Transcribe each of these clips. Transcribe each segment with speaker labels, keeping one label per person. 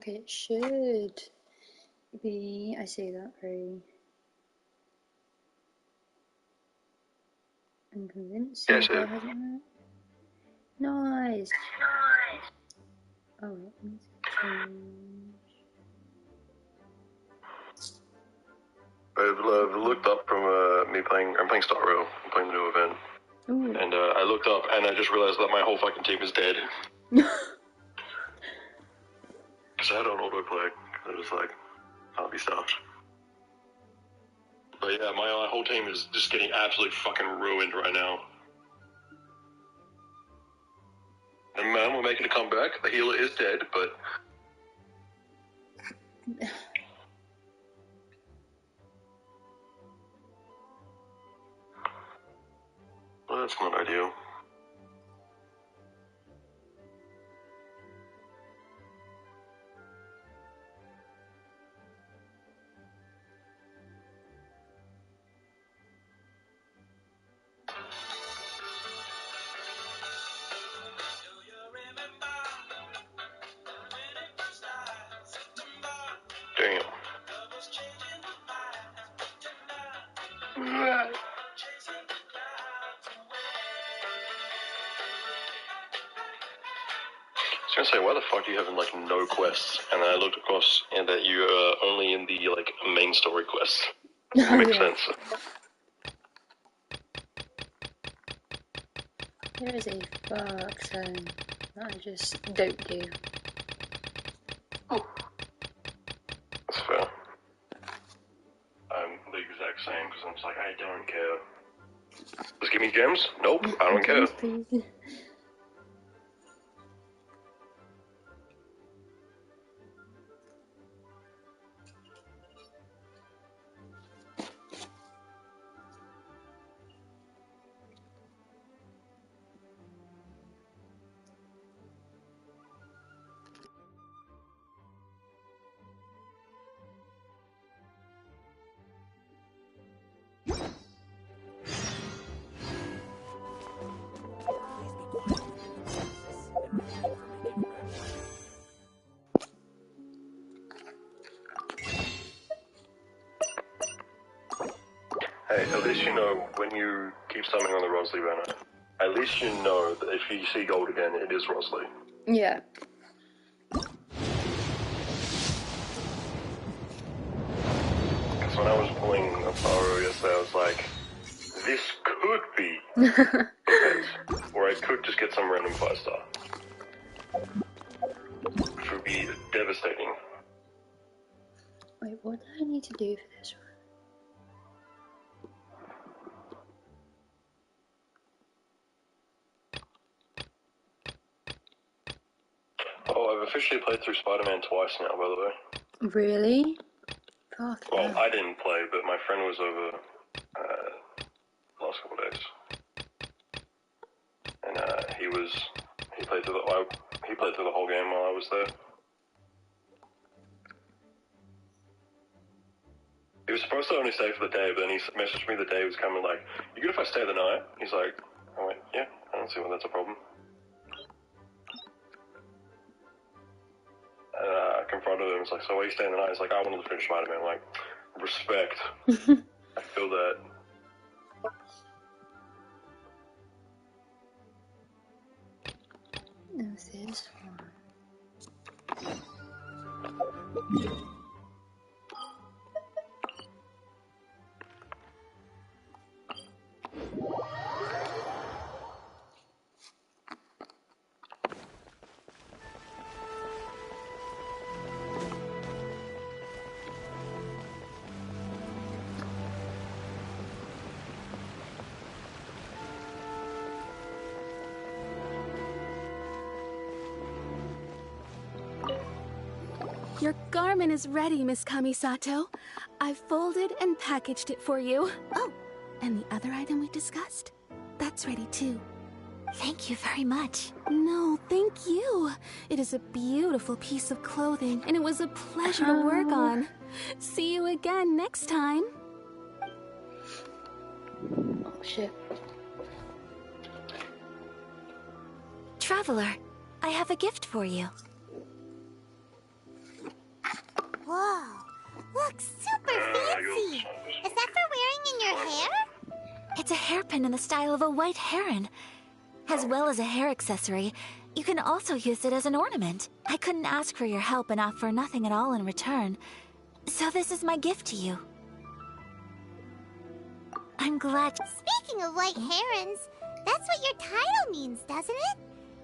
Speaker 1: Okay, it should be. I say that very unconvincing.
Speaker 2: Yes,
Speaker 1: If I hasn't heard. Nice. Oh wait, let me change.
Speaker 2: I've looked up from me playing. I'm playing Star Rail. I'm playing the new event.
Speaker 1: Ooh.
Speaker 2: And I looked up and I just realized that my whole fucking team is dead. Because I had on autoplay. I was like, can't be stopped. But yeah, my whole team is just getting absolutely fucking ruined right now. And man, we're making a comeback. The healer is dead, but... well, that's not ideal. Damn. I was gonna say, why the fuck are you having like no quests? And then I looked across and that you are only in the like main story quests. Makes sense.
Speaker 1: There is a fuck ton that I just don't do.
Speaker 2: That's fair. I'm the exact same because I'm just like, I don't care. Just give me gems? Nope, I don't care.
Speaker 1: Please.
Speaker 2: Hey, at least you know when you keep summoning on the Rosalie banner, at least you know that if you see gold again, it is Rosalie.
Speaker 1: Yeah.
Speaker 2: Because when I was pulling a Paro yesterday, I was like, this could be Pets, or I could just get some random 5-star. Which would be devastating.
Speaker 1: Wait, what do I need to do for this one?
Speaker 2: Oh, I've officially played through Spider-Man twice now, by the way.
Speaker 1: Really? Fuck.
Speaker 2: Well,
Speaker 1: no.
Speaker 2: I didn't play, but my friend was over last couple of days, and he played through the whole game while I was there. He was supposed to only stay for the day, but then he messaged me the day he was coming like, "You good if I stay the night?" He's like, "I went, yeah, I don't see why that's a problem." And I confronted him. It's like, "So why are you staying the night?" He's like, "I wanted to finish Spider-Man." I'm like, respect. I feel that.
Speaker 1: No, this one.
Speaker 3: Your garment is ready, Miss Kamisato. I've folded and packaged it for you. Oh, and the other item we discussed? That's ready too.
Speaker 4: Thank you very much.
Speaker 3: No, thank you. It is a beautiful piece of clothing, and it was a pleasure to work on. See you again next time.
Speaker 1: Oh, shit.
Speaker 4: Traveler, I have a gift for you. hairpin in the style of a white heron. As well as a hair accessory, you can also use it as an ornament. I couldn't ask for your help and offer nothing at all in return. So this is my gift to you. I'm glad.
Speaker 5: Speaking of white herons, that's what your title means, doesn't it?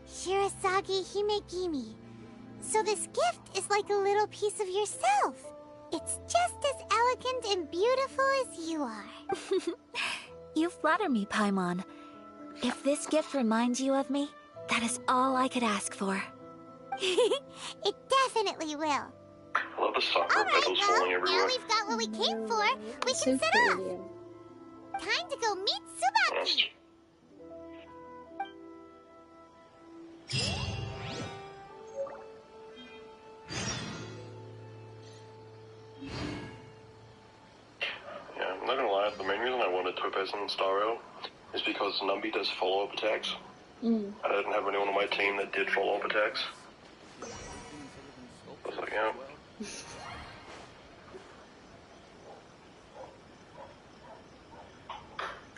Speaker 5: Shirasagi Himegimi. So this gift is like a little piece of yourself. It's just as elegant and beautiful as you are.
Speaker 4: You flatter me, Paimon. If this gift reminds you of me, that is all I could ask for.
Speaker 5: It definitely will.
Speaker 2: I love the soccer
Speaker 5: Alright,
Speaker 2: petals falling
Speaker 5: well,
Speaker 2: everywhere.
Speaker 5: now we've got what we came for. We
Speaker 1: So
Speaker 5: can set off.
Speaker 1: pretty.
Speaker 5: Time to go meet
Speaker 2: Honest.
Speaker 5: Tsubaki.
Speaker 2: Yeah, I'm not gonna lie, the main reason I wanted Topaz and Starro is because Numby does follow-up attacks. I didn't have anyone on my team that did follow-up attacks. I was like, yeah.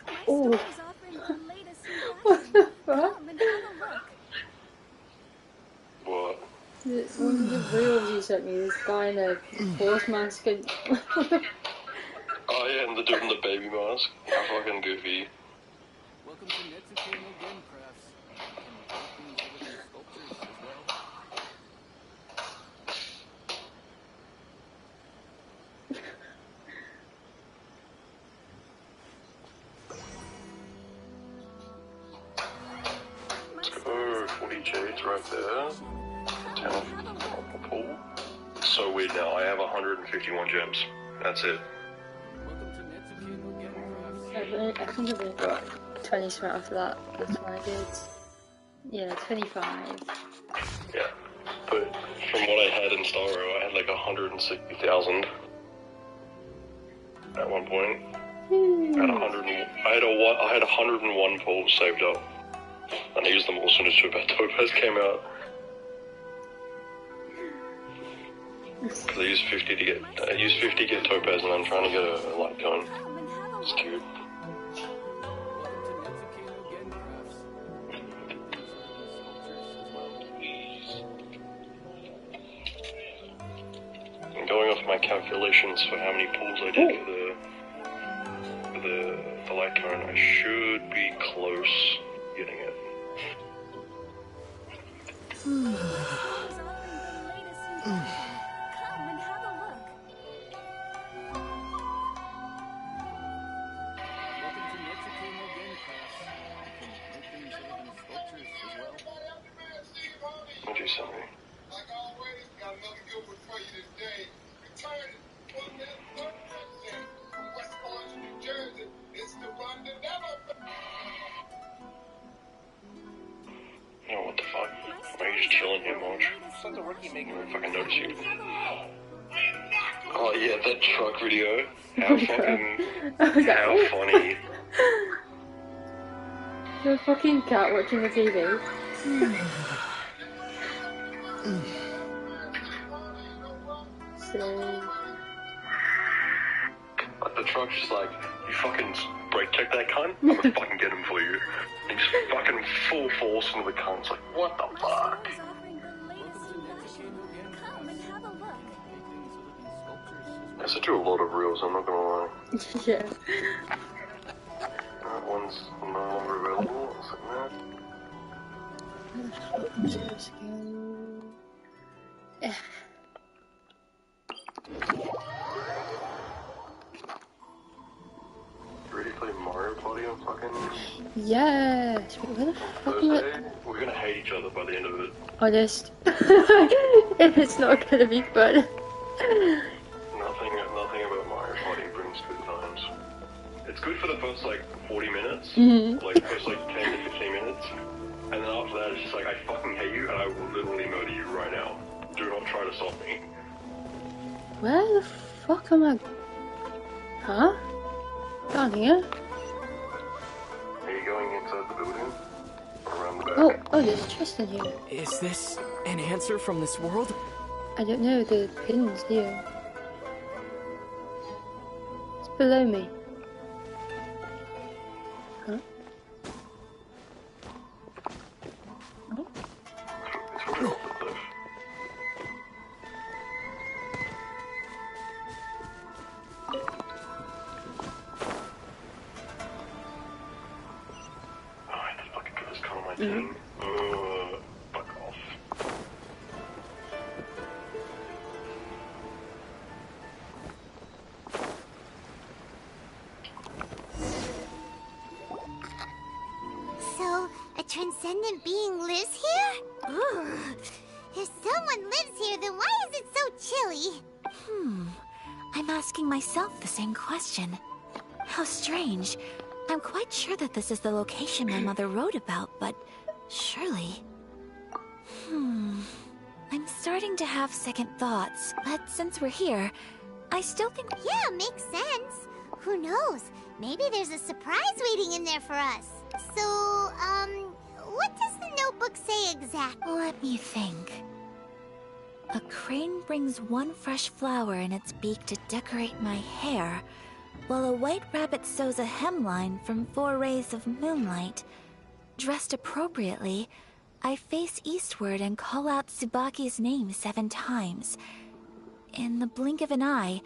Speaker 3: My
Speaker 1: Oh.
Speaker 3: store is offering the latest new
Speaker 1: What the
Speaker 3: fashion.
Speaker 1: fuck?
Speaker 3: Come and have a look.
Speaker 2: What?
Speaker 1: One of the reels you sent me, this guy in a horse mask and...
Speaker 2: Oh yeah, and the dude in the baby mask. How fucking goofy.
Speaker 6: Welcome to Netsuke no Gen Crafts. And paintings, sculptures as well.
Speaker 2: Oh, 40 jades right there. 10 off the pool. It's so weird now. I have 151 gems. That's it.
Speaker 6: Welcome to Netsuke no Gen Crafts.
Speaker 1: I think I've only got 20 something after that. That's what I did. Yeah, 25.
Speaker 2: Yeah. But from what I had in Starro, I had like 160,000 at one point. I had 100. I had 101 pools saved up, and I used them all as soon as Topaz came out. Because I used 50 to get Topaz, and I'm trying to get a light cone.
Speaker 3: Come and have a
Speaker 2: It's
Speaker 3: look.
Speaker 2: cute.
Speaker 6: Welcome to Netsuke no Gen Crafts. Paintings, sculptures as well.
Speaker 2: And going off my calculations for how many pools I did for the light cone, I should be close getting it.
Speaker 3: Is offering the latest new fashion. Come and have a look.
Speaker 6: Welcome to Netsuke no Gen Crafts. You can make things and sculptures as well.
Speaker 2: What'd you send me?
Speaker 7: Like always, got another good one for you today. Returning from that third president from West Orange, New Jersey. It's the one that never.
Speaker 2: Oh, what the fuck? Why are you just chilling here, Marge?
Speaker 6: Sons of rookie making
Speaker 2: I don't fucking notice you.
Speaker 3: Have a look.
Speaker 2: Oh yeah, that truck video. How fucking...
Speaker 1: I was like,
Speaker 2: How
Speaker 1: oh.
Speaker 2: funny.
Speaker 1: You're a fucking cat watching the TV. So...
Speaker 2: Like the truck's just like, you fucking brake check that cunt? I'm gonna fucking get him for you. And just fucking full force into the cunt. It's like, what the
Speaker 3: My
Speaker 2: fuck?
Speaker 3: store is offering the latest new fashion. Come and have a look.
Speaker 6: Paintings, sculptures as well.
Speaker 2: I said do a lot of reels, I'm not gonna lie.
Speaker 1: yeah.
Speaker 2: That one's no longer available. It's like, nah.
Speaker 1: Just go...
Speaker 2: Ready to play Mario Party on fucking
Speaker 1: Yes! Where the fuck am I...
Speaker 2: Thursday? We're gonna hate each other by the end of it.
Speaker 1: Honest. It's not gonna be fun.
Speaker 2: Nothing about Mario Party brings good times. It's good for the first like 40 minutes, like first like 10 to 15 minutes, and then after that it's just like I fucking hate you and I will literally murder you right now. Do not try to stop me.
Speaker 1: Where the fuck am I? Huh? Down here?
Speaker 2: Are you going inside the building? Or around the back?
Speaker 1: Oh, there's a chest in here.
Speaker 6: Is this an answer from this world?
Speaker 1: I don't know, the pin's here. It's below me. Huh?
Speaker 2: 13. Fuck off.
Speaker 5: So, a transcendent being lives here? Ooh. If someone lives here, then why is it so chilly?
Speaker 4: I'm asking myself the same question. How strange. I'm quite sure that this is the location my mother wrote about, but surely... I'm starting to have second thoughts, but since we're here, I still think...
Speaker 5: Yeah, makes sense. Who knows? Maybe there's a surprise waiting in there for us. So, what does the notebook say exactly?
Speaker 4: Let me think. A crane brings one fresh flower in its beak to decorate my hair, while a white rabbit sews a hemline from 4 rays of moonlight. Dressed appropriately, I face eastward and call out Tsubaki's name 7 times. In the blink of an eye,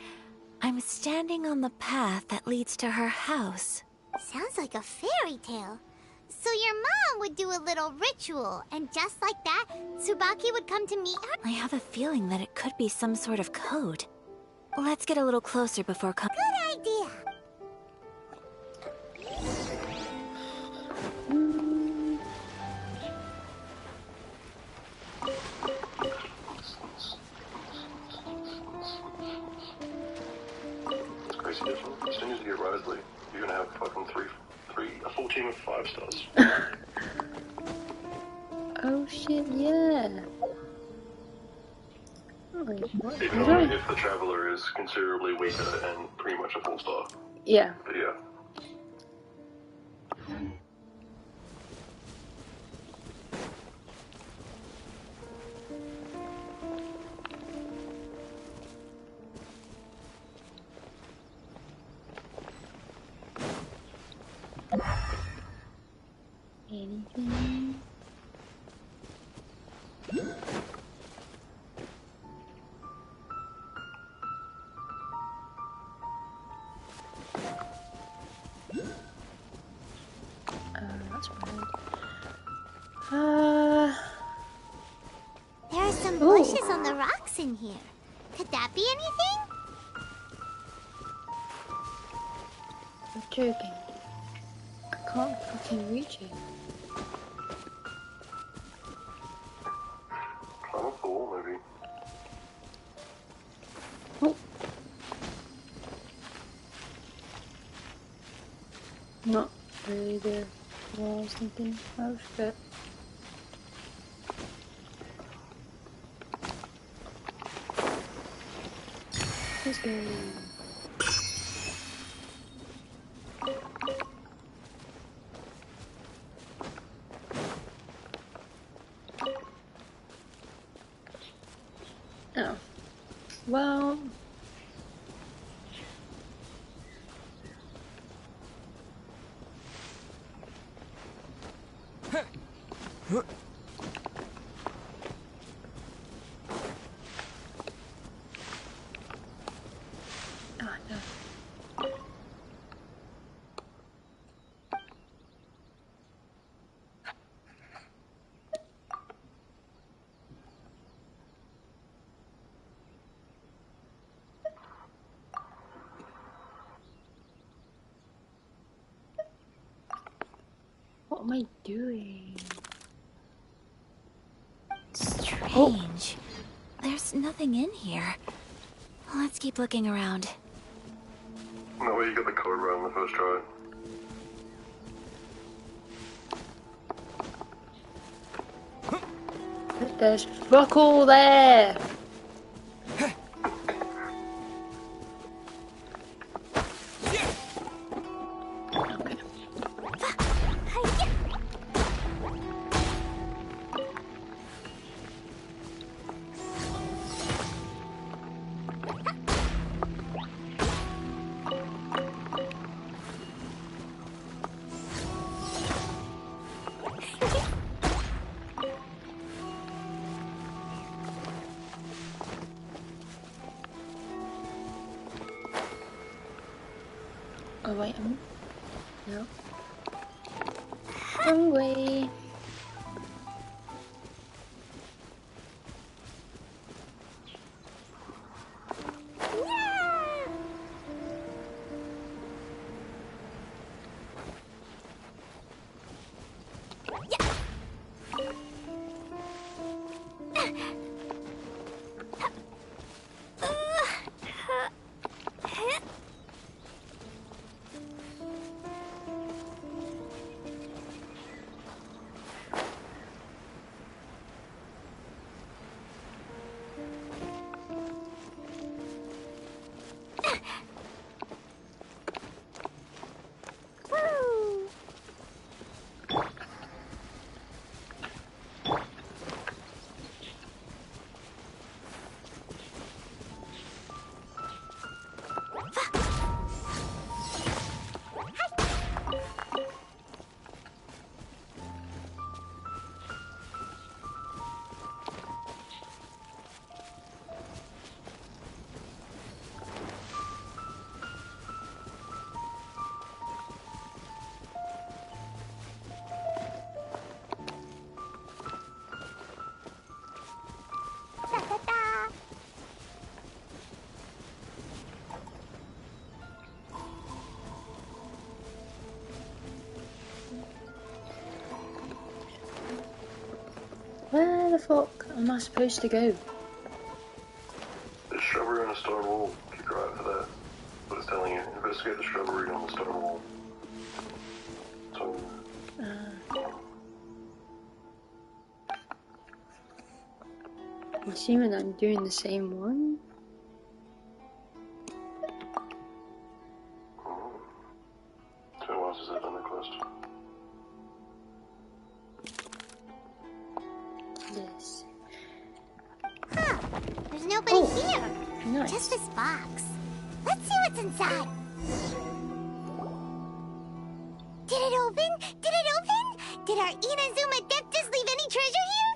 Speaker 4: I'm standing on the path that leads to her house.
Speaker 5: Sounds like a fairy tale. So your mom would do a little ritual, and just like that, Tsubaki would come to meet her?
Speaker 4: I have a feeling that it could be some sort of code. Let's get a little closer before
Speaker 5: Good idea.
Speaker 2: It's crazy different. As soon as you get Rosalie, you're gonna have fucking a full team of 5 stars.
Speaker 1: Oh shit, yeah. Wait, what?
Speaker 2: Even if the Traveler is considerably weaker and pretty much a 4-star.
Speaker 1: Yeah.
Speaker 2: But yeah.
Speaker 1: Anything? That's right.
Speaker 5: There are some
Speaker 1: Ooh.
Speaker 5: bushes on the rocks in here. Could that be anything?
Speaker 1: I'm joking. I can't fucking reach it.
Speaker 2: Climb a pool, maybe.
Speaker 1: Oh. Not really the what I was thinking. Oh shit. Let's go. Oh. Well. Oh no. What am I doing?
Speaker 4: Strange. There's nothing in here. Let's keep looking around.
Speaker 2: No way you got the code right on the first try.
Speaker 1: There's fuck all there. Okay. Oh wait, no. Wrong way.
Speaker 5: Woo! Ta-ta-ta.
Speaker 1: Where the fuck am I supposed to go?
Speaker 2: There's shrubbery on a stone wall. Keep your eye out for that. But it's telling you, investigate the shrubbery on the stone wall. So,
Speaker 1: I'm assuming I'm doing the same one.
Speaker 2: who else is that on the quest?
Speaker 1: Yes.
Speaker 5: Huh. There's nobody here.
Speaker 1: Nice.
Speaker 5: Just this box. Let's see what's inside. Did it open? Did it open? Did our Inazuma Adeptus leave any treasure here?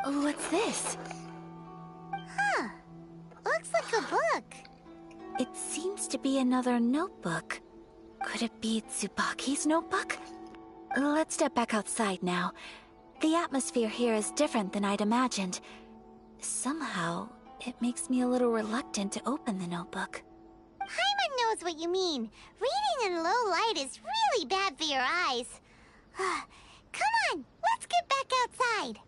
Speaker 4: Oh, what's this?
Speaker 5: Huh. Looks like a book.
Speaker 4: It seems to be another notebook. Could it be Tsubaki's notebook? Let's step back outside now. The atmosphere here is different than I'd imagined. Somehow, it makes me a little reluctant to open the notebook.
Speaker 5: Paimon knows what you mean. Reading in low light is really bad for your eyes. Come on, let's get back outside.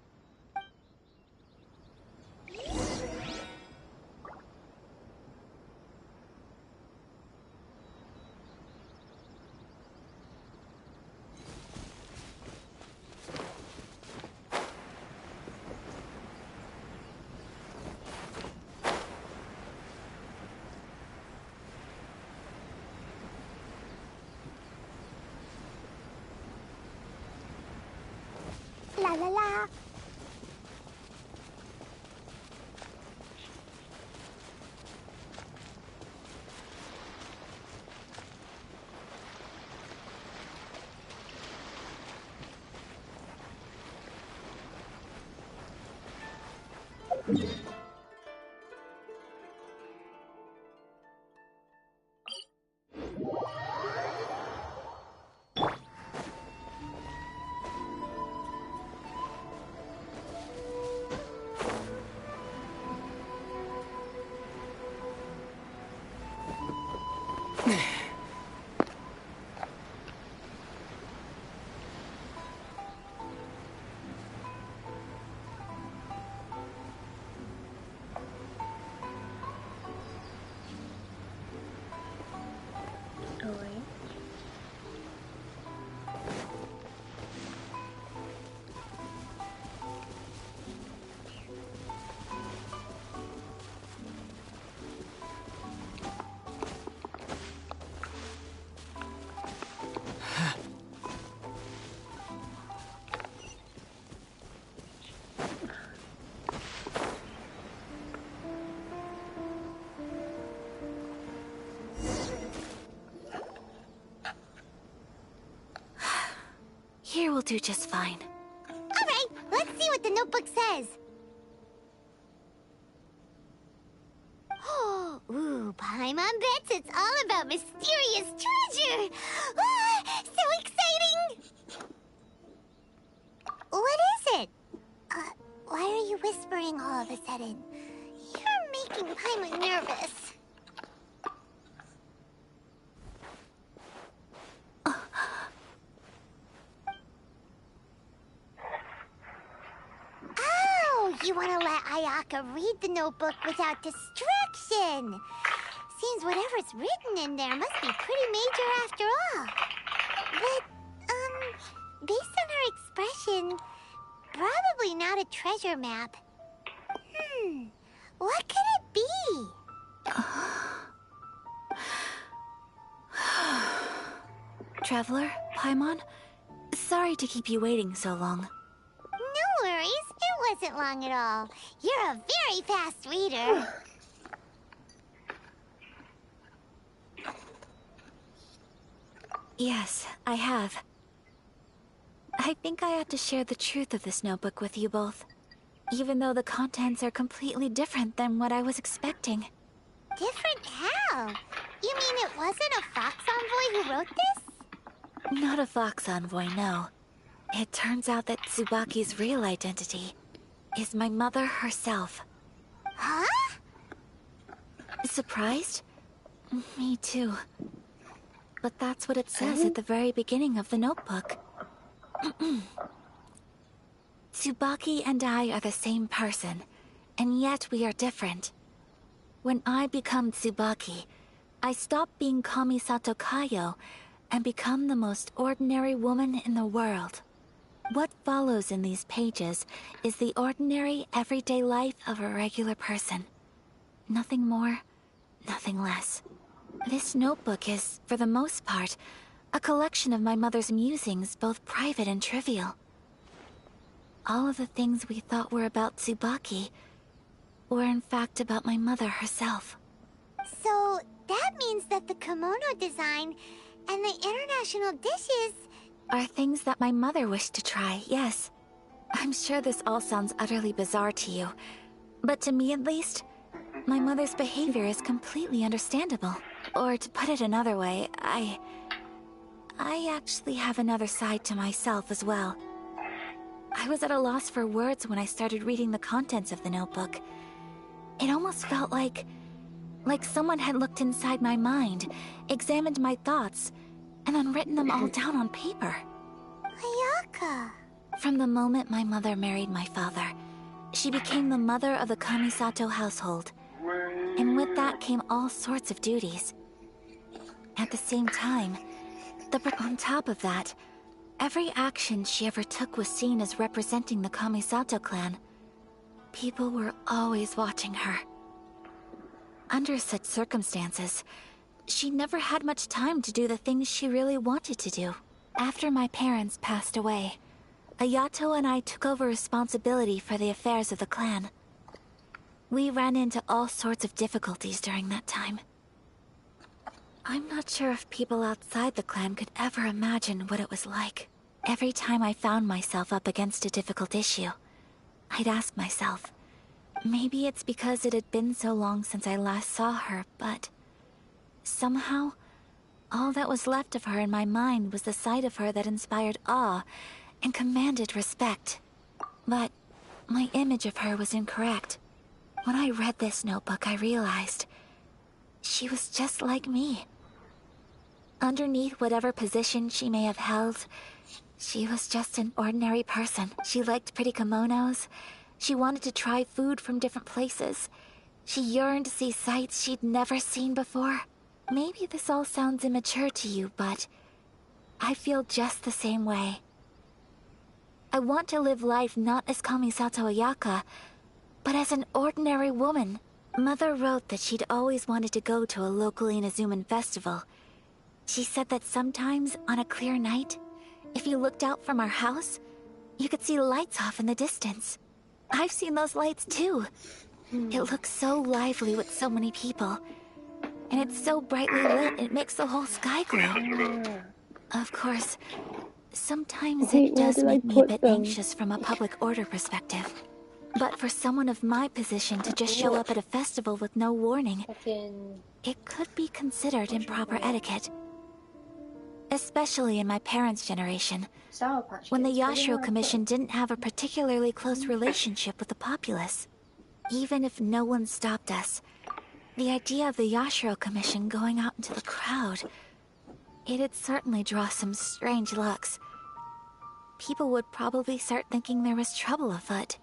Speaker 5: La la la.
Speaker 1: Alright.
Speaker 4: Here will do just fine.
Speaker 5: Alright, let's see what the notebook says. Oh, ooh, Paimon bets it's all about mysterious treasure. Ah, so exciting! What is it? Why are you whispering all of a sudden? You're making Paimon nervous. Oh, you want to let Ayaka read the notebook without distraction. Seems whatever's written in there must be pretty major after all. But, based on her expression, probably not a treasure map. What could it be?
Speaker 4: traveler, Paimon. Sorry to keep you waiting so long.
Speaker 5: No worries, it wasn't long at all. You're a very fast reader.
Speaker 4: Yes, I have. I think I ought to share the truth of this notebook with you both, even though the contents are completely different than what I was expecting.
Speaker 5: Different how? You mean it wasn't a Fox Envoy who wrote this?
Speaker 4: Not a Fox Envoy, no. It turns out that Tsubaki's real identity is my mother herself.
Speaker 5: Huh?
Speaker 4: Surprised? Me too. But that's what it says at the very beginning of the notebook. Tsubaki and I are the same person, and yet we are different. When I become Tsubaki, I stop being Kamisato Kayo and become the most ordinary woman in the world. What follows in these pages is the ordinary, everyday life of a regular person. Nothing more, nothing less. This notebook is, for the most part, a collection of my mother's musings, both private and trivial. All of the things we thought were about Tsubaki were in fact about my mother herself.
Speaker 5: So, that means that the kimono design and the international dishes
Speaker 4: are things that my mother wished to try, yes. I'm sure this all sounds utterly bizarre to you, but to me at least, my mother's behavior is completely understandable. Or to put it another way, I actually have another side to myself as well. I was at a loss for words when I started reading the contents of the notebook. It almost felt like someone had looked inside my mind, examined my thoughts, and then written them all down on paper.
Speaker 5: Ayaka.
Speaker 4: From the moment my mother married my father, she became the mother of the Kamisato household. And with that came all sorts of duties. At the same time, on top of that, every action she ever took was seen as representing the Kamisato clan. People were always watching her. Under such circumstances, she never had much time to do the things she really wanted to do. After my parents passed away, Ayato and I took over responsibility for the affairs of the clan. We ran into all sorts of difficulties during that time. I'm not sure if people outside the clan could ever imagine what it was like. Every time I found myself up against a difficult issue, I'd ask myself, maybe it's because it had been so long since I last saw her, but somehow, all that was left of her in my mind was the side of her that inspired awe and commanded respect. But my image of her was incorrect. When I read this notebook, I realized she was just like me. Underneath whatever position she may have held, she was just an ordinary person. She liked pretty kimonos. She wanted to try food from different places. She yearned to see sights she'd never seen before. Maybe this all sounds immature to you, but I feel just the same way. I want to live life not as Kamisato Ayaka, but as an ordinary woman. Mother wrote that she'd always wanted to go to a local Inazuman festival. She said that sometimes, on a clear night, if you looked out from our house, you could see lights off in the distance. I've seen those lights too. It looks so lively with so many people. And it's so brightly lit, it makes the whole sky glow. Of course, sometimes it does make me a bit anxious from a public order perspective. But for someone of my position to just show up at a festival with no warning, it could be considered improper etiquette. Especially in my parents' generation, when the Yashiro Commission didn't have a particularly close relationship with the populace. Even if no one stopped us, the idea of the Yashiro Commission going out into the crowd, it'd certainly draw some strange looks. People would probably start thinking there was trouble afoot.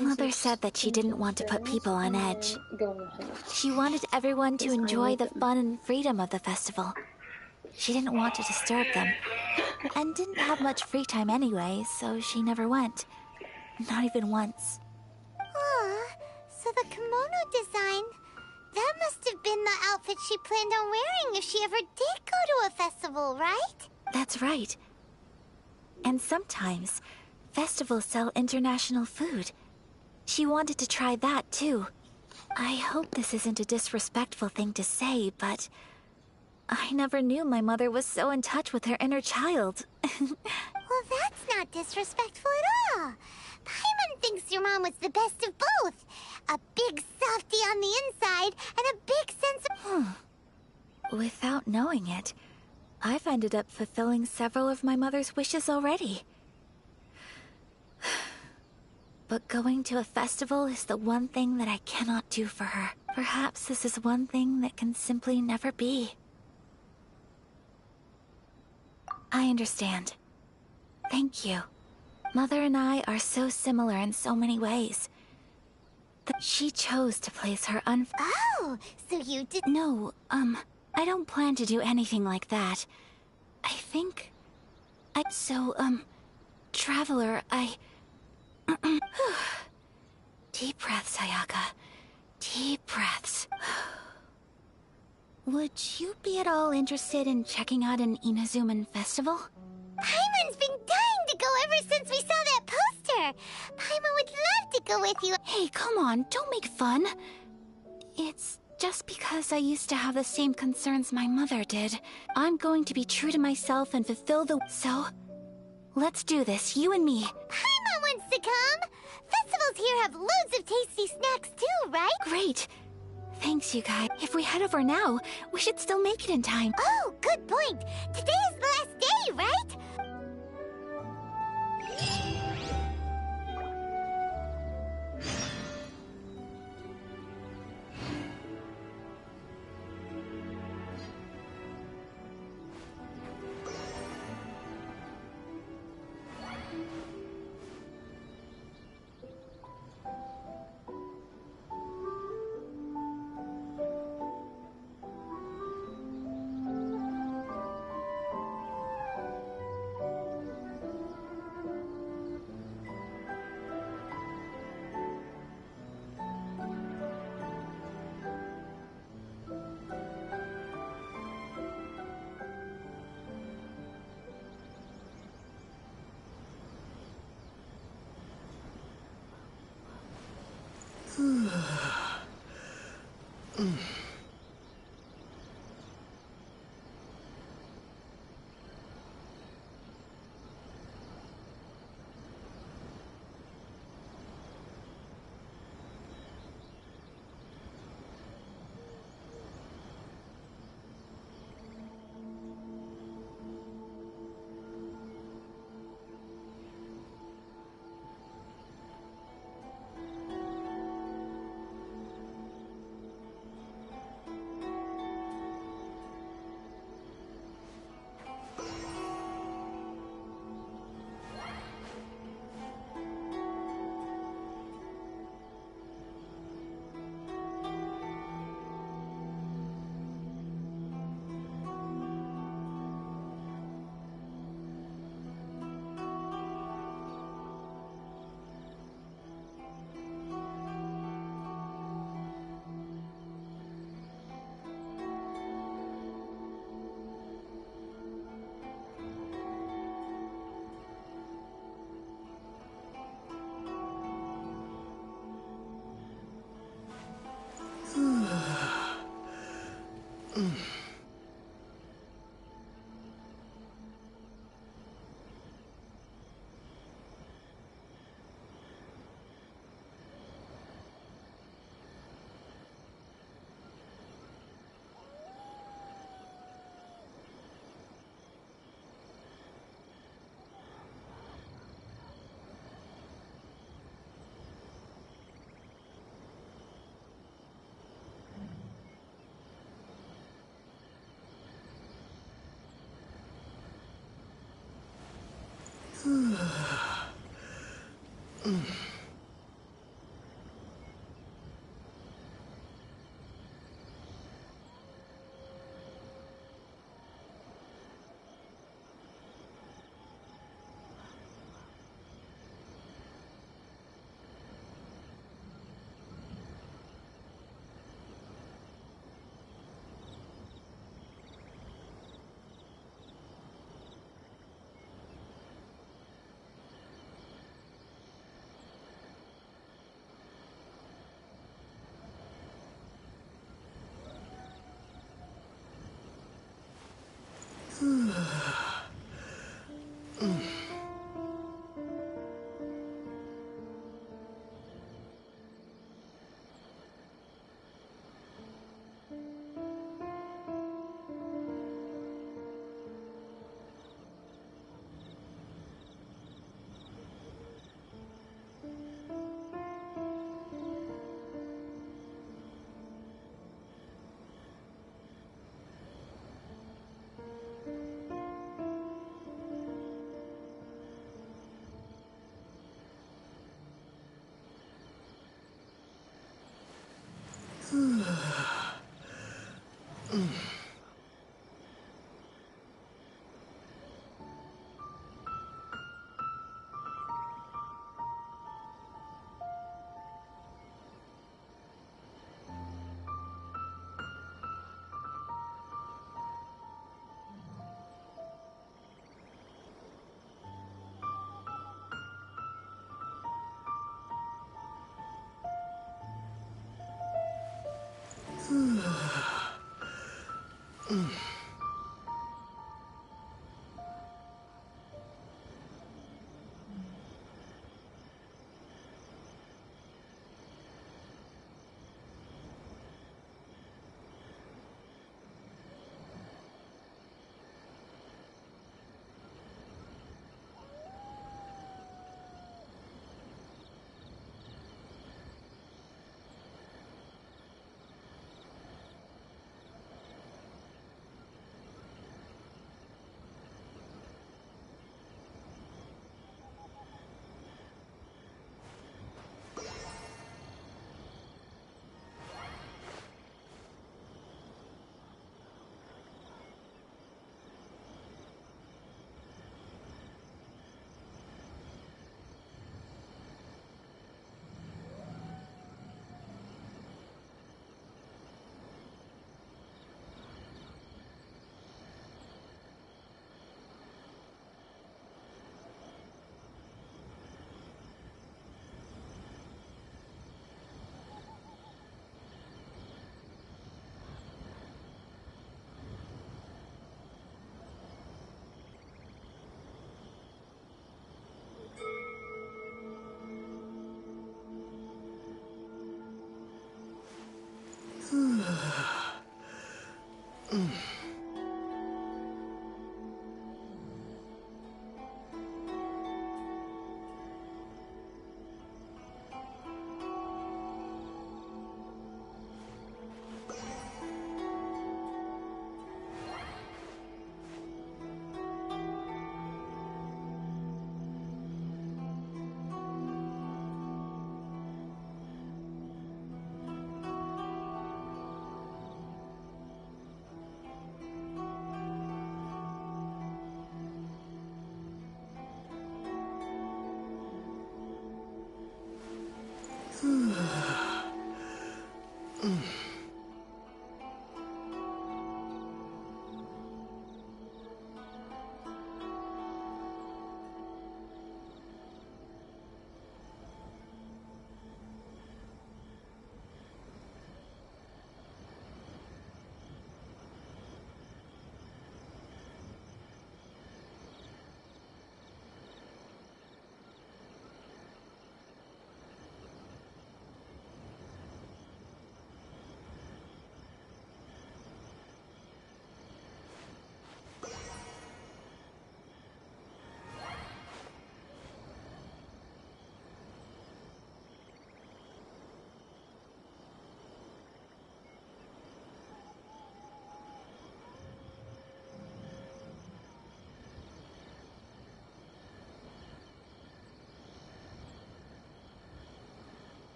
Speaker 4: Mother said that she didn't want to put people on edge. She wanted everyone to enjoy the fun and freedom of the festival. She didn't want to disturb them, and didn't have much free time anyway, so she never went. Not even once.
Speaker 5: So the kimono design, that must have been the outfit she planned on wearing if she ever did go to a festival, right?
Speaker 4: That's right. And sometimes, festivals sell international food. She wanted to try that too. I hope this isn't a disrespectful thing to say, but I never knew my mother was so in touch with her inner child.
Speaker 5: Well, that's not disrespectful at all. Paimon thinks your mom was the best of both. A big softie on the inside and a big sense of...
Speaker 4: Without knowing it, I've ended up fulfilling several of my mother's wishes already. But going to a festival is the one thing that I cannot do for her. Perhaps this is one thing that can simply never be. I understand. Thank you. Mother and I are so similar in so many ways. She chose to place her
Speaker 5: Oh, so you did...
Speaker 4: No, I don't plan to do anything like that. I think... Traveler, Deep breaths, Ayaka. Deep breaths. Would you be at all interested in checking out an Inazuman festival?
Speaker 5: Paimon's been dying to go ever since we saw that poster! Paimon would love to go with you!
Speaker 4: Hey, come on, don't make fun. It's just because I used to have the same concerns my mother did. I'm going to be true to myself and fulfill the... So, let's do this, you and me.
Speaker 5: Paimon wants to come! Festivals here have loads of tasty snacks too, right?
Speaker 4: Great. Thanks, you guys. If we head over now, we should still make it in time.
Speaker 5: Oh, good point! Today is the last day, right?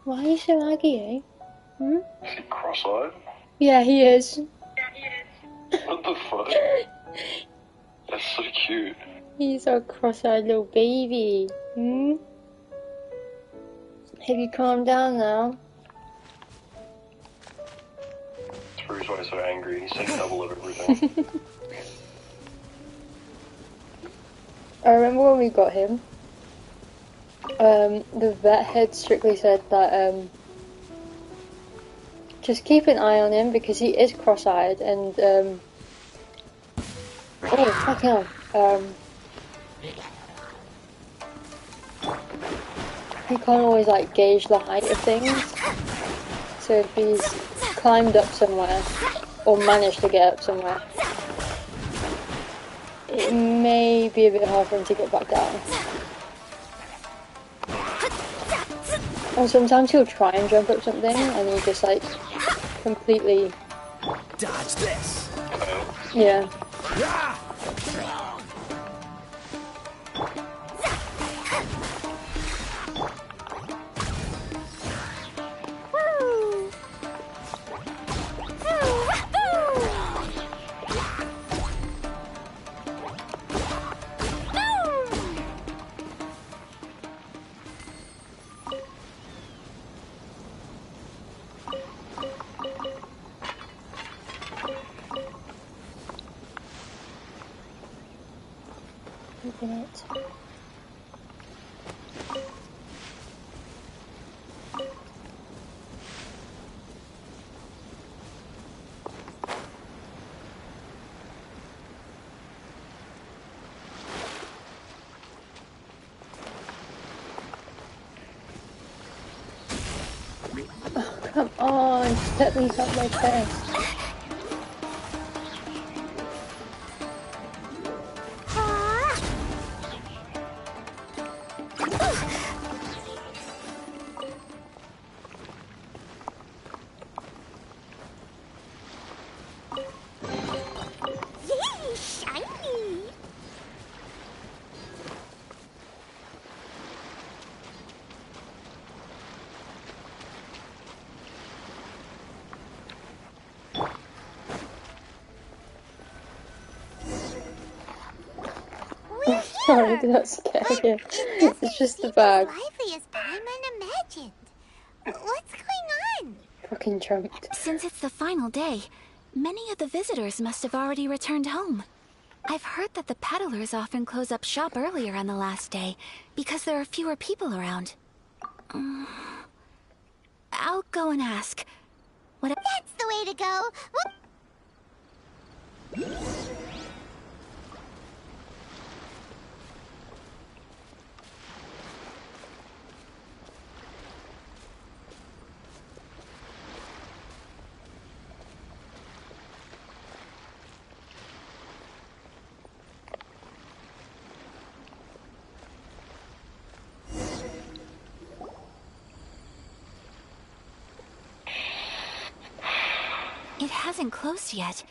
Speaker 1: Why are you so aggy, eh?
Speaker 2: Is he cross-eyed?
Speaker 1: Yeah, he is.
Speaker 2: What the fuck? That's so cute.
Speaker 1: He's a cross-eyed little baby. Have you calmed down now?
Speaker 2: That's the reason why he's so angry. He's saying double of everything.
Speaker 1: I remember when we got him, the vet had strictly said that just keep an eye on him because he is cross-eyed and oh fuck hell. He can't always like gauge the height of things. So if he's climbed up somewhere or managed to get up somewhere, it may be a bit hard for him to get back down. And sometimes he'll try and jump up something and he just like completely
Speaker 6: Dodge this.
Speaker 1: yeah. Open it. Oh, come on, just let me have my chest.
Speaker 5: Yay, shiny! We're
Speaker 1: Sorry,
Speaker 5: here!
Speaker 1: did that scare
Speaker 5: But
Speaker 1: you?
Speaker 5: it doesn't
Speaker 1: It's just the
Speaker 5: seem
Speaker 1: bag.
Speaker 5: as lively as Paimon imagined. What's going on?
Speaker 1: Fucking jumped.
Speaker 4: Since it's the final day, many of the visitors must have already returned home. I've heard that the peddlers often close up shop earlier on the last day because there are fewer people around. I'll go and ask.
Speaker 5: That's the way to go.
Speaker 4: It hasn't closed yet.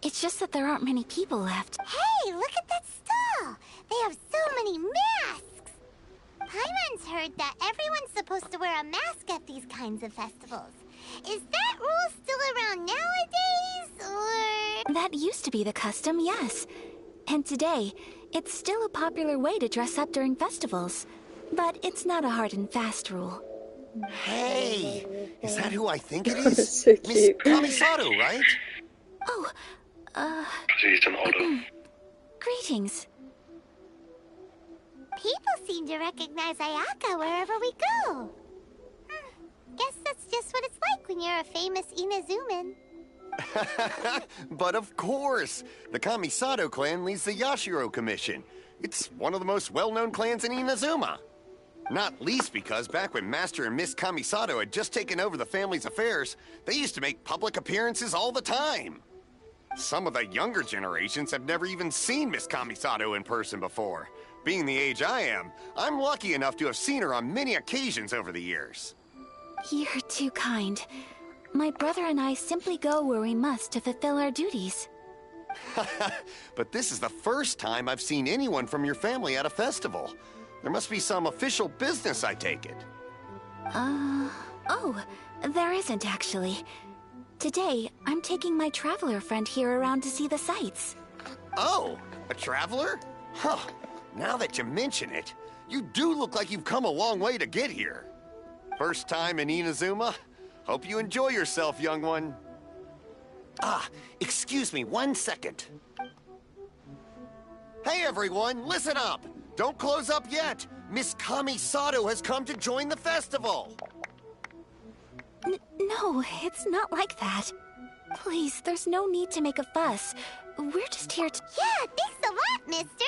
Speaker 4: It's just that there aren't many people left.
Speaker 5: Hey, look at that stall! They have so many masks! Paimon's heard that everyone's supposed to wear a mask at these kinds of festivals. Is that rule still around nowadays, or...?
Speaker 4: That used to be the custom, yes. And today, it's still a popular way to dress up during festivals. But it's not a hard and fast rule.
Speaker 8: Hey! Is that who I think it
Speaker 1: That's
Speaker 8: is?
Speaker 1: so
Speaker 8: Miss
Speaker 1: cute.
Speaker 8: Kamisato, right?
Speaker 4: Oh,
Speaker 2: He's an otter.
Speaker 4: greetings.
Speaker 5: People seem to recognize Ayaka wherever we go. Guess that's just what it's like when you're a famous Inazuman.
Speaker 8: But of course! The Kamisato clan leads the Yashiro Commission. It's one of the most well-known clans in Inazuma. Not least because back when Master and Miss Kamisato had just taken over the family's affairs, they used to make public appearances all the time. Some of the younger generations have never even seen Miss Kamisato in person before. Being the age I am, I'm lucky enough to have seen her on many occasions over the years.
Speaker 4: You're too kind. My brother and I simply go where we must to fulfill our duties.
Speaker 8: But this is the first time I've seen anyone from your family at a festival. There must be some official business, I take it.
Speaker 4: Oh, there isn't actually. Today, I'm taking my traveler friend here around to see the sights.
Speaker 8: Oh, a traveler? Huh. Now that you mention it, you do look like you've come a long way to get here. First time in Inazuma? Hope you enjoy yourself, young one. Ah, excuse me 1 second. Hey everyone, listen up! Don't close up yet! Miss Kamisato has come to join the festival!
Speaker 4: No, it's not like that. Please, there's no need to make a fuss. We're just here to...
Speaker 5: Yeah, thanks a lot, mister.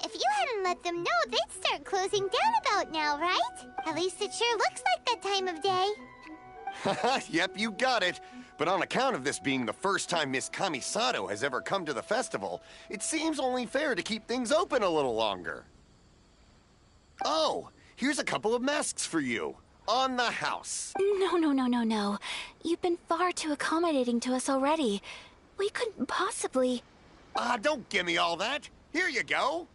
Speaker 5: If you hadn't let them know, they'd start closing down about now, right? At least it sure looks like that time of day.
Speaker 8: Yep, you got it. But on account of this being the first time Miss Kamisato has ever come to the festival, it seems only fair to keep things open a little longer. Oh, here's a couple of masks for you. On the house.
Speaker 4: No. You've been far too accommodating to us already. We couldn't possibly...
Speaker 8: Don't give me all that. Here you go.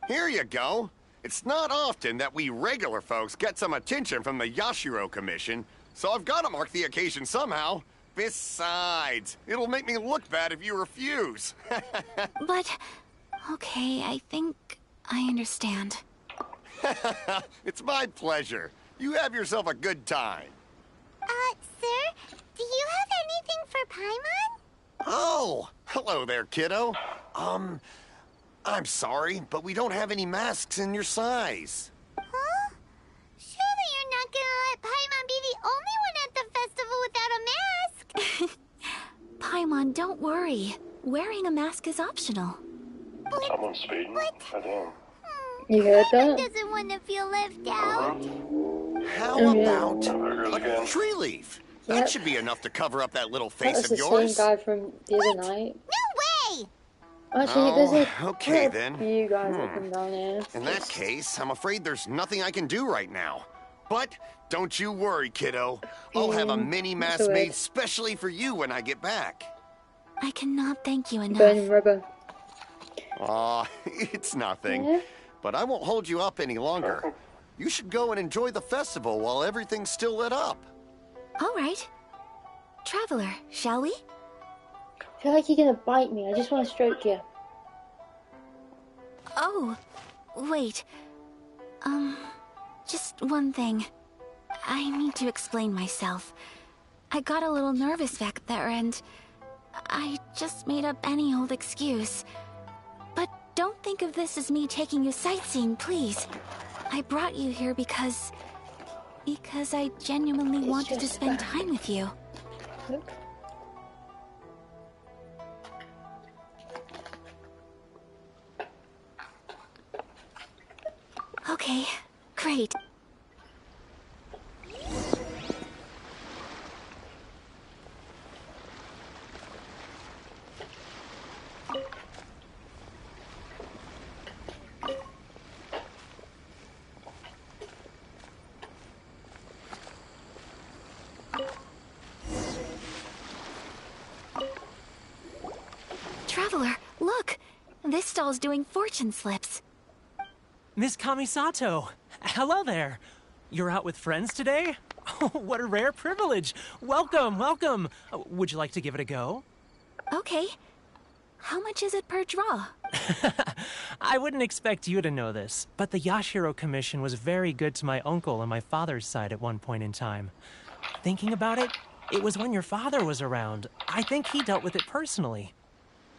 Speaker 8: Here you go. It's not often that we regular folks get some attention from the Yashiro Commission, so I've got to mark the occasion somehow. Besides, it'll make me look bad if you refuse.
Speaker 4: But... Okay, I think I understand.
Speaker 8: It's my pleasure. You have yourself a good time.
Speaker 5: Sir, do you have anything for Paimon?
Speaker 8: Oh, hello there, kiddo. I'm sorry, but we don't have any masks in your size.
Speaker 5: Huh? Surely you're not gonna let Paimon be the only one at the festival without a mask?
Speaker 4: Paimon, don't worry. Wearing a mask is optional.
Speaker 2: Someone's speeding. I think.
Speaker 1: You heard
Speaker 5: Paimon
Speaker 1: that?
Speaker 5: doesn't want to feel left out.
Speaker 8: How about
Speaker 2: There goes
Speaker 8: a
Speaker 2: again.
Speaker 8: tree leaf?
Speaker 1: Yep.
Speaker 8: That should be enough to cover up that little
Speaker 1: That
Speaker 8: face
Speaker 1: was
Speaker 8: of
Speaker 1: the
Speaker 8: yours.
Speaker 1: same guy from the other night.
Speaker 5: No way!
Speaker 1: Actually, there's
Speaker 8: Oh,
Speaker 1: a
Speaker 8: okay
Speaker 1: quite a
Speaker 8: then.
Speaker 1: few guys that come down here.
Speaker 8: In that case, I'm afraid there's nothing I can do right now. But don't you worry, kiddo. I'll have a mini
Speaker 1: that's
Speaker 8: mask
Speaker 1: all right.
Speaker 8: made specially for you when I get back.
Speaker 4: I cannot thank you enough.
Speaker 1: Burning rubber.
Speaker 8: Aw, it's nothing.
Speaker 1: Yeah.
Speaker 8: But I won't hold you up any longer. You should go and enjoy the festival while everything's still lit up.
Speaker 4: All right. Traveler, shall we?
Speaker 1: I feel like you're gonna bite me. I just want to stroke you.
Speaker 4: Oh, wait. Just one thing. I need to explain myself. I got a little nervous back there and I just made up any old excuse. But don't think of this as me taking you sightseeing, please. I brought you here because I genuinely wanted to
Speaker 1: just
Speaker 4: spend
Speaker 1: fine.
Speaker 4: time with you.
Speaker 1: Look.
Speaker 4: Okay, great. Traveler, look! This stall's doing fortune slips.
Speaker 9: Miss Kamisato, hello there. You're out with friends today? Oh, what a rare privilege. Welcome, welcome. Would you like to give it a go?
Speaker 4: Okay. How much is it per draw?
Speaker 9: I wouldn't expect you to know this, but the Yashiro Commission was very good to my uncle on my father's side at one point in time. Thinking about it, it was when your father was around. I think he dealt with it personally.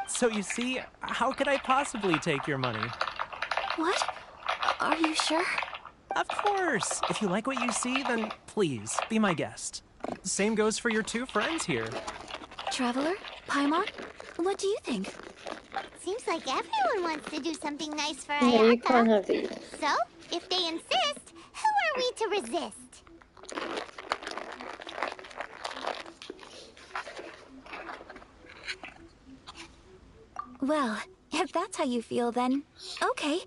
Speaker 9: So you see, how could I possibly take your money?
Speaker 4: What? Are you sure?
Speaker 9: Of course. If you like what you see, then please, be my guest. Same goes for your two friends here.
Speaker 4: Traveler? Paimon? What do you think?
Speaker 5: Seems like everyone wants to do something nice for
Speaker 1: Yeah, you can't
Speaker 5: Ayaka.
Speaker 1: have these.
Speaker 5: So, if they insist, who are we to resist?
Speaker 4: Well, if that's how you feel, then okay.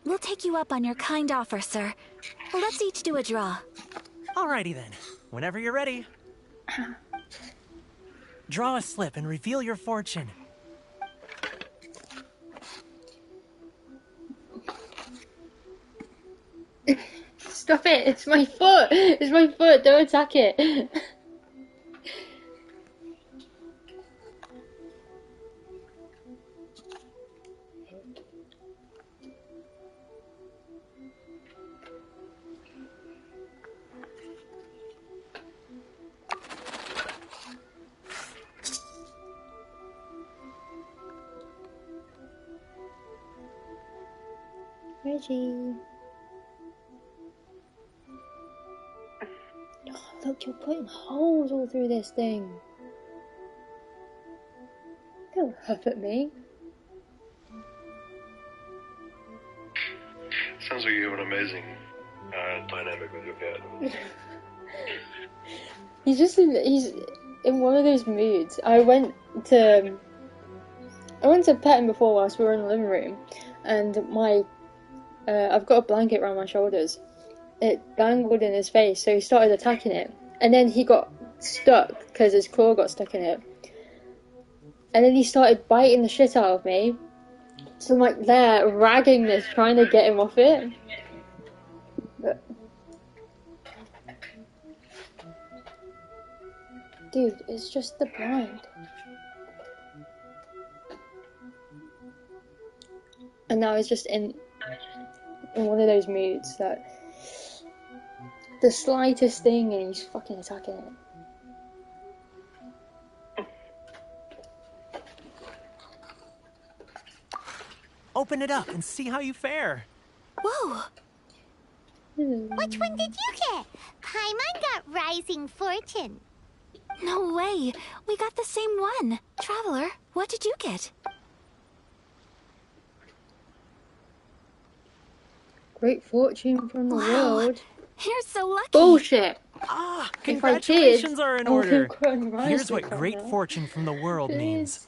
Speaker 4: We'll take you up on your kind offer, sir. Let's each do a draw.
Speaker 9: Alrighty then. Whenever you're ready. Draw a slip and reveal your fortune.
Speaker 1: Stop it! It's my foot! It's my foot! Don't attack it! Reggie. Oh, look, you're putting holes all through this thing. Don't huff at me.
Speaker 2: Sounds like you have an amazing dynamic with your cat.
Speaker 1: He's in one of those moods. I went to pet him before whilst we were in the living room, and I've got a blanket around my shoulders. It dangled in his face, so he started attacking it, and then he got stuck because his claw got stuck in it, and then he started biting the shit out of me. So I'm like there, ragging this, trying to get him off it. But... dude, it's just the blind. And now he's just in one of those moods that the slightest thing and he's fucking attacking it.
Speaker 9: Open it up and see how you fare.
Speaker 4: Whoa!
Speaker 5: Which one did you get? Paimon got Rising Fortune.
Speaker 4: No way! We got the same one. Traveler, what did you get?
Speaker 1: Great fortune from the
Speaker 4: Wow.
Speaker 1: world.
Speaker 4: You're so lucky.
Speaker 1: Bullshit!
Speaker 9: Ah,
Speaker 1: If I
Speaker 9: congratulations
Speaker 1: did,
Speaker 9: are in
Speaker 1: I would've
Speaker 9: order.
Speaker 1: gotten Rising
Speaker 9: Here's what
Speaker 1: from
Speaker 9: great
Speaker 1: her.
Speaker 9: fortune from the world means.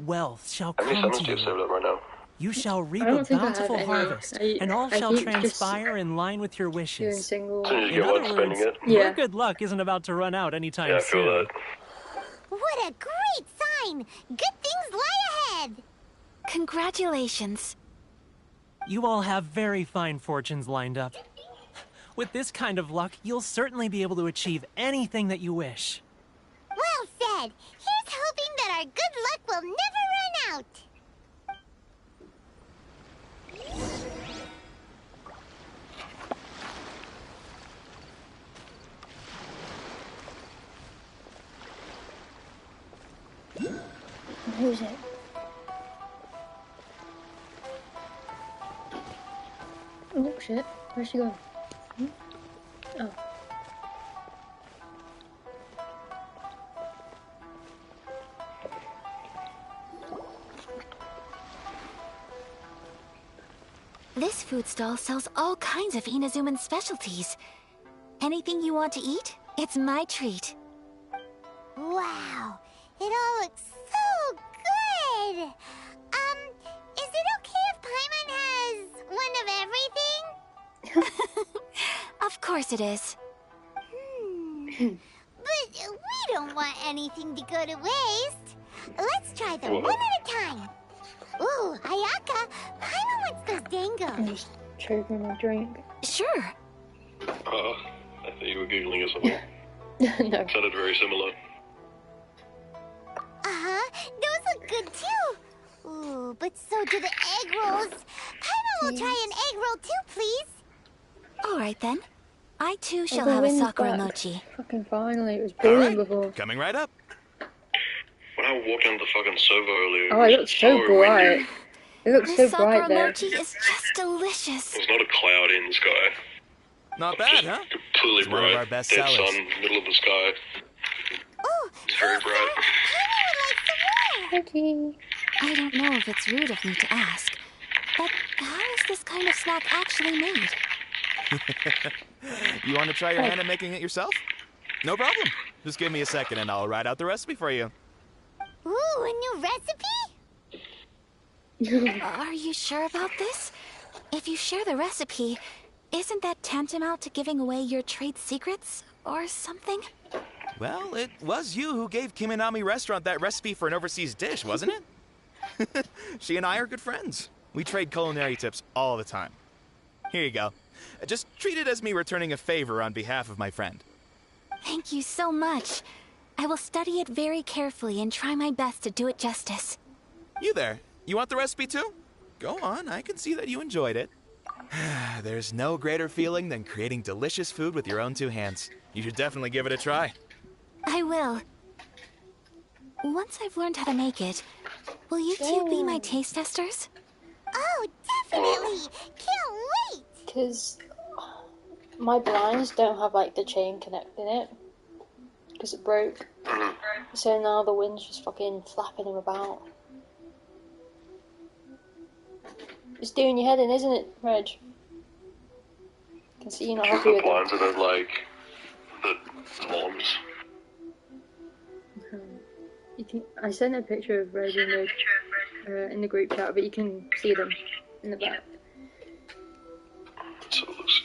Speaker 9: Wealth shall
Speaker 2: How many
Speaker 9: come
Speaker 2: summons
Speaker 9: to
Speaker 2: do you have
Speaker 9: you.
Speaker 2: saved up right now?
Speaker 9: You shall reap
Speaker 1: I
Speaker 9: a
Speaker 1: don't think I have
Speaker 9: bountiful
Speaker 1: any.
Speaker 9: harvest, and all
Speaker 1: I
Speaker 9: shall
Speaker 1: keep just
Speaker 9: transpire in line with your
Speaker 1: doing
Speaker 9: wishes.
Speaker 1: single.
Speaker 2: As soon as you
Speaker 9: In
Speaker 2: get one,
Speaker 9: other
Speaker 2: spending
Speaker 9: words,
Speaker 2: it.
Speaker 1: Yeah.
Speaker 9: your good luck isn't about to run out anytime
Speaker 2: Yeah, I feel
Speaker 9: soon.
Speaker 2: that.
Speaker 5: What a great sign! Good things lie ahead!
Speaker 4: Congratulations.
Speaker 9: You all have very fine fortunes lined up. With this kind of luck, you'll certainly be able to achieve anything that you wish.
Speaker 5: Well said! Here's hoping that our good luck will never run out!
Speaker 1: Who's it? Oh shit, where's she going? Hmm? Oh.
Speaker 4: This food stall sells all kinds of Inazuman specialties. Anything you want to eat, it's my treat.
Speaker 5: Wow! It all looks so good! Is it okay if Paimon has one of everything?
Speaker 4: Of course it is.
Speaker 5: But we don't want anything to go to waste. Let's try them one at a time. Ooh, Ayaka, Paimon wants those
Speaker 1: I'm
Speaker 5: dangos.
Speaker 1: just choking my drink.
Speaker 4: Sure.
Speaker 2: I thought you were giggling or something.
Speaker 1: No.
Speaker 2: Sounded very similar.
Speaker 5: Uh-huh, those look good too. Ooh, but so do the egg rolls. Paimon will try an egg roll too, please.
Speaker 4: All right then. I too shall
Speaker 1: the
Speaker 4: have a
Speaker 1: wind's
Speaker 4: sakura
Speaker 1: back.
Speaker 4: mochi.
Speaker 1: Fucking finally, it was
Speaker 10: All
Speaker 1: booming
Speaker 10: right,
Speaker 1: before.
Speaker 10: coming right up.
Speaker 2: When I walked into the fucking server earlier,
Speaker 1: Oh, it looks so bright.
Speaker 2: windy.
Speaker 1: It looks
Speaker 4: This
Speaker 1: so
Speaker 4: sakura
Speaker 1: bright there.
Speaker 4: mochi is just delicious.
Speaker 2: There's not a cloud in the sky.
Speaker 10: Not bad, huh?
Speaker 2: Completely
Speaker 10: It's one of
Speaker 2: bright.
Speaker 10: our best
Speaker 2: Dead
Speaker 10: sellers.
Speaker 2: sun, middle of the sky.
Speaker 5: Ooh,
Speaker 2: It's very bright.
Speaker 5: Paimon would like some more.
Speaker 1: Okay.
Speaker 4: I don't know if it's rude of me to ask, but how is this kind of snack actually made?
Speaker 10: You want to try your hand at making it yourself? No problem. Just give me a second and I'll write out the recipe for you.
Speaker 5: Ooh, a new recipe?
Speaker 4: Are you sure about this? If you share the recipe, isn't that tantamount to giving away your trade secrets or something?
Speaker 10: Well, it was you who gave Kiminami Restaurant that recipe for an overseas dish, wasn't it? She and I are good friends. We trade culinary tips all the time. Here you go. Just treat it as me returning a favor on behalf of my friend.
Speaker 4: Thank you so much. I will study it very carefully and try my best to do it justice.
Speaker 10: You there, you want the recipe too? Go on, I can see that you enjoyed it. There's no greater feeling than creating delicious food with your own two hands. You should definitely give it a try.
Speaker 4: I will. Once I've learned how to make it, will you two be my taste testers?
Speaker 5: Oh, definitely! Can't wait!
Speaker 1: Because my blinds don't have like the chain connecting it. Because it broke. So now the wind's just fucking flapping them about. It's doing your head in, isn't it, Reg? I can see you're not happy with
Speaker 2: The
Speaker 1: them.
Speaker 2: blinds are like the columns.
Speaker 1: You can. I sent a picture of Reg in the group chat, but you can see them in the back.
Speaker 2: So it looks.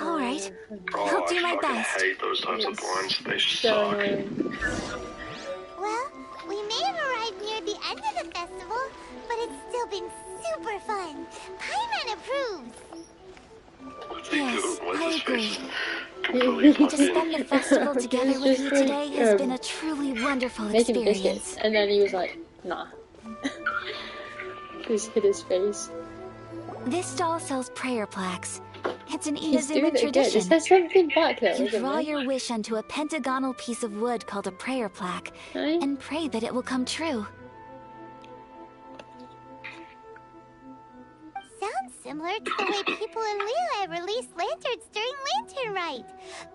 Speaker 4: All right.
Speaker 2: Oh,
Speaker 4: I'll do my
Speaker 2: I fucking
Speaker 4: best.
Speaker 2: hate those types of
Speaker 1: It's
Speaker 2: blinds. They
Speaker 1: so
Speaker 2: suck.
Speaker 1: annoying.
Speaker 5: Well, we may have arrived near the end of the festival, but it's still been super fun. Paimon approves.
Speaker 4: Yes,
Speaker 2: What's
Speaker 4: I
Speaker 2: his
Speaker 4: agree.
Speaker 2: face? Completely
Speaker 4: To
Speaker 2: plugged in.
Speaker 4: spend the festival together
Speaker 1: He's
Speaker 4: with
Speaker 1: just
Speaker 4: you
Speaker 1: like,
Speaker 4: today has been a truly wonderful
Speaker 1: Making
Speaker 4: experience.
Speaker 1: biscuits, and then he was like, nah. Just hid his face.
Speaker 4: This stall sells prayer plaques. It's an
Speaker 1: He's
Speaker 4: Inazuma
Speaker 1: doing it again.
Speaker 4: tradition.
Speaker 1: Is there something back there?
Speaker 4: You
Speaker 1: Isn't
Speaker 4: draw
Speaker 1: there?
Speaker 4: your wish onto a pentagonal piece of wood called a prayer plaque,
Speaker 1: Right?
Speaker 4: and pray that it will come true.
Speaker 5: Sounds similar to the way people in Liyue release lanterns during Lantern Rite.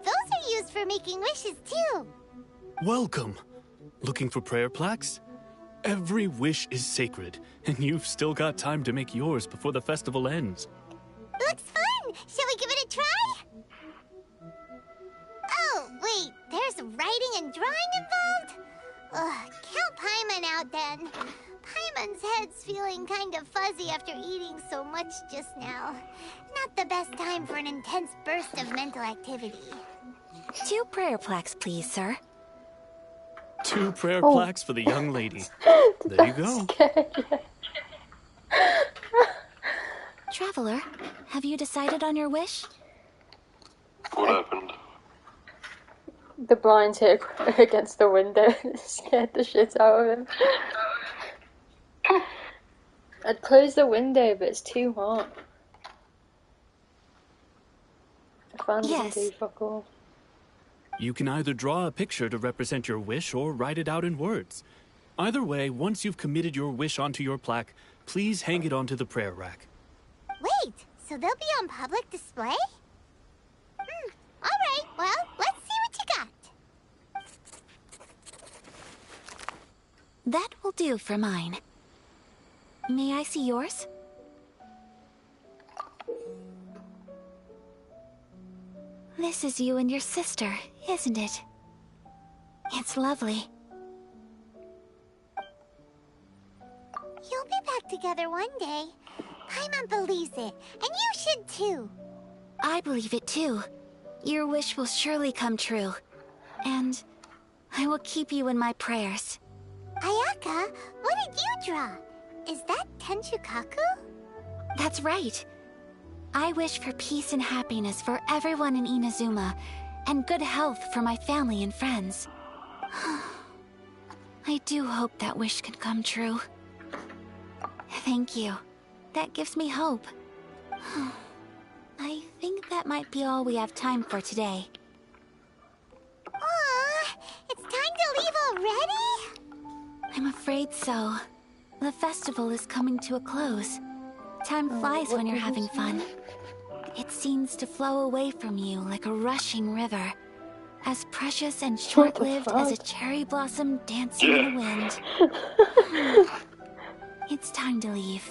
Speaker 5: Those are used for making wishes too.
Speaker 11: Welcome. Looking for prayer plaques? Every wish is sacred, and you've still got time to make yours before the festival ends.
Speaker 5: Looks fun! Shall we give it a try? Oh, wait, there's writing and drawing involved? Ugh, count Paimon out then. Paimon's head's feeling kind of fuzzy after eating so much just now. Not the best time for an intense burst of mental activity.
Speaker 4: 2 prayer plaques, please, sir.
Speaker 11: 2 prayer
Speaker 1: Oh.
Speaker 11: plaques for the young lady. There you go.
Speaker 4: Traveler, have you decided on your wish?
Speaker 2: What happened?
Speaker 1: The blinds hit against the window and it scared the shit out of him. I'd close the window, but it's too hot. The fan doesn't
Speaker 4: Yes.
Speaker 1: do fuck all.
Speaker 11: You can either draw a picture to represent your wish or write it out in words. Either way, once you've committed your wish onto your plaque, please hang it onto the prayer rack.
Speaker 5: Wait, so they'll be on public display? Alright, well, let's see what you got.
Speaker 4: That will do for mine. May I see yours? This is you and your sister, isn't it? It's lovely.
Speaker 5: You'll be back together one day. Paimon believes it, and you should too.
Speaker 4: I believe it too. Your wish will surely come true. And I will keep you in my prayers.
Speaker 5: Ayaka, what did you draw? Is that Tenchukaku?
Speaker 4: That's right. I wish for peace and happiness for everyone in Inazuma, and good health for my family and friends. I do hope that wish can come true. Thank you. That gives me hope. I think that might be all we have time for today.
Speaker 5: Aw, it's time to leave already?
Speaker 4: I'm afraid so. The festival is coming to a close. Time flies when you're having fun. It seems to flow away from you like a rushing river, as precious and short-lived as a cherry blossom dancing in the wind. It's time to leave.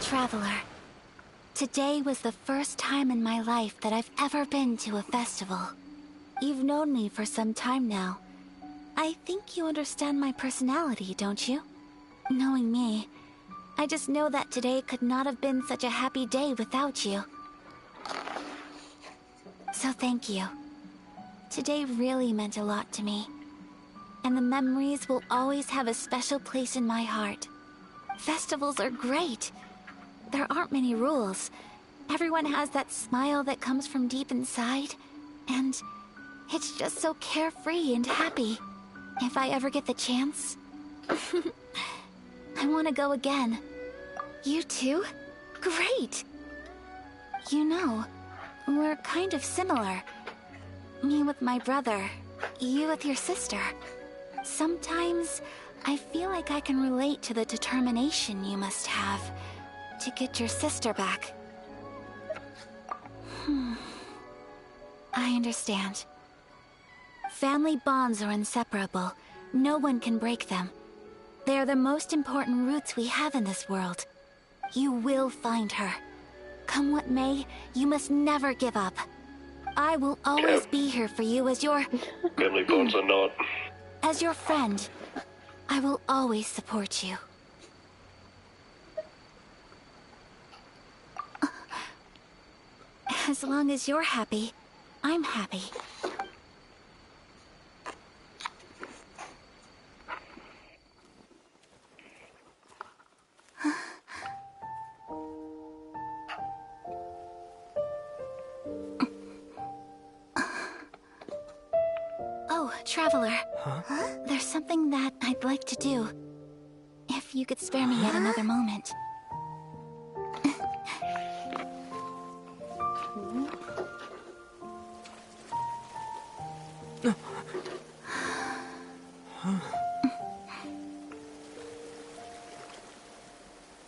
Speaker 4: Traveler, today was the first time in my life that I've ever been to a festival. You've known me for some time now. I think you understand my personality, don't you? Knowing me, I just know that today could not have been such a happy day without you. So thank you. Today really meant a lot to me. and the memories will always have a special place in my heart. Festivals are great. There aren't many rules. Everyone has that smile that comes from deep inside, and it's just so carefree and happy. If I ever get the chance, I want to go again. You too? Great! You know, we're kind of similar. Me with my brother, you with your sister. Sometimes I feel like I can relate to the determination you must have to get your sister back. I understand. Family bonds are inseparable. No one can break them. They are the most important roots we have in this world. You will find her. Come what may, you must never give up. I will always be here for you as your...
Speaker 2: Family bonds are not.
Speaker 4: As your friend. I will always support you. As long as you're happy, I'm happy. Oh, Traveler.
Speaker 9: Huh?
Speaker 4: There's something that I'd like to do. If you could spare me yet another moment.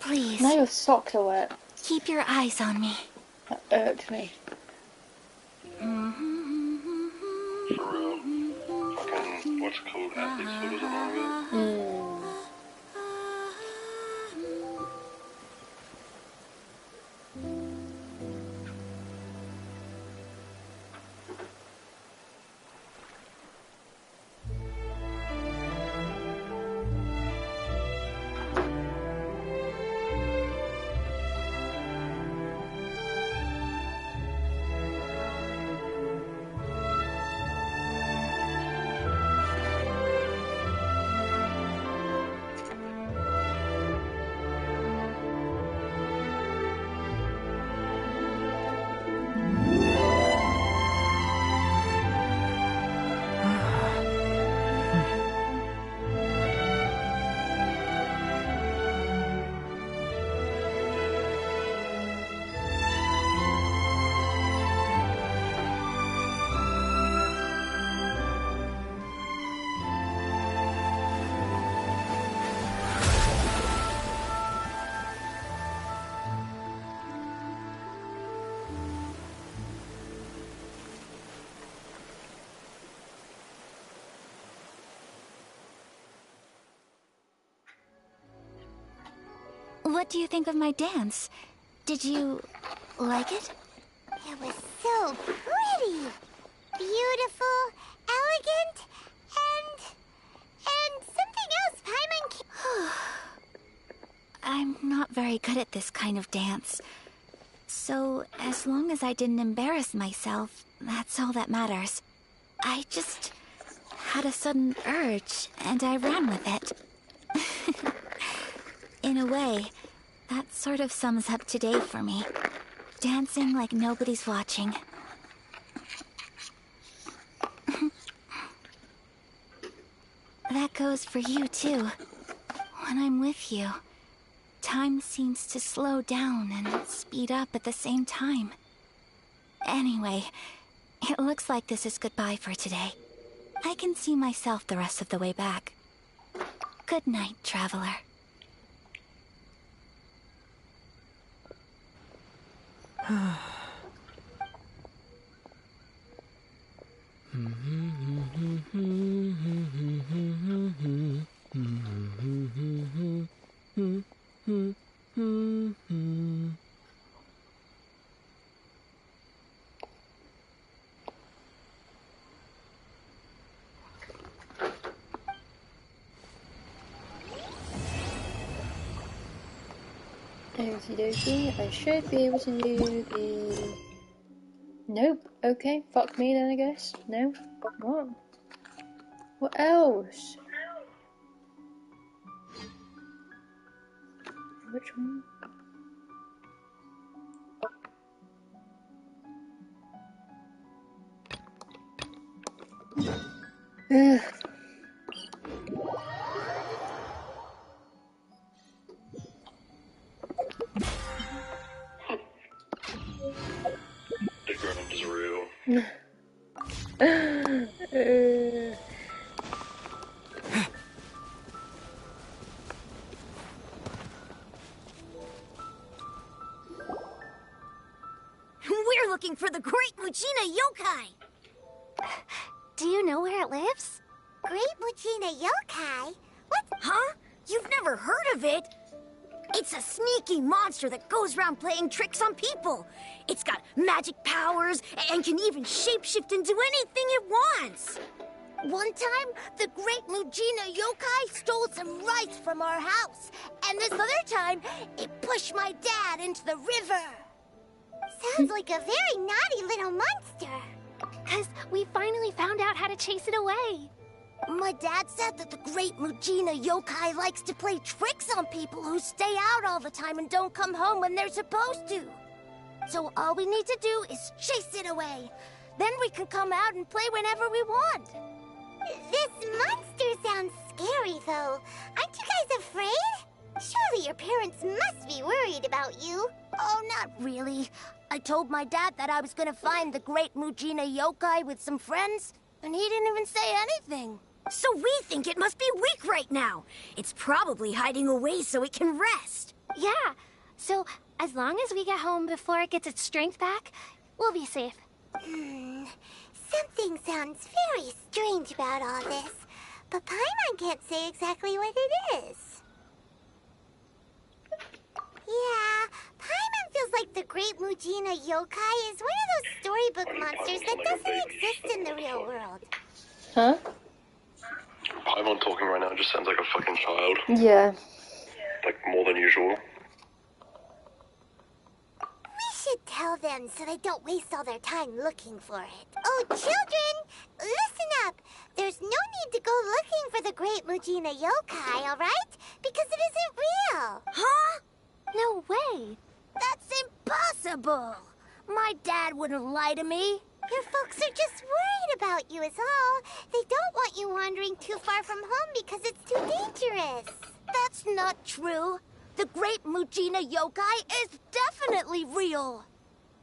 Speaker 4: Please.
Speaker 1: Now your socks are wet.
Speaker 4: Keep your eyes on me.
Speaker 1: That irked me.
Speaker 2: For real. Fucking, what's it called? Athlete's foot or something like that?
Speaker 4: What do you think of my dance? Did you like it?
Speaker 5: It was so pretty. Beautiful, elegant, and something else Paimon
Speaker 4: I'm not very good at this kind of dance. So, as long as I didn't embarrass myself, that's all that matters. I just had a sudden urge, and I ran with it. In a way, that sort of sums up today for me. Dancing like nobody's watching. That goes for you, too. When I'm with you, time seems to slow down and speed up at the same time. Anyway, it looks like this is goodbye for today. I can see myself the rest of the way back. Good night, Traveler.
Speaker 1: Okie dokie, I should be able to do the... Nope, okay, fuck me then I guess. No? What? What else? Which one? Ugh.
Speaker 2: The grind is real.
Speaker 5: We're looking for the Great Mujina Yokai!
Speaker 3: Do you know where it lives?
Speaker 5: Great Mujina Yokai? What? Huh? You've never heard of it? It's a sneaky monster that goes around playing tricks on people. It's got magic powers and can even shapeshift into anything it wants. One time, the Great Mujina Yokai stole some rice from our house. And this other time, it pushed my dad into the river. Sounds like a very naughty little monster.
Speaker 3: 'Cause we finally found out how to chase it away.
Speaker 5: My dad said that the Great Mujina Yokai likes to play tricks on people who stay out all the time and don't come home when they're supposed to. So all we need to do is chase it away. Then we can come out and play whenever we want. This monster sounds scary, though. Aren't you guys afraid? Surely your parents must be worried about you. Oh, not really. I told my dad that I was gonna find the Great Mujina Yokai with some friends, and he didn't even say anything. So we think it must be weak right now. It's probably hiding away so it can rest.
Speaker 3: Yeah, so as long as we get home before it gets its strength back, we'll be safe.
Speaker 5: Something sounds very strange about all this, but Paimon can't say exactly what it is. Yeah, Paimon feels like the Great Mujina Yokai is one of those storybook monsters that doesn't exist in the real world.
Speaker 1: Huh?
Speaker 2: Paimon talking right now just sounds like a fucking child.
Speaker 1: Yeah.
Speaker 2: Like, more than usual.
Speaker 5: We should tell them so they don't waste all their time looking for it. Oh, children! Listen up! There's no need to go looking for the Great Mujina Yokai, alright? Because it isn't real. Huh?
Speaker 3: No way.
Speaker 5: That's impossible! My dad wouldn't lie to me. Your folks are just worried about you is all. They don't want you wandering too far from home because it's too dangerous. That's not true. The Great Mujina Yokai is definitely real.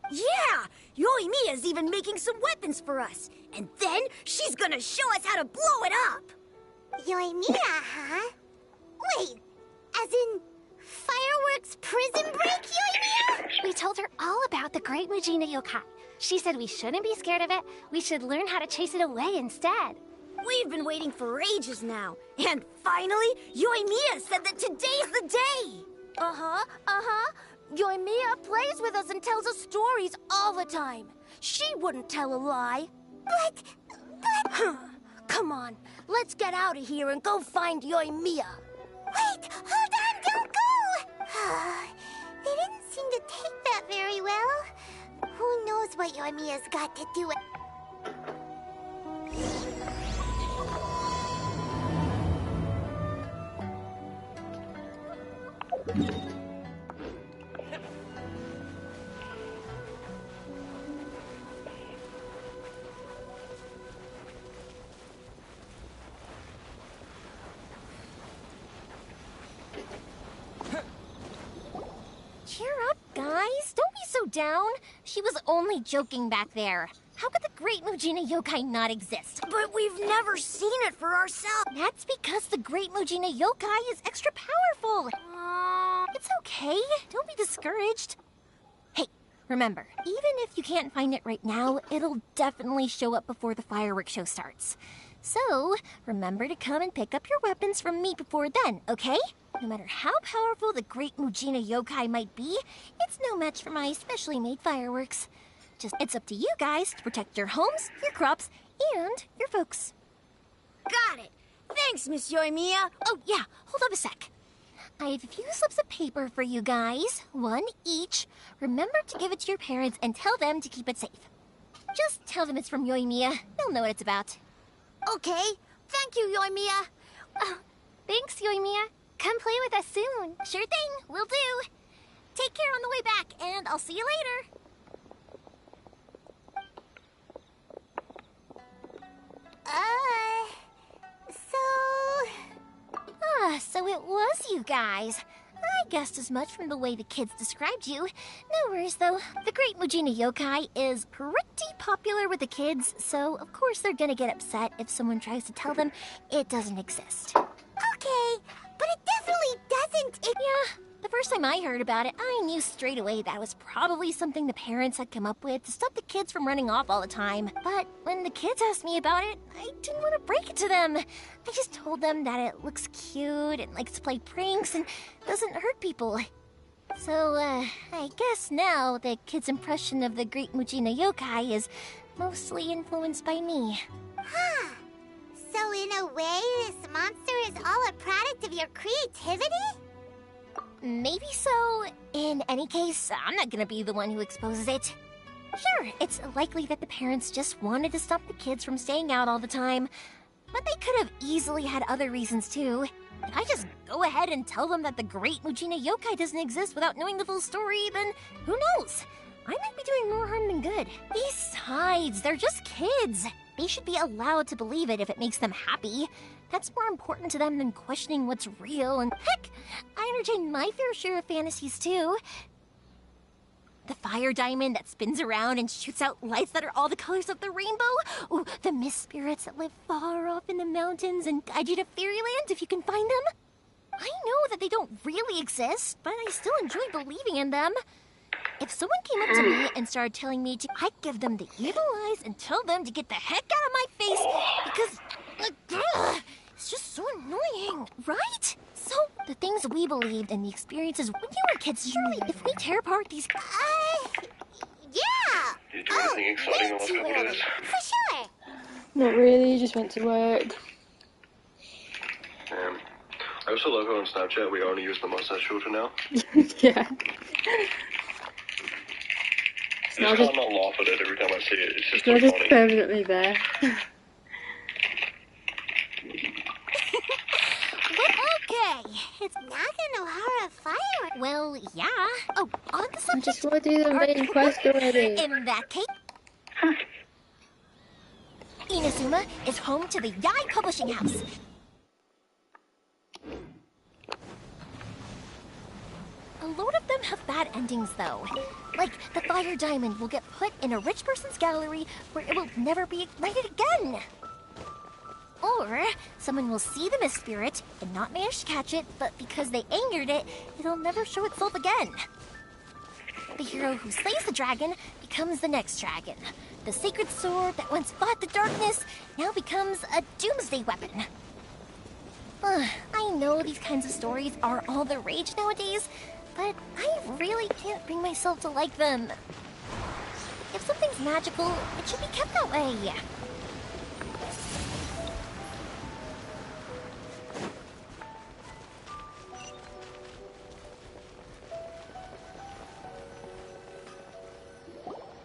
Speaker 5: Yeah! Yoimiya's even making some weapons for us. And then she's gonna show us how to blow it up. Yoimiya, huh? Wait, as in fireworks prison break, Yoimiya?
Speaker 3: We told her all about the Great Mujina Yokai. She said we shouldn't be scared of it. We should learn how to chase it away instead.
Speaker 5: We've been waiting for ages now. And finally, Yoimiya said that today's the day. Yoimiya plays with us and tells us stories all the time. She wouldn't tell a lie. But... Come on, let's get out of here and go find Yoimiya. Wait, hold on, don't go! They didn't seem to take that very well. Who knows what Yoimiya's got to do with...
Speaker 12: Cheer up, guys. Don't be so down. She was only joking back there. How could the Great Mujina Yokai not exist?
Speaker 5: But we've never seen it for ourselves.
Speaker 12: That's because the Great Mujina Yokai is extra powerful. It's okay. Don't be discouraged. Hey, remember, even if you can't find it right now, it'll definitely show up before the fireworks show starts. So, remember to come and pick up your weapons from me before then, okay? No matter how powerful the Great Mujina Yokai might be, it's no match for my specially made fireworks. Just, it's up to you guys to protect your homes, your crops, and your folks.
Speaker 5: Got it. Thanks, Miss Yoimiya.
Speaker 12: Oh, yeah, hold up a sec. I have a few slips of paper for you guys, one each. Remember to give it to your parents and tell them to keep it safe. Just tell them it's from Yoimiya. They'll know what it's about.
Speaker 5: Okay,
Speaker 12: Thank you, Yoimiya. Thanks, Yoimiya. Come play with us soon. Sure thing, will do. Take care on the way back, and I'll see you later. So it was you guys. I guessed as much from the way the kids described you. No worries, though. The Great Mujina Yokai is pretty popular with the kids, so of course they're gonna get upset if someone tries to tell them it doesn't exist.
Speaker 5: Okay, but it definitely doesn't.
Speaker 12: Yeah, the first time I heard about it, I knew straight away that was probably something the parents had come up with to stop the kids from running off all the time. But when the kids asked me about it, I didn't want to break it to them. I just told them that it looks cute and likes to play pranks and doesn't hurt people. So, I guess now the kids' impression of the Great Mujina Yokai is mostly influenced by me.
Speaker 5: Huh. So in a way, this monster is all a product of your creativity?
Speaker 12: Maybe so. In any case, I'm not gonna be the one who exposes it. Sure, it's likely that the parents just wanted to stop the kids from staying out all the time, but they could have easily had other reasons too. If I just go ahead and tell them that the Great Mujina Yokai doesn't exist without knowing the full story, then who knows? I might be doing more harm than good. Besides, they're just kids. They should be allowed to believe it if it makes them happy. That's more important to them than questioning what's real, and heck, I entertain my fair share of fantasies too. The fire diamond that spins around and shoots out lights that are all the colors of the rainbow. Ooh, the mist spirits that live far off in the mountains and guide you to fairyland if you can find them. I know that they don't really exist, but I still enjoy believing in them. If someone came up to me and started telling me I'd give them the evil eyes and tell them to get the heck out of my face because it's just so annoying, right? So, the things we believed and the experiences when you were kids, surely if we tear apart these...
Speaker 5: Yeah!
Speaker 2: Did you do anything exciting in the last couple days?
Speaker 5: For sure!
Speaker 1: Not really, just went to work.
Speaker 2: I also love how on Snapchat we only use the mustache filter now.
Speaker 1: Yeah.
Speaker 2: I just can't not laugh at it every time I see it. It's just so
Speaker 1: They're just
Speaker 2: funny.
Speaker 1: permanently there.
Speaker 12: Okay, it's
Speaker 5: Naganohara fireworks.
Speaker 12: well, yeah. Oh, on the
Speaker 1: I
Speaker 12: subject.
Speaker 1: just want to do the main quest already.
Speaker 12: In that case, Inazuma is home to the Yai Publishing House. A load of them have bad endings, though. Like, the fire diamond will get put in a rich person's gallery where it will never be ignited again. Or, someone will see the mist spirit and not manage to catch it, but because they angered it, it'll never show itself again. The hero who slays the dragon becomes the next dragon. The sacred sword that once fought the darkness now becomes a doomsday weapon. I know these kinds of stories are all the rage nowadays, but I really can't bring myself to like them. If something's magical, it should be kept that way.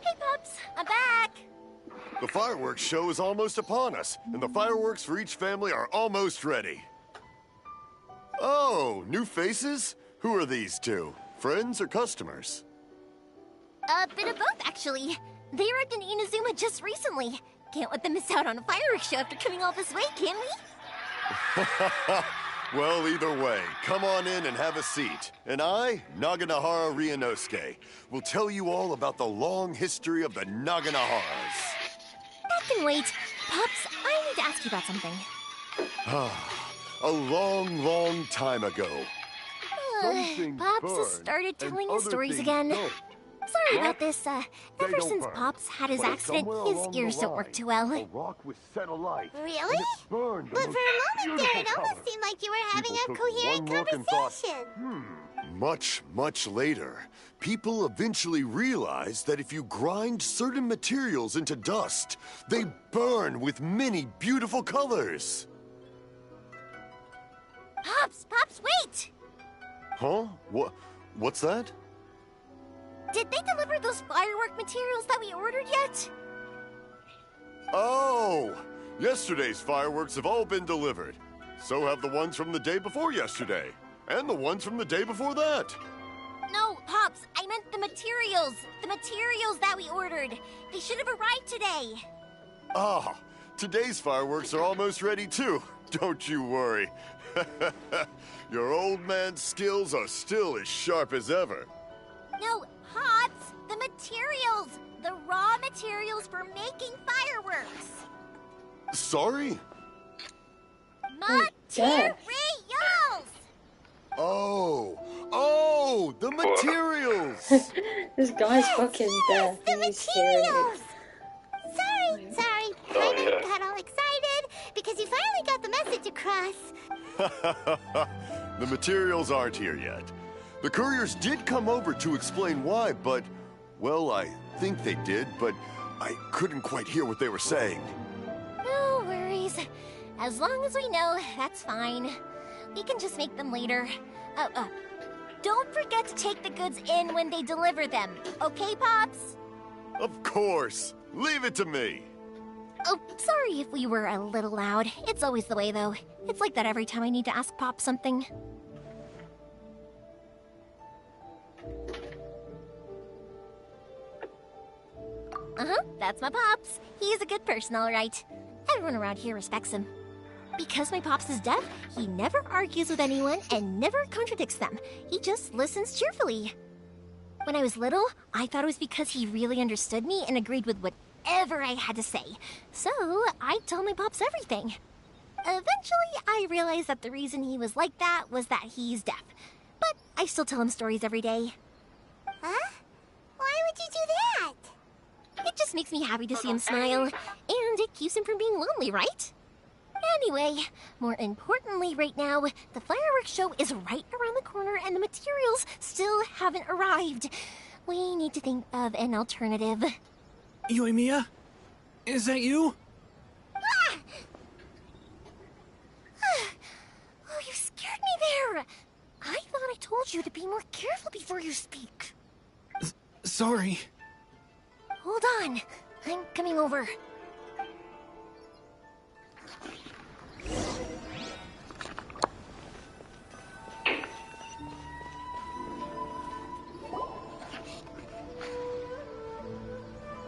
Speaker 12: Hey, Pups, I'm back.
Speaker 8: The fireworks show is almost upon us, and the fireworks for each family are almost ready. Oh, new faces? Who are these two? Friends or customers?
Speaker 12: A bit of both, actually. They arrived in Inazuma just recently. Can't let them miss out on a fireworks show after coming all this way, can we?
Speaker 8: Well, either way, come on in and have a seat. And I, Naganahara Ryunosuke, will tell you all about the long history of the Naganaharas.
Speaker 12: That can wait. Pups, I need to ask you about something.
Speaker 8: A long, long time ago.
Speaker 12: Pops has started telling his stories again. Sorry about this. Ever since Pops had his accident, his ears don't work too well.
Speaker 8: rock was set alight.
Speaker 5: Really? But for a moment there, it almost seemed like you were having a coherent conversation.
Speaker 8: Much, much later, people eventually realized that if you grind certain materials into dust, they burn with many beautiful colors.
Speaker 12: Pops, wait!
Speaker 8: Huh? What's that?
Speaker 12: Did they deliver those firework materials that we ordered yet?
Speaker 8: Oh, Yesterday's fireworks have all been delivered. So have the ones from the day before yesterday. And the ones from the day before that.
Speaker 12: No, Pops, I meant the materials. The materials that we ordered. They should have arrived today.
Speaker 8: Ah, today's fireworks are almost ready too. Don't you worry. Your old man's skills are still as sharp as ever.
Speaker 12: No, Pops, the materials. The raw materials for making fireworks.
Speaker 8: Sorry?
Speaker 12: Materials!
Speaker 8: Oh, the materials!
Speaker 1: This guy's fucking deaf.
Speaker 5: The
Speaker 1: He's hearing
Speaker 5: materials!
Speaker 1: it.
Speaker 5: Sorry.
Speaker 2: Oh,
Speaker 5: I
Speaker 2: yeah.
Speaker 5: got all excited because you finally got the message across.
Speaker 8: The materials aren't here yet. The couriers did come over to explain why, but, well, I think they did, but I couldn't quite hear what they were saying.
Speaker 12: No worries. As long as we know, that's fine. We can just make them later. Don't forget to take the goods in when they deliver them. Okay, Pops?
Speaker 8: Of course. Leave it to me.
Speaker 12: Oh, sorry if we were a little loud. It's always the way, though. It's like that every time I need to ask Pop something. That's my Pops. He's a good person, all right. Everyone around here respects him. Because my Pops is deaf, he never argues with anyone and never contradicts them. He just listens cheerfully. When I was little, I thought it was because he really understood me and agreed with whatever I had to say. So, I told my Pops everything. Eventually, I realized that the reason he was like that was that he's deaf. But I still tell him stories every day.
Speaker 5: Huh? Why would you do that?
Speaker 12: It just makes me happy to see him smile, and it keeps him from being lonely, right? Anyway, more importantly right now, the fireworks show is right around the corner and the materials still haven't arrived. We need to think of an alternative.
Speaker 11: Yoimiya? Is that you?
Speaker 12: Ah! Oh, you scared me there! I thought I told you to be more careful before you speak.
Speaker 11: Sorry.
Speaker 12: Hold on. I'm coming over.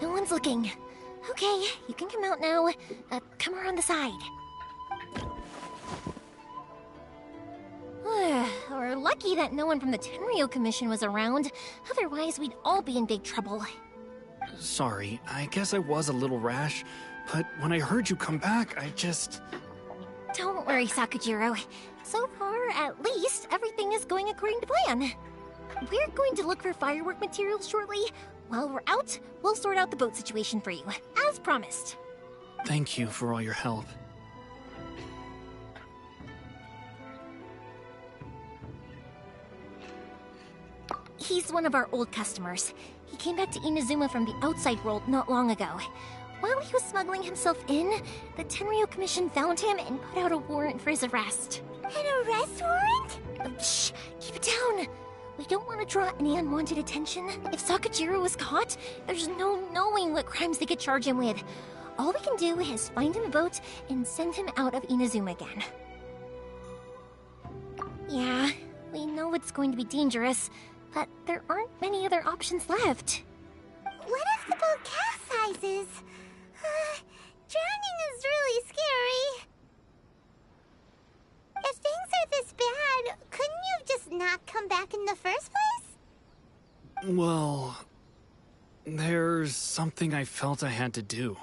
Speaker 12: No one's looking. Okay, you can come out now. Come around the side. We're lucky that no one from the Tenryo Commission was around. Otherwise, we'd all be in big trouble.
Speaker 11: Sorry, I guess I was a little rash, but when I heard you come back, I just...
Speaker 12: Don't worry, Sakujiro. So far, at least, everything is going according to plan. We're going to look for firework materials shortly. While we're out, we'll sort out the boat situation for you, as promised.
Speaker 11: Thank you for all your help.
Speaker 12: He's one of our old customers. He came back to Inazuma from the outside world not long ago. While he was smuggling himself in, the Tenryo Commission found him and put out a warrant for his arrest.
Speaker 5: An arrest warrant?
Speaker 12: Shh! Keep it down! We don't want to draw any unwanted attention. If Sakujiro was caught, there's no knowing what crimes they could charge him with. All we can do is find him a boat and send him out of Inazuma again. Yeah, we know it's going to be dangerous, but there aren't many other options left.
Speaker 5: What if the boat capsizes? Drowning is really scary. If things are this bad, couldn't you have just not come back in the first place?
Speaker 11: Well, there's something I felt I had to do.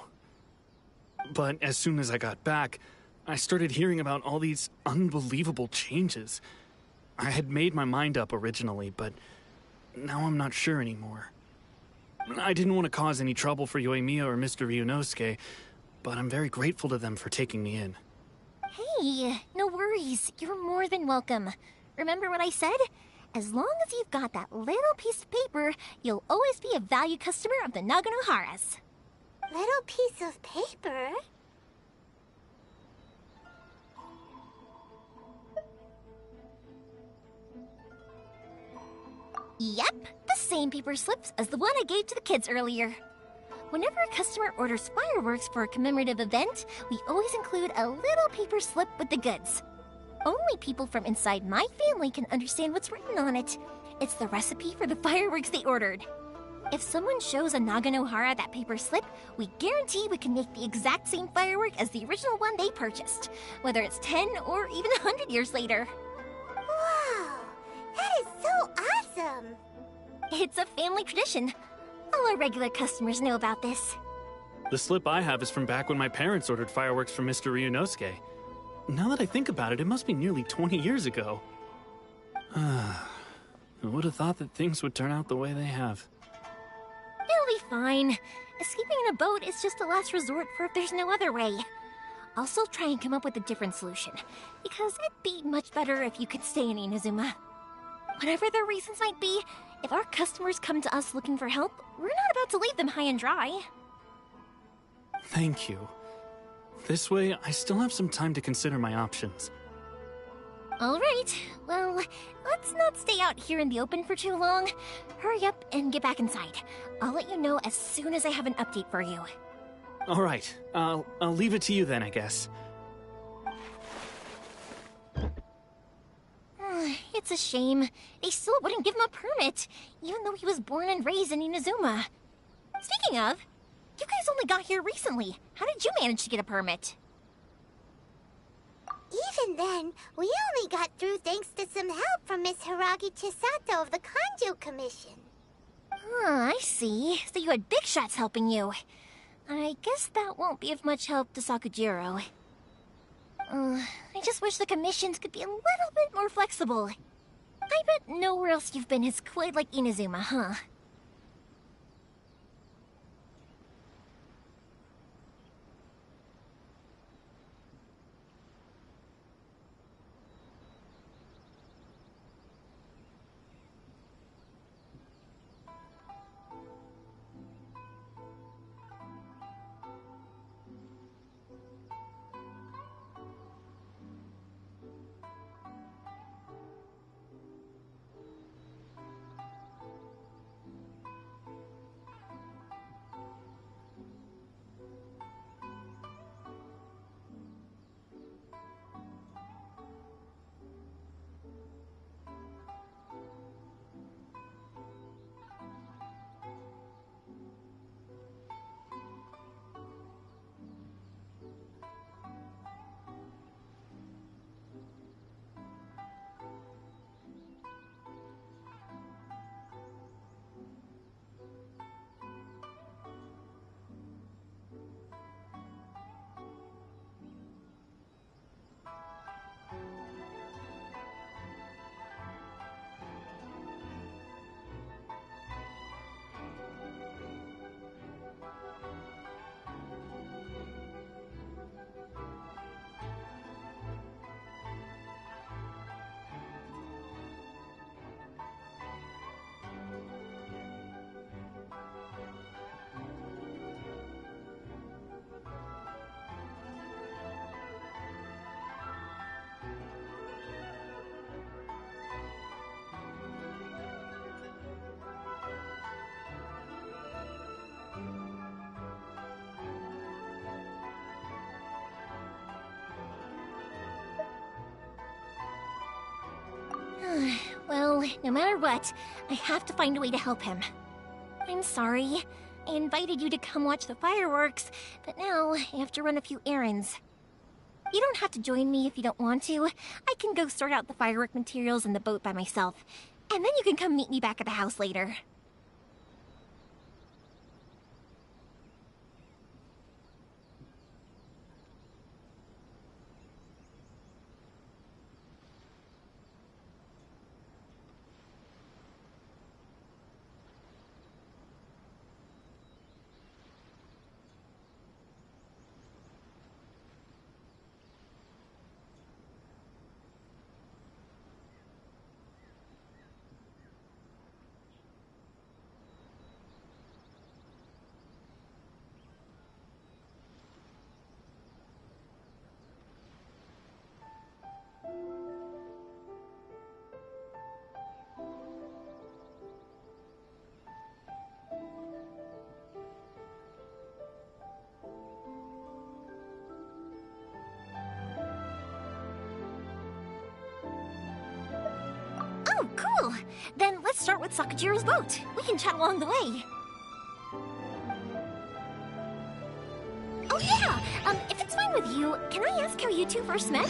Speaker 11: But as soon as I got back, I started hearing about all these unbelievable changes. I had made my mind up originally, but now I'm not sure anymore. I didn't want to cause any trouble for Yoimiya or Mr. Ryunosuke, but I'm very grateful to them for taking me in.
Speaker 12: Hey, no worries. You're more than welcome. Remember what I said? As long as you've got that little piece of paper, you'll always be a valued customer of the Naganoharas.
Speaker 5: Little piece of paper?
Speaker 12: Yep, the same paper slips as the one I gave to the kids earlier. Whenever a customer orders fireworks for a commemorative event, we always include a little paper slip with the goods. Only people from inside my family can understand what's written on it. It's the recipe for the fireworks they ordered. If someone shows a Naganohara that paper slip, we guarantee we can make the exact same firework as the original one they purchased, whether it's 10 or even 100 years later.
Speaker 5: Wow, that is so awesome!
Speaker 12: It's a family tradition. All our regular customers know about this.
Speaker 11: The slip I have is from back when my parents ordered fireworks from Mr. Ryunosuke. Now that I think about it, it must be nearly 20 years ago. Who would have thought that things would turn out the way they have?
Speaker 12: It'll be fine. Escaping in a boat is just a last resort for if there's no other way. I'll still try and come up with a different solution, because it'd be much better if you could stay in Inazuma. Whatever their reasons might be, if our customers come to us looking for help, we're not about to leave them high and dry.
Speaker 11: Thank you. This way, I still have some time to consider my options.
Speaker 12: All right, well, let's not stay out here in the open for too long. Hurry up and get back inside. I'll let you know as soon as I have an update for you.
Speaker 11: All right, I'll leave it to you then, I guess.
Speaker 12: It's a shame. They still wouldn't give him a permit, even though he was born and raised in Inazuma. Speaking of, you guys only got here recently. How did you manage to get a permit?
Speaker 5: Even then, we only got through thanks to some help from Miss Hiragi Chisato of the Kanjo Commission.
Speaker 12: I see. So you had big shots helping you. I guess that won't be of much help to Sakujiro. I just wish the commissions could be a little bit more flexible. I bet nowhere else you've been is quite like Inazuma, huh? Well, no matter what, I have to find a way to help him. I'm sorry. I invited you to come watch the fireworks, but now I have to run a few errands. You don't have to join me if you don't want to. I can go sort out the firework materials in the boat by myself, and then you can come meet me back at the house later. Then let's start with Sakajiro's boat. We can chat along the way. Oh yeah! If it's fine with you, can I ask how you two first met?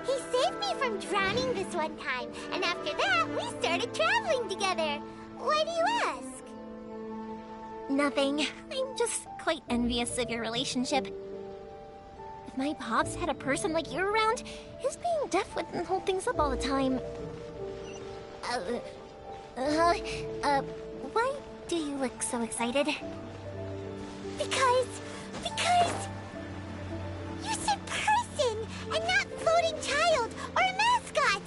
Speaker 5: He saved me from drowning this one time, and after that, we started traveling together. Why do you ask?
Speaker 12: Nothing. I'm just quite envious of your relationship. If my pops had a person like you around, his being deaf wouldn't hold things up all the time. Why do you look so excited?
Speaker 5: Because you said person and not floating child or mascot.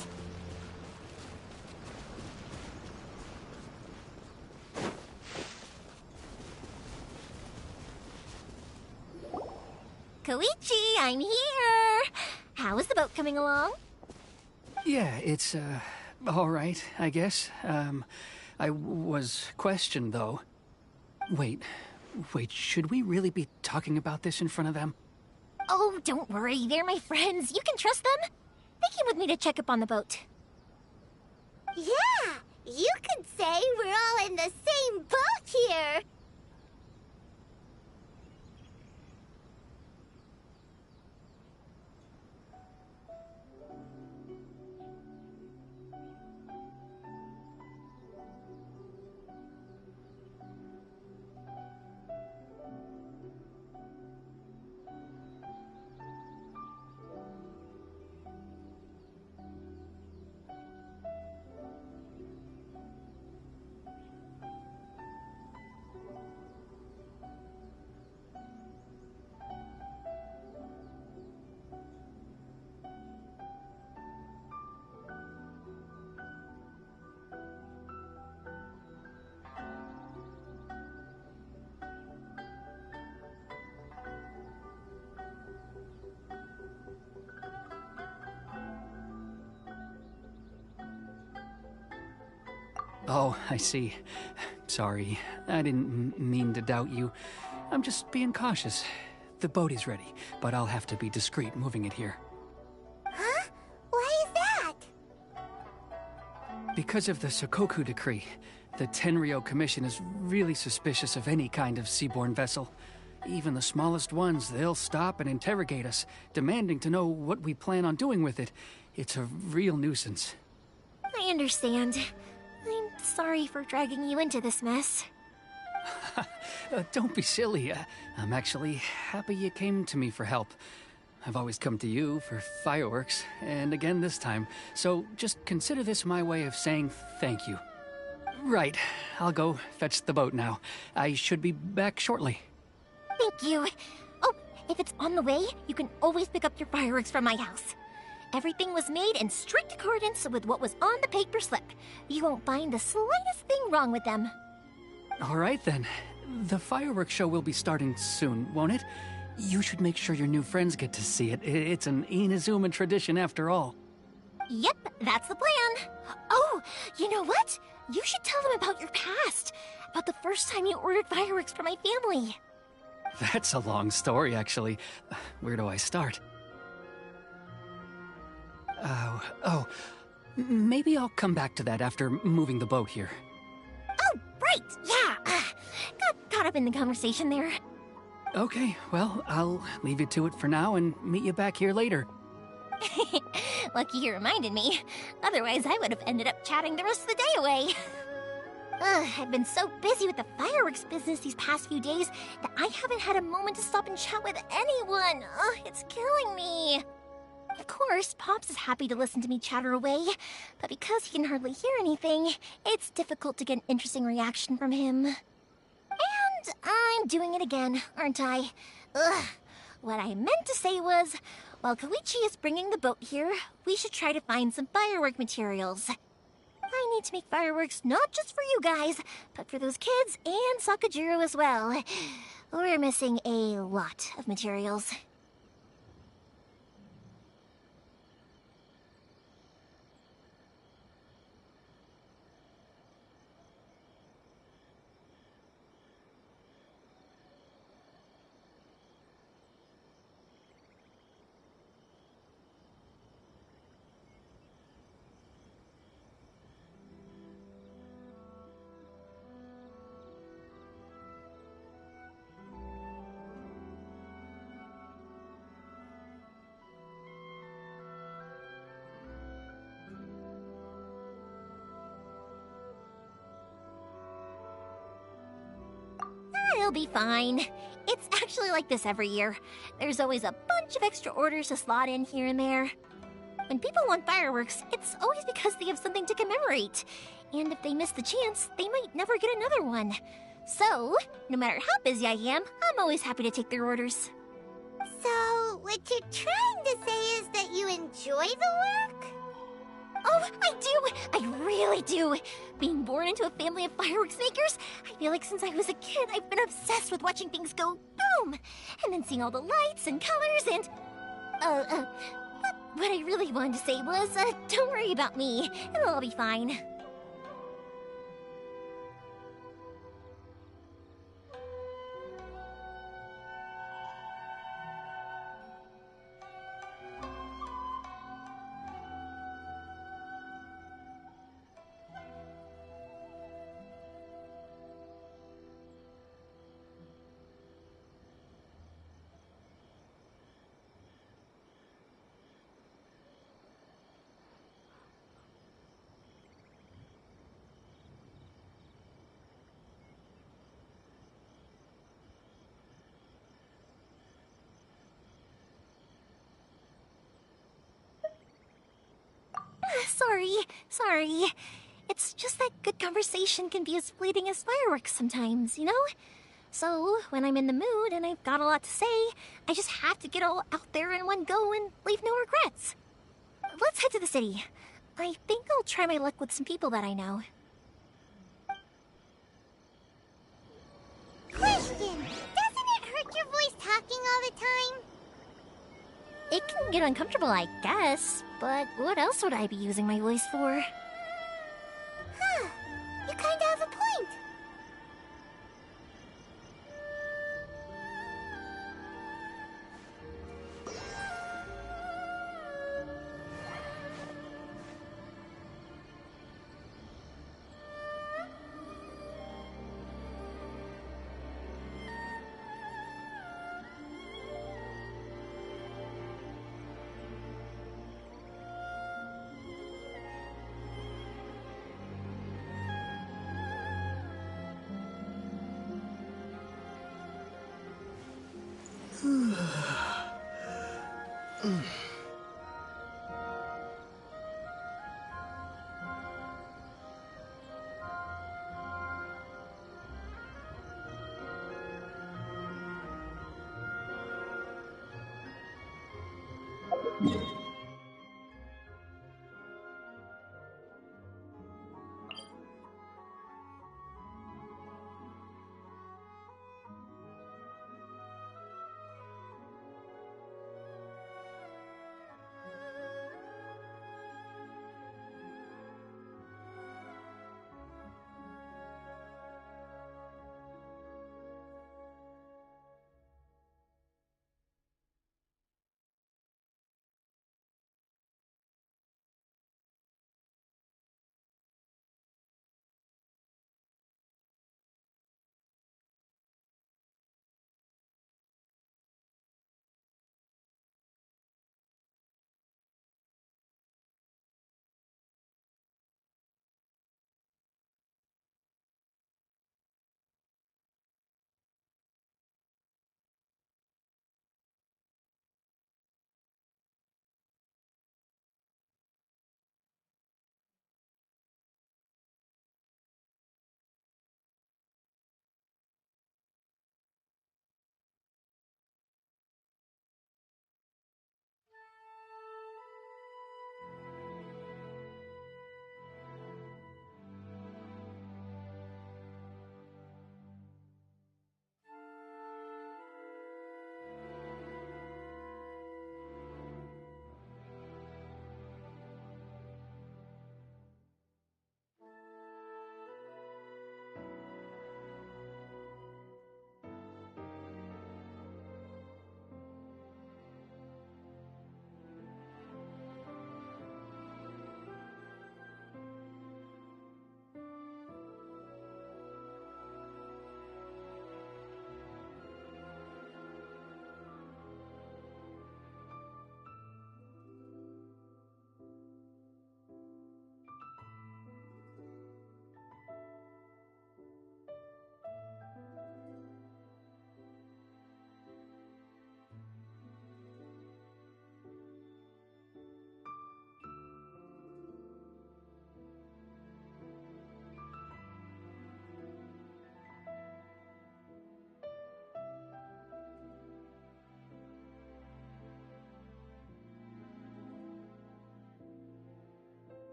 Speaker 12: Koichi, I'm here! How is the boat coming along?
Speaker 13: Yeah, it's, alright, I guess. I was questioned, though. Wait, should we really be talking about this in front of them?
Speaker 12: Oh, don't worry, they're my friends. You can trust them. They came with me to check up on the boat.
Speaker 5: Yeah, you could say we're all in the same boat here.
Speaker 13: Oh, I see. Sorry, I didn't mean to doubt you. I'm just being cautious. The boat is ready, but I'll have to be discreet moving it here.
Speaker 5: Huh? Why is that?
Speaker 13: Because of the Sokoku Decree, the Tenryo Commission is really suspicious of any kind of seaborne vessel. Even the smallest ones, they'll stop and interrogate us, demanding to know what we plan on doing with it. It's a real nuisance.
Speaker 12: I understand. I'm sorry for dragging you into this mess.
Speaker 13: Don't be silly. I'm actually happy you came to me for help. I've always come to you for fireworks, and again this time, so just consider this my way of saying thank you. Right, I'll go fetch the boat now. I should be back shortly.
Speaker 12: Thank you. Oh, if it's on the way, you can always pick up your fireworks from my house. Everything was made in strict accordance with what was on the paper slip. You won't find the slightest thing wrong with them.
Speaker 13: All right then. The fireworks show will be starting soon, won't it? You should make sure your new friends get to see it. It's an Inazuma tradition after all.
Speaker 12: Yep, that's the plan. Oh, you know what? You should tell them about your past. About the first time you ordered fireworks for my family.
Speaker 13: That's a long story, actually. Where do I start? Maybe I'll come back to that after moving the boat here.
Speaker 12: Oh, right, yeah. Got caught up in the conversation there.
Speaker 13: Okay, well, I'll leave you to it for now and meet you back here later.
Speaker 12: Lucky you reminded me. Otherwise, I would have ended up chatting the rest of the day away. I've been so busy with the fireworks business these past few days that I haven't had a moment to stop and chat with anyone. It's killing me. Of course, Pops is happy to listen to me chatter away, but because he can hardly hear anything, it's difficult to get an interesting reaction from him. And I'm doing it again, aren't I? What I meant to say was, while Koichi is bringing the boat here, we should try to find some firework materials. I need to make fireworks not just for you guys, but for those kids and Sakajiro as well. We're missing a lot of materials. You'll be fine. It's actually like this every year. There's always a bunch of extra orders to slot in here and there. When people want fireworks, it's always because they have something to commemorate. And if they miss the chance, they might never get another one. So, no matter how busy I am, I'm always happy to take their orders.
Speaker 5: So, what you're trying to say is that you enjoy the work?
Speaker 12: Oh, I do! I really do! Being born into a family of fireworks makers, I feel like since I was a kid, I've been obsessed with watching things go boom! And then seeing all the lights and colors and... But what I really wanted to say was, don't worry about me. It'll all be fine. Sorry. It's just that good conversation can be as fleeting as fireworks sometimes, you know? So, when I'm in the mood and I've got a lot to say, I just have to get all out there in one go and leave no regrets. Let's head to the city. I think I'll try my luck with some people that I know.
Speaker 5: Question! Doesn't it hurt your voice talking all the time?
Speaker 12: It can get uncomfortable, I guess, but what else would I be using my voice for?
Speaker 5: Huh. You kinda have a point.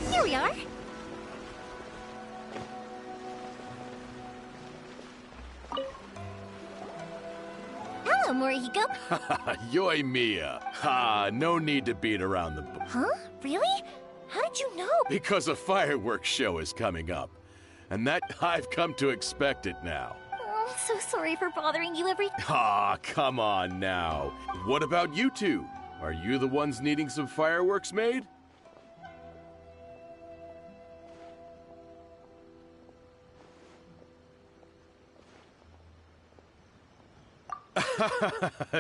Speaker 12: Here we are. Hello, Morihiko.
Speaker 14: Yoi Mia. Ha, no need to beat around the bush.
Speaker 12: Huh? Really? How did you know?
Speaker 14: Because a fireworks show is coming up. And that I've come to expect it now.
Speaker 12: Oh, I'm so sorry for bothering you every...
Speaker 14: Ah, come on now. What about you two? Are you the ones needing some fireworks made?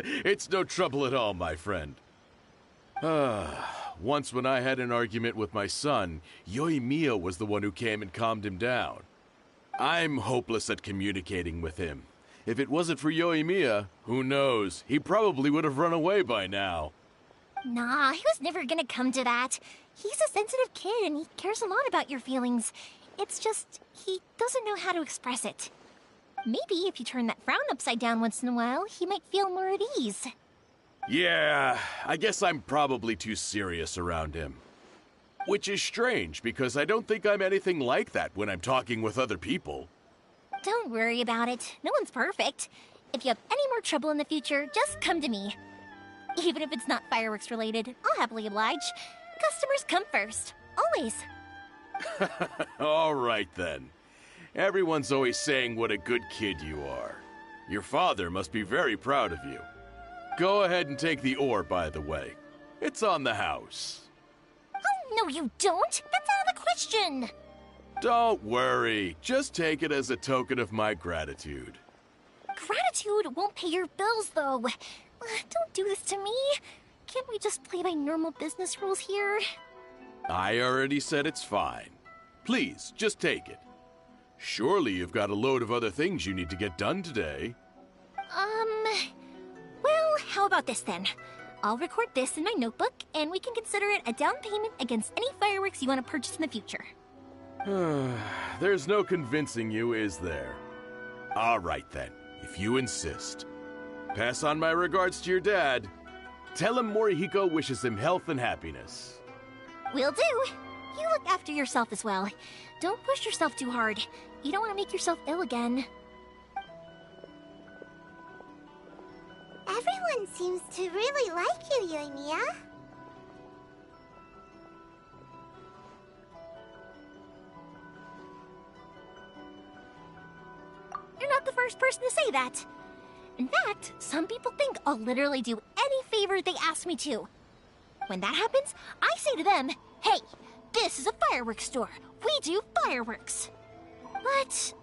Speaker 14: It's no trouble at all, my friend. Once when I had an argument with my son, Yoimiya was the one who came and calmed him down. I'm hopeless at communicating with him. If it wasn't for Yoimiya, who knows, he probably would have run away by now.
Speaker 12: Nah, he was never gonna come to that. He's a sensitive kid and he cares a lot about your feelings. It's just, he doesn't know how to express it. Maybe if you turn that frown upside down once in a while, he might feel more at ease.
Speaker 14: Yeah, I guess I'm probably too serious around him. Which is strange, because I don't think I'm anything like that when I'm talking with other people.
Speaker 12: Don't worry about it. No one's perfect. If you have any more trouble in the future, just come to me. Even if it's not fireworks related, I'll happily oblige. Customers come first. Always.
Speaker 14: All right then. Everyone's always saying what a good kid you are. Your father must be very proud of you. Go ahead and take the ore, by the way. It's on the house.
Speaker 12: Oh, no you don't! That's out of the question!
Speaker 14: Don't worry. Just take it as a token of my gratitude.
Speaker 12: Gratitude won't pay your bills, though. Don't do this to me. Can't we just play by normal business rules here?
Speaker 14: I already said it's fine. Please, just take it. Surely you've got a load of other things you need to get done today.
Speaker 12: Well, how about this then? I'll record this in my notebook, and we can consider it a down payment against any fireworks you want to purchase in the future.
Speaker 14: There's no convincing you, is there? All right then, if you insist. Pass on my regards to your dad. Tell him Morihiko wishes him health and happiness.
Speaker 12: Will do. You look after yourself as well. Don't push yourself too hard. You don't want to make yourself ill again.
Speaker 5: Everyone seems to really like you, Yoimiya.
Speaker 12: You're not the first person to say that. In fact, some people think I'll literally do any favor they ask me to. When that happens, I say to them, hey, this is a fireworks store. We do fireworks. But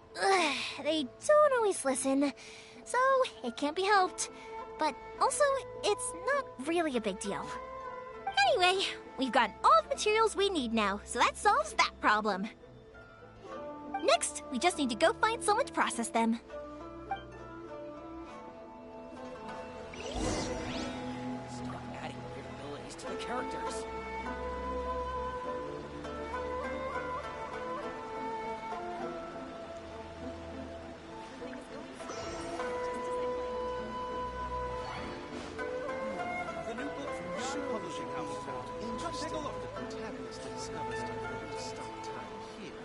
Speaker 12: they don't always listen, so it can't be helped. But also, it's not really a big deal. Anyway, we've got all the materials we need now, so that solves that problem. Next, we just need to go find someone to process them.
Speaker 6: Stop adding weird abilities to the characters.
Speaker 15: The new book from Young Publishing House is out. Come take a look. The protagonist discovers I'm going to stop time here.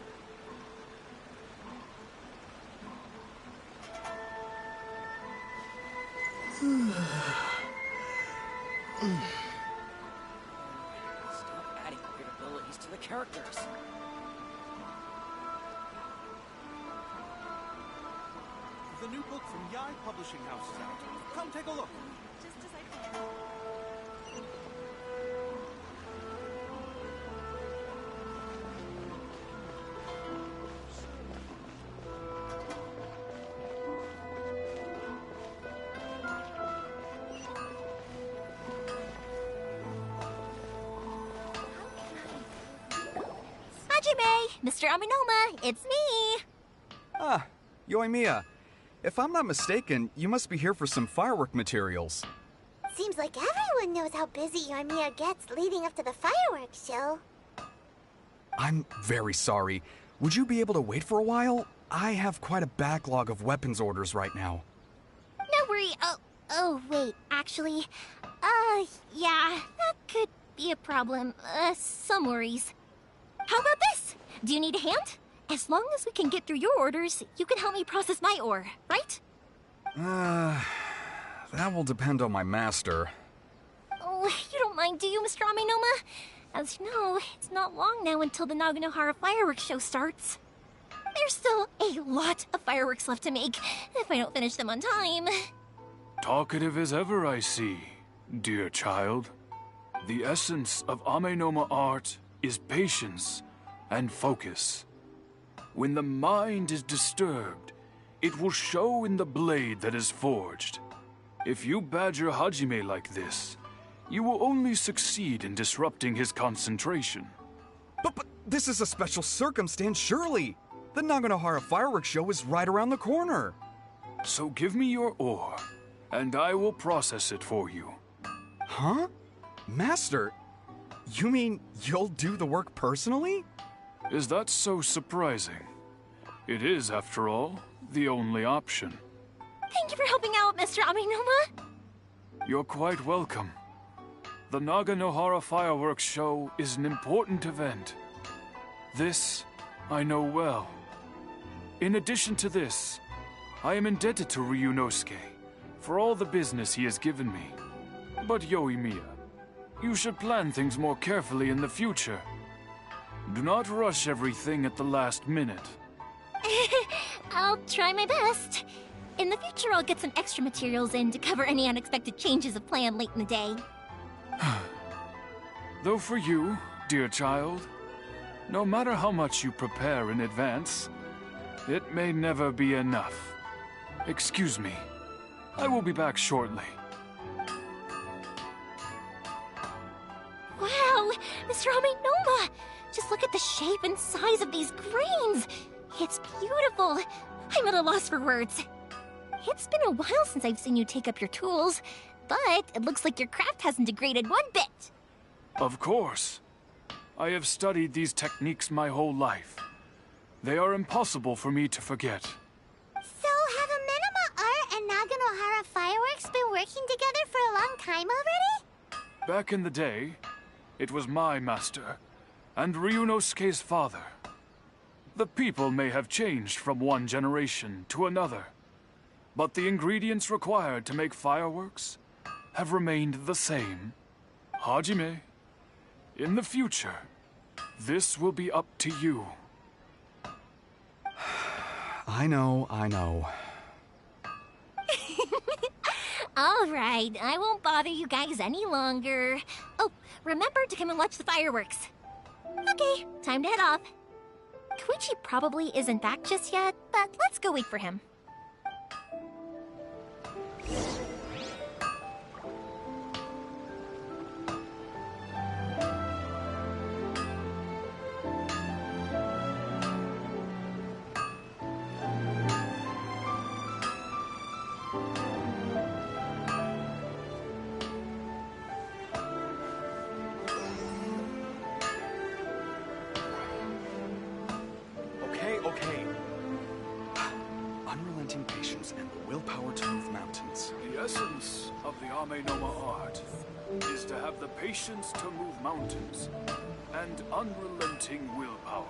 Speaker 6: Stop adding weird abilities to the characters.
Speaker 15: The new book from Yai Publishing House is out. Come take a look.
Speaker 16: Just as I planned.
Speaker 12: Hajime, Mr. Aminoma, it's me!
Speaker 17: Ah, Yoimiya. If I'm not mistaken, you must be here for some firework materials.
Speaker 5: Seems like everyone knows how busy Yoimiya gets leading up to the fireworks show.
Speaker 17: I'm very sorry. Would you be able to wait for a while? I have quite a backlog of weapons orders right now.
Speaker 12: No worry. Oh, wait, actually, yeah, that could be a problem. Some worries. How about this? Do you need a hand? As long as we can get through your orders, you can help me process my ore, right?
Speaker 17: That will depend on my master.
Speaker 12: Oh, you don't mind, do you, Mr. Aminoma? As you know, it's not long now until the Naganohara fireworks show starts. There's still a lot of fireworks left to make, if I don't finish them on time.
Speaker 18: Talkative as ever, I see, dear child. The essence of Amenoma art is patience and focus. When the mind is disturbed, it will show in the blade that is forged. If you badger Hajime like this, you will only succeed in disrupting his concentration.
Speaker 17: But this is a special circumstance, surely. The Naganohara fireworks show is right around the corner.
Speaker 18: So give me your ore, and I will process it for you.
Speaker 17: Huh? Master, you mean you'll do the work personally?
Speaker 18: Is that so surprising? It is, after all, the only option.
Speaker 12: Thank you for helping out, Mr. Aminoma.
Speaker 18: You're quite welcome. The Naganohara fireworks show is an important event. This I know well. In addition to this, I am indebted to Ryunosuke for all the business he has given me. But Yoimiya, you should plan things more carefully in the future. Do not rush everything at the last minute.
Speaker 12: I'll try my best. In the future, I'll get some extra materials in to cover any unexpected changes of plan late in the day.
Speaker 18: Though for you, dear child, no matter how much you prepare in advance, it may never be enough. Excuse me. I will be back shortly.
Speaker 12: Wow, Mr. Aminoma! Just look at the shape and size of these grains! It's beautiful. I'm at a loss for words. It's been a while since I've seen you take up your tools, but it looks like your craft hasn't degraded one bit.
Speaker 18: Of course. I have studied these techniques my whole life. They are impossible for me to forget.
Speaker 5: So, have Amenema Art and Naganohara Fireworks been working together for a long time already?
Speaker 18: Back in the day, it was my master, and Ryunosuke's father. The people may have changed from one generation to another, but the ingredients required to make fireworks have remained the same. Hajime, in the future, this will be up to you.
Speaker 17: I know.
Speaker 12: All right, I won't bother you guys any longer. Oh, remember to come and watch the fireworks. Okay, time to head off. Koichi probably isn't back just yet, but let's go wait for him.
Speaker 17: Okay. Unrelenting patience and the willpower to move mountains.
Speaker 18: The essence of the Amenoma art is to have the patience to move mountains and unrelenting willpower.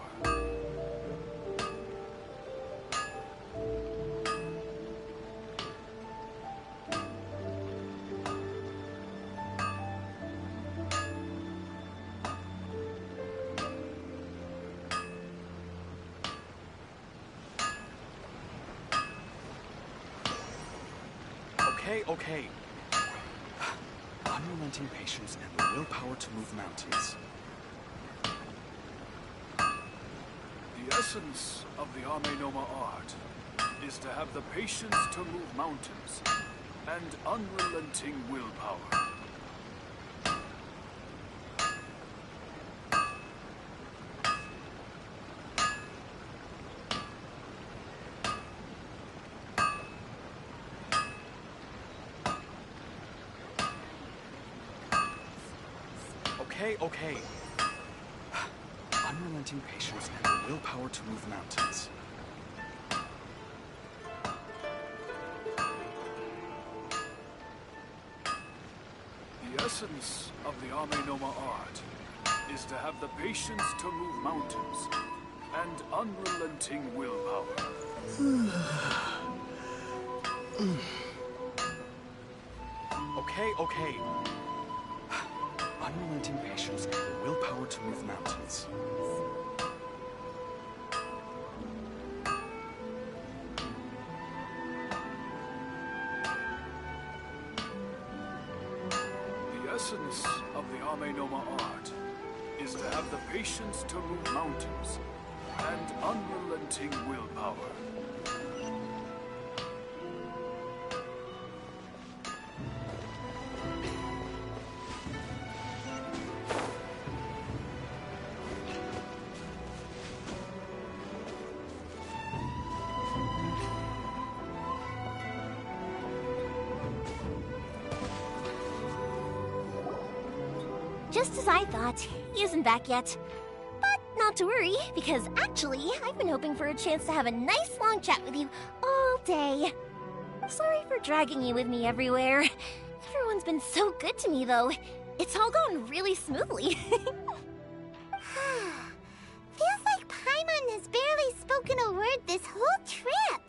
Speaker 17: Okay. Unrelenting patience and the willpower to move mountains.
Speaker 18: The essence of the Amenoma art is to have the patience to move mountains and unrelenting willpower.
Speaker 17: Okay. Unrelenting patience and the willpower to move mountains.
Speaker 18: The essence of the Amenoma art is to have the patience to move mountains and unrelenting willpower.
Speaker 17: Okay. Unrelenting patience and the willpower to move mountains.
Speaker 18: The essence of the Amenoma art is to have the patience to move mountains and unrelenting willpower.
Speaker 12: Just as I thought, he isn't back yet. But not to worry, because actually, I've been hoping for a chance to have a nice long chat with you all day. Sorry for dragging you with me everywhere. Everyone's been so good to me, though. It's all gone really smoothly.
Speaker 5: Feels like Paimon has barely spoken a word this whole trip.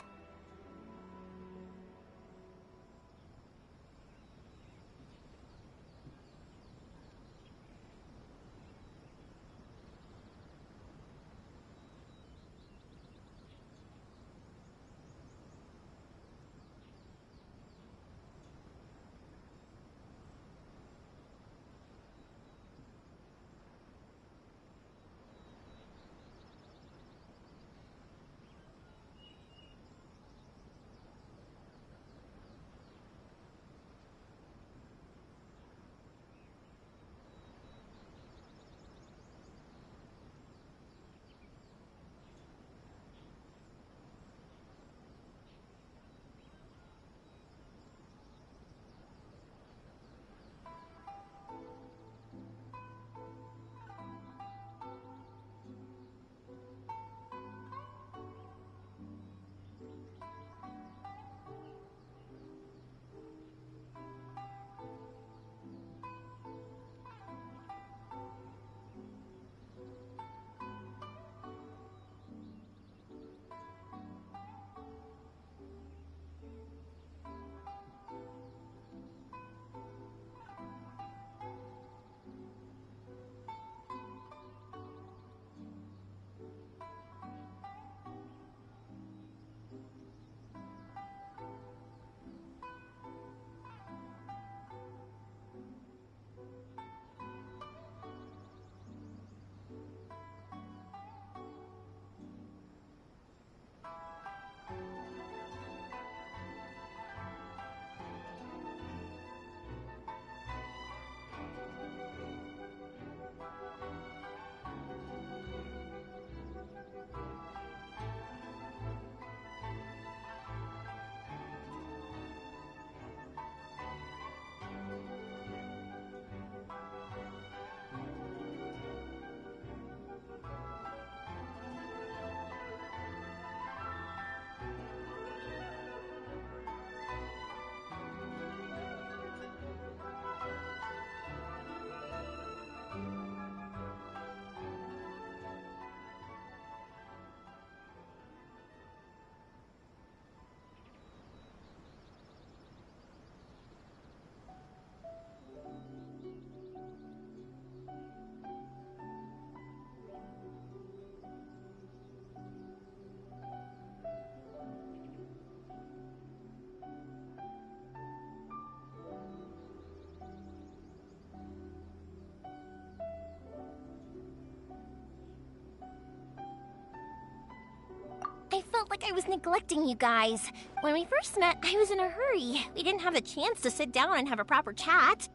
Speaker 12: was neglecting you guys. When we first met, I was in a hurry. We didn't have a chance to sit down and have a proper chat.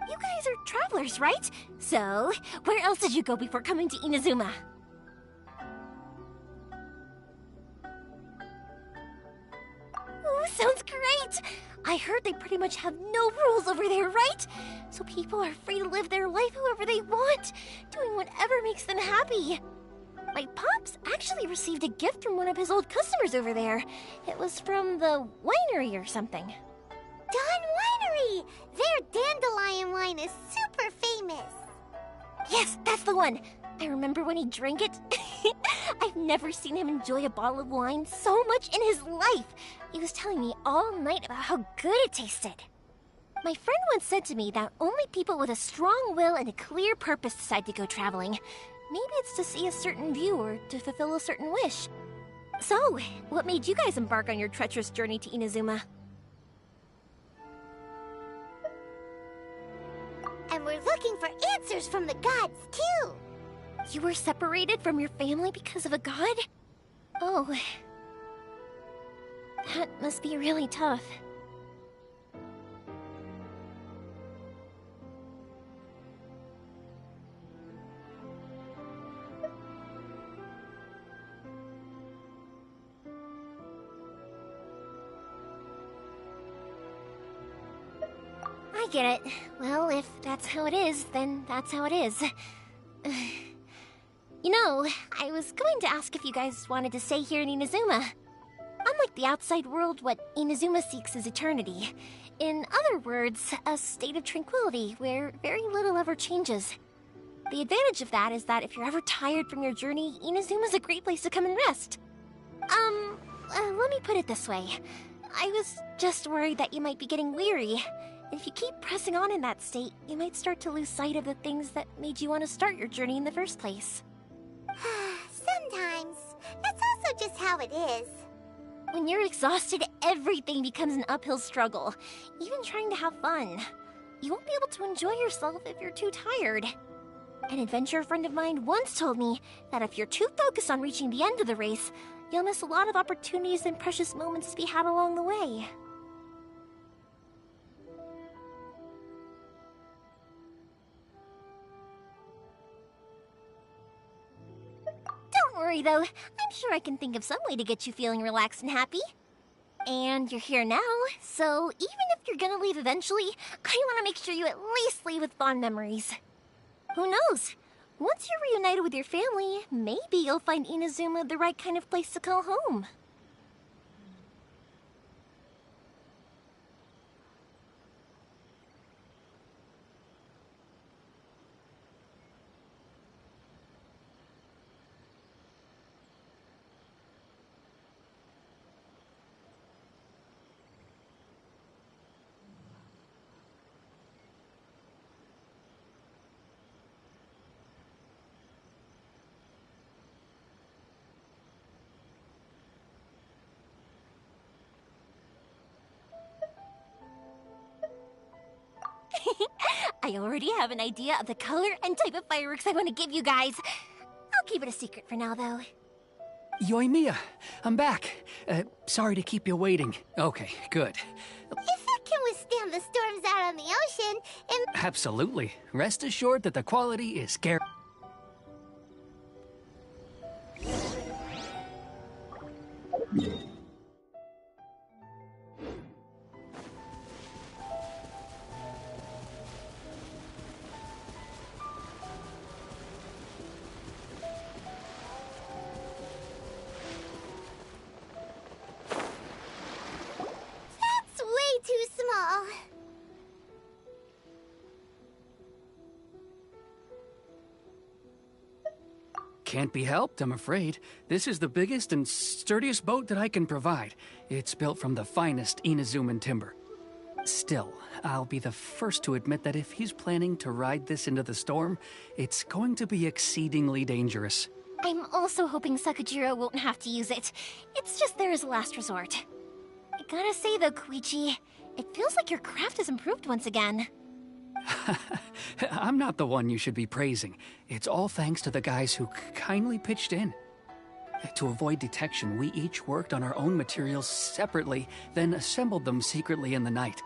Speaker 12: You guys are travelers, right? So, where else did you go before coming to Inazuma? Ooh, sounds great! I heard they pretty much have no rules over there, right? So people are free to live their life however they want, doing whatever makes them happy. My pops actually received a gift from one of his old customers over there. It was from the winery or something.
Speaker 5: Dawn Winery! Their dandelion wine is super famous.
Speaker 12: Yes, that's the one. I remember when he drank it. I've never seen him enjoy a bottle of wine so much in his life. He was telling me all night about how good it tasted. My friend once said to me that only people with a strong will and a clear purpose decide to go traveling. Maybe it's to see a certain view or to fulfill a certain wish. So, what made you guys embark on your treacherous journey to Inazuma?
Speaker 5: And we're looking for answers from the gods, too.
Speaker 12: You were separated from your family because of a god? Oh. That must be really tough. I get it. Well, if that's how it is, then that's how it is. You know, I was going to ask if you guys wanted to stay here in Inazuma. Unlike the outside world, what Inazuma seeks is eternity. In other words, a state of tranquility where very little ever changes. The advantage of that is that if you're ever tired from your journey, Inazuma's a great place to come and rest. Let me put it this way. I was just worried that you might be getting weary. If you keep pressing on in that state, you might start to lose sight of the things that made you want to start your journey in the first place.
Speaker 5: Sometimes. That's also just how it is.
Speaker 12: When you're exhausted, everything becomes an uphill struggle, even trying to have fun. You won't be able to enjoy yourself if you're too tired. An adventurer friend of mine once told me that if you're too focused on reaching the end of the race, you'll miss a lot of opportunities and precious moments to be had along the way. Don't worry, though. I'm sure I can think of some way to get you feeling relaxed and happy. And you're here now, so even if you're gonna leave eventually, I want to make sure you at least leave with fond memories. Who knows? Once you're reunited with your family, maybe you'll find Inazuma the right kind of place to call home. I already have an idea of the color and type of fireworks I want to give you guys. I'll keep it a secret for now, though.
Speaker 13: Yoimiya, I'm back. Sorry to keep you waiting. Okay, good.
Speaker 5: If it can withstand the storms out on the ocean, and...
Speaker 13: Absolutely. Rest assured that the quality is guaranteed.
Speaker 5: That's way too small.
Speaker 13: Can't be helped, I'm afraid. This is the biggest and sturdiest boat that I can provide. It's built from the finest Inazuman timber. Still, I'll be the first to admit that if he's planning to ride this into the storm, it's going to be exceedingly dangerous.
Speaker 12: I'm also hoping Sakujiro won't have to use it. It's just there as a last resort. I gotta say though, Koichi, it feels like your craft has improved once again.
Speaker 13: I'm not the one you should be praising. It's all thanks to the guys who kindly pitched in. To avoid detection, we each worked on our own materials separately, then assembled them secretly in the night.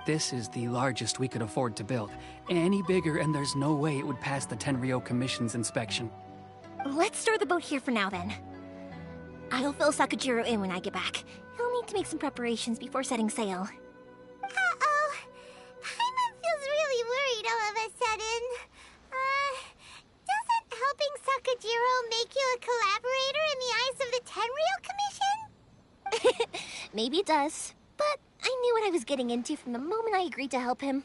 Speaker 13: This is the largest we could afford to build. Any bigger, and there's no way it would pass the Tenryou Commission's inspection.
Speaker 12: Let's store the boat here for now, then. I'll fill Sakujiro in when I get back. He'll need to make some preparations before setting sail.
Speaker 5: Uh-oh. Paimon feels really worried all of a sudden. Doesn't helping Sakujiro make you a collaborator in the eyes of the Tenryou Commission?
Speaker 12: Maybe it does, but I knew what I was getting into from the moment I agreed to help him.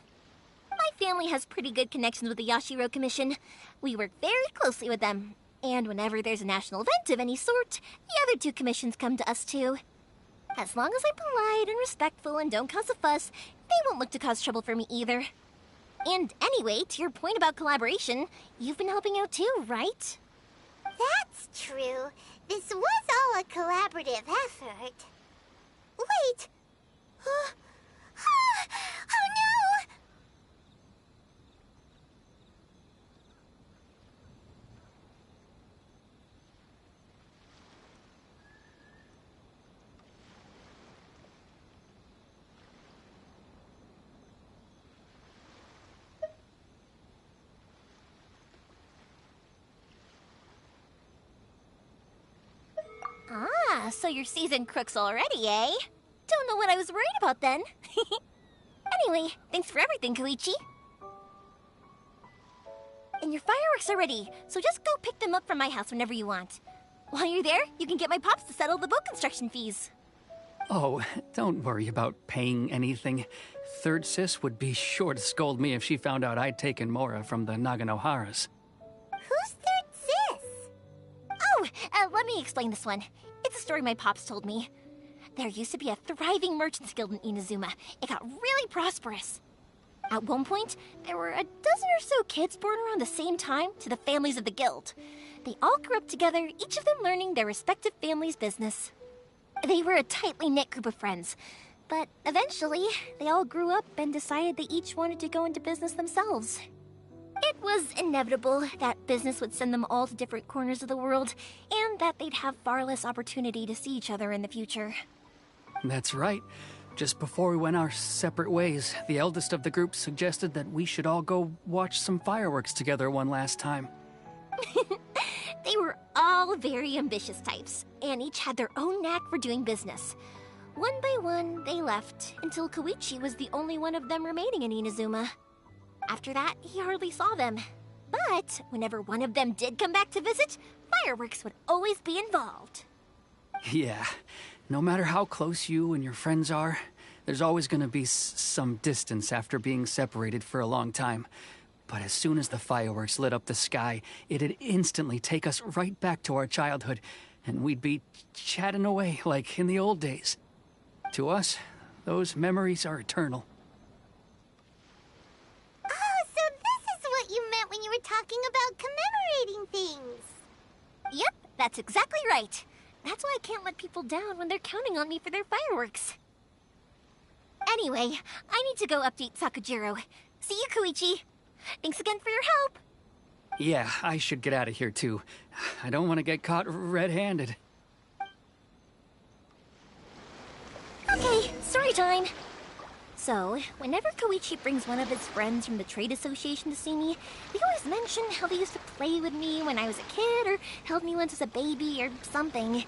Speaker 12: My family has pretty good connections with the Yashiro Commission. We work very closely with them. And whenever there's a national event of any sort, the other two commissions come to us too. As long as I'm polite and respectful and don't cause a fuss, they won't look to cause trouble for me either. And anyway, to your point about collaboration, you've been helping out too, right?
Speaker 5: That's true. This was all a collaborative effort. Wait! Oh no!
Speaker 12: Ah, so you're seasoned crooks already, eh? Don't know what I was worried about then. Anyway, thanks for everything, Koichi. And your fireworks are ready, so just go pick them up from my house whenever you want. While you're there, you can get my pops to settle the boat construction fees.
Speaker 13: Oh, don't worry about paying anything. Third Sis would be sure to scold me if she found out I'd taken Mora from the Naganoharas.
Speaker 5: Who's Third Sis?
Speaker 12: Oh, let me explain this one. It's a story my pops told me. There used to be a thriving merchants guild in Inazuma. It got really prosperous. At one point, there were a dozen or so kids born around the same time to the families of the guild. They all grew up together, each of them learning their respective family's business. They were a tightly knit group of friends, but eventually, they all grew up and decided they each wanted to go into business themselves. It was inevitable that business would send them all to different corners of the world, and that they'd have far less opportunity to see each other in the future.
Speaker 13: That's right. Just before we went our separate ways, the eldest of the group suggested that we should all go watch some fireworks together one last time.
Speaker 12: They were all very ambitious types, and each had their own knack for doing business. One by one, they left, until Koichi was the only one of them remaining in Inazuma. After that, he hardly saw them. But whenever one of them did come back to visit, fireworks would always be involved.
Speaker 13: Yeah, no matter how close you and your friends are, there's always gonna be some distance after being separated for a long time. But as soon as the fireworks lit up the sky, it'd instantly take us right back to our childhood, and we'd be chatting away like in the old days. To us, those memories are eternal.
Speaker 5: Oh, so this is what you meant when you were talking about commemorating things.
Speaker 12: Yep, that's exactly right. That's why I can't let people down when they're counting on me for their fireworks. Anyway, I need to go update Sakujiro. See you, Koichi. Thanks again for your help.
Speaker 13: Yeah, I should get out of here too. I don't want to get caught red-handed.
Speaker 12: Okay, story time. So, whenever Koichi brings one of his friends from the trade association to see me, they always mention how they used to play with me when I was a kid, or held me once as a baby, or something.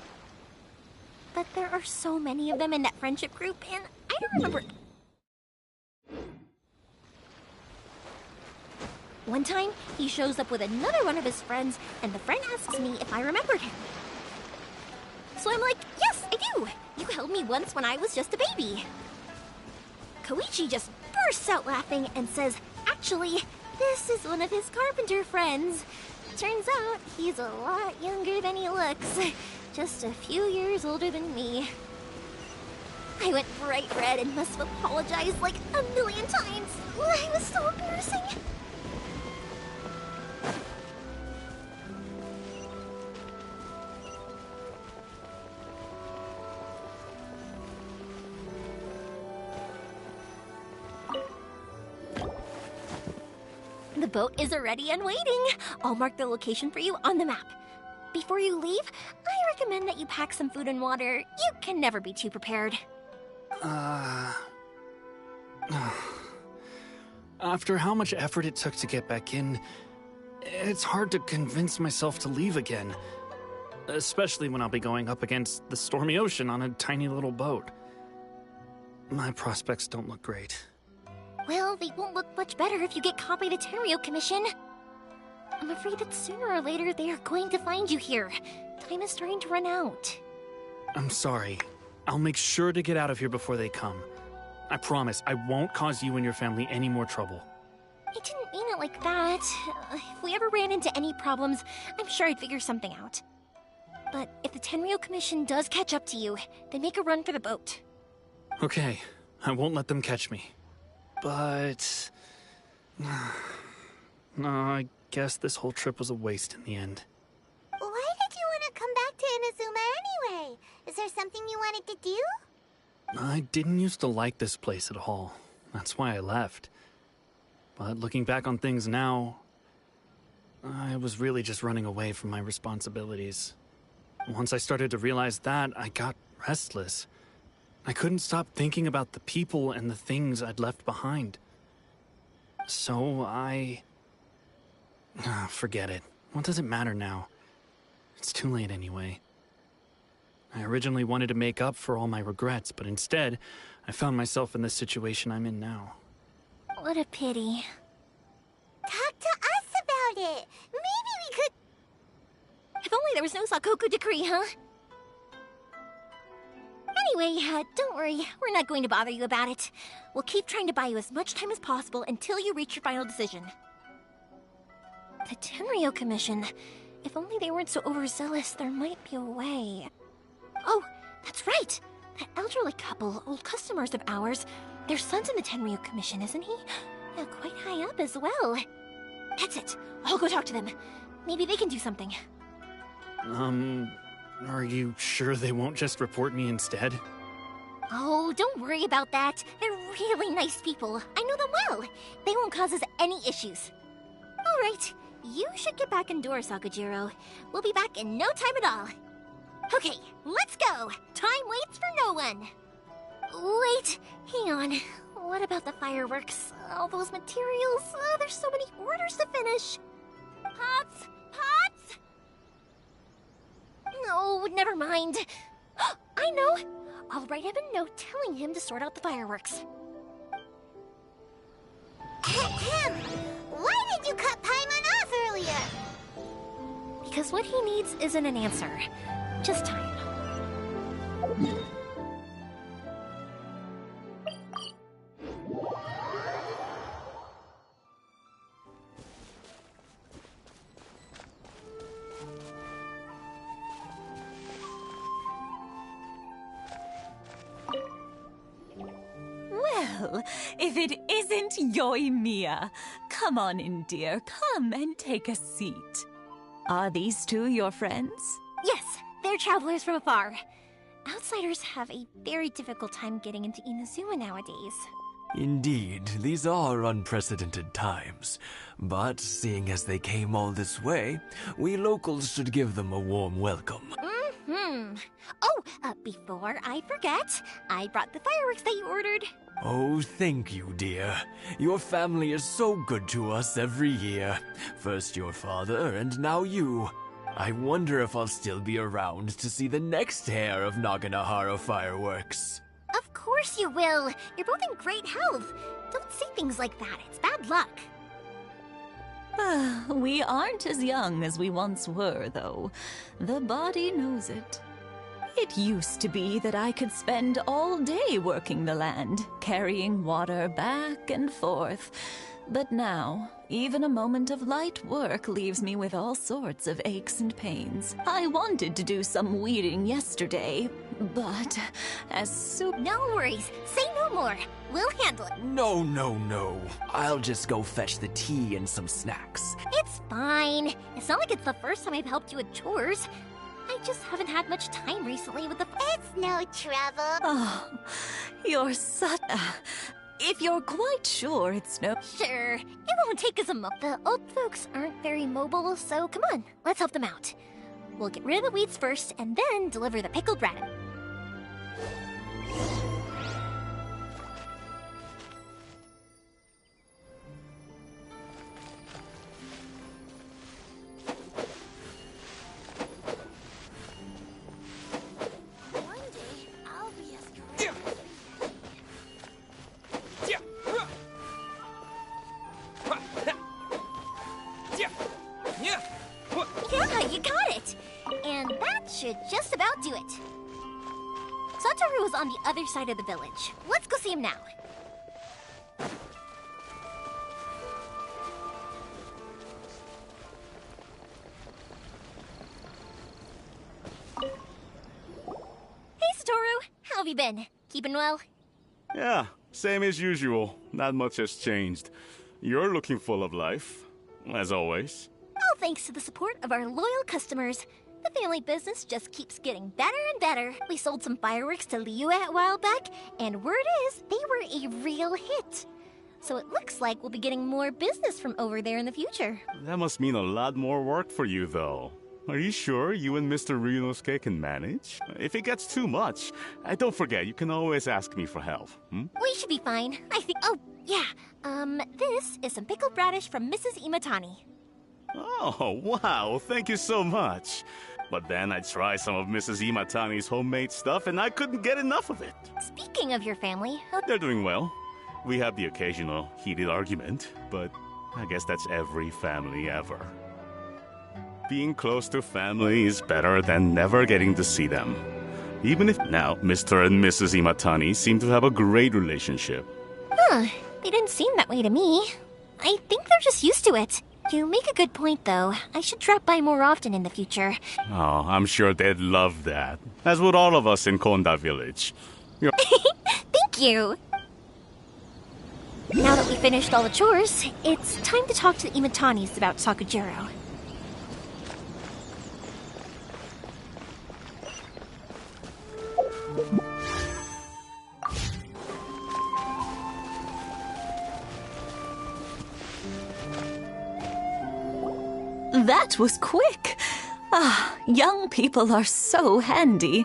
Speaker 12: But there are so many of them in that friendship group, and I don't remember. One time, he shows up with another one of his friends, and the friend asks me if I remembered him. So I'm like, yes, I do! You held me once when I was just a baby. Koichi just bursts out laughing and says, actually, this is one of his carpenter friends. Turns out, he's a lot younger than he looks. Just a few years older than me. I went bright red and must have apologized like a million times. It was so embarrassing. The boat is ready and waiting. I'll mark the location for you on the map. before you leave, I recommend that you pack some food and water. You can never be too prepared.
Speaker 11: After how much effort it took to get back in, it's hard to convince myself to leave again. Especially when I'll be going up against the stormy ocean on a tiny little boat. My prospects don't look great.
Speaker 12: Well, they won't look much better if you get caught by the Tenryou Commission. I'm afraid that sooner or later they are going to find you here. Time is starting to run out.
Speaker 11: I'm sorry. I'll make sure to get out of here before they come. I promise I won't cause you and your family any more trouble.
Speaker 12: I didn't mean it like that. If we ever ran into any problems, I'm sure I'd figure something out. But if the Tenryou Commission does catch up to you, then make a run for the boat.
Speaker 11: Okay, I won't let them catch me. But... no, I guess this whole trip was a waste in the end.
Speaker 5: Why did you want to come back to Inazuma anyway? Is there something you wanted to do?
Speaker 11: I didn't used to like this place at all. That's why I left. But looking back on things now, I was really just running away from my responsibilities. Once I started to realize that, I got restless. I couldn't stop thinking about the people and the things I'd left behind. So forget it. What does it matter now? It's too late anyway. I originally wanted to make up for all my regrets, but instead, I found myself in the situation I'm in now.
Speaker 12: What a pity.
Speaker 5: Talk to us about it. Maybe we could...
Speaker 12: If only there was no Sakoku decree, huh? Anyway, don't worry. We're not going to bother you about it. We'll keep trying to buy you as much time as possible until you reach your final decision. The Tenryou Commission. If only they weren't so overzealous, there might be a way. Oh, that's right! That elderly couple, old customers of ours, their son's in the Tenryou Commission, isn't he? Yeah, quite high up as well. That's it. I'll go talk to them. Maybe they can do something.
Speaker 11: Are you sure they won't just report me instead?
Speaker 12: Oh, don't worry about that. They're really nice people. I know them well. They won't cause us any issues. All right, you should get back indoors, Sakujiro. We'll be back in no time at all. Okay, let's go. Time waits for no one. Wait, hang on. What about the fireworks? All those materials? There's so many orders to finish. Pots! Pots! No, never mind. I know. I'll write him a note telling him to sort out the fireworks.
Speaker 5: Why did you cut Paimon off earlier?
Speaker 12: Because what he needs isn't an answer. Just time.
Speaker 16: Well, if it isn't Yoimiya. Come on in, dear. Come and take a seat. Are these two your friends?
Speaker 12: Yes, they're travelers from afar. Outsiders have a very difficult time getting into Inazuma nowadays.
Speaker 19: Indeed, these are unprecedented times. But seeing as they came all this way, we locals should give them a warm welcome.
Speaker 12: Oh, before I forget, I brought the fireworks that you ordered.
Speaker 19: Oh, thank you, dear. Your family is so good to us every year. First your father, and now you. I wonder if I'll still be around to see the next hair of Naganohara fireworks.
Speaker 12: Of course you will. You're both in great health. Don't say things like that. It's bad luck.
Speaker 16: We aren't as young as we once were, though. The body knows it. It used to be that I could spend all day working the land, carrying water back and forth. But now, even a moment of light work leaves me with all sorts of aches and pains. I wanted to do some weeding yesterday, but as soon...
Speaker 12: No worries. Say no more. We'll handle it.
Speaker 19: No. I'll just go fetch the tea and some snacks.
Speaker 12: It's fine. It's not like it's the first time I've helped you with chores. I just haven't had much time recently with the...
Speaker 5: It's no trouble.
Speaker 16: Oh, you're such... If you're quite sure it's no...
Speaker 12: Sure, it won't take us a moment. The old folks aren't very mobile, so come on, let's help them out. We'll get rid of the weeds first, and then deliver the pickled rat. Yeah, you got it! And that should just about do it. Satoru is on the other side of the village. Let's go see him now. Hey, Satoru! How have you been? Keeping well?
Speaker 20: Yeah, same as usual. Not much has changed. You're looking full of life, as always.
Speaker 12: All thanks to the support of our loyal customers. The family business just keeps getting better and better. We sold some fireworks to Liyue a while back, and word is they were a real hit. So it looks like we'll be getting more business from over there in the future.
Speaker 20: That must mean a lot more work for you, though. Are you sure you and Mr. Ryunosuke can manage? If it gets too much, don't forget, you can always ask me for help.
Speaker 12: We should be fine. I think. Oh, yeah. This is some pickled radish from Mrs. Imatani.
Speaker 20: Oh, wow, thank you so much. But then I tried some of Mrs. Imatani's homemade stuff and I couldn't get enough of it.
Speaker 12: Speaking of your family,
Speaker 20: They're doing well. We have the occasional heated argument, but I guess that's every family ever. Being close to family is better than never getting to see them. Even if now Mr. and Mrs. Imatani seem to have a great relationship.
Speaker 12: Huh, they didn't seem that way to me. I think they're just used to it. You make a good point, though. I should drop by more often in the future.
Speaker 20: Oh, I'm sure they'd love that. As would all of us in Konda Village.
Speaker 12: Thank you! Now that we finished all the chores, it's time to talk to the Imatanis about Sakujiro.
Speaker 16: That was quick. Ah, young people are so handy.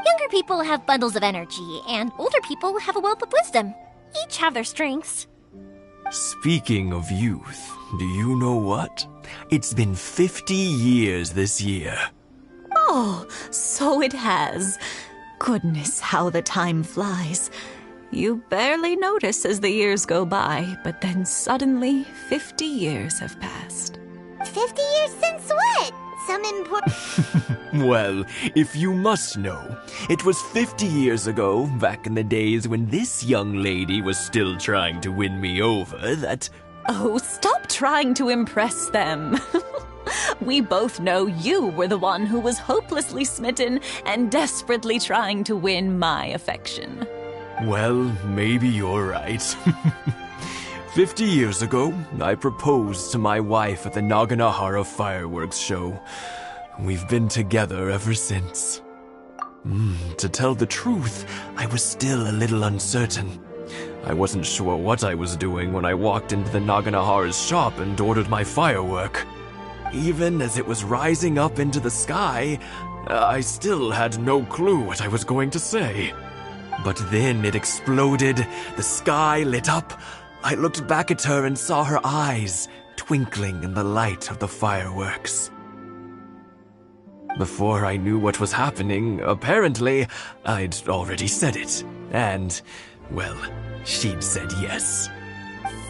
Speaker 12: Younger people have bundles of energy, and older people have a wealth of wisdom. Each have their strengths.
Speaker 19: Speaking of youth, do you know what? It's been 50 years this year.
Speaker 16: Oh, so it has. Goodness, how the time flies. You barely notice as the years go by, but then suddenly 50 years have passed.
Speaker 5: 50 years since what? Some important...
Speaker 19: Well, if you must know, it was 50 years ago, back in the days when this young lady was still trying to win me over, that...
Speaker 16: Oh, stop trying to impress them. We both know you were the one who was hopelessly smitten and desperately trying to win my affection.
Speaker 19: Well, maybe you're right. 50 years ago, I proposed to my wife at the Naganahara fireworks show. We've been together ever since. To tell the truth, I was still a little uncertain. I wasn't sure what I was doing when I walked into the Naganahara's shop and ordered my firework. Even as it was rising up into the sky, I still had no clue what I was going to say. But then it exploded, the sky lit up. I looked back at her and saw her eyes twinkling in the light of the fireworks. Before I knew what was happening, apparently, I'd already said it. And, well, she'd said yes.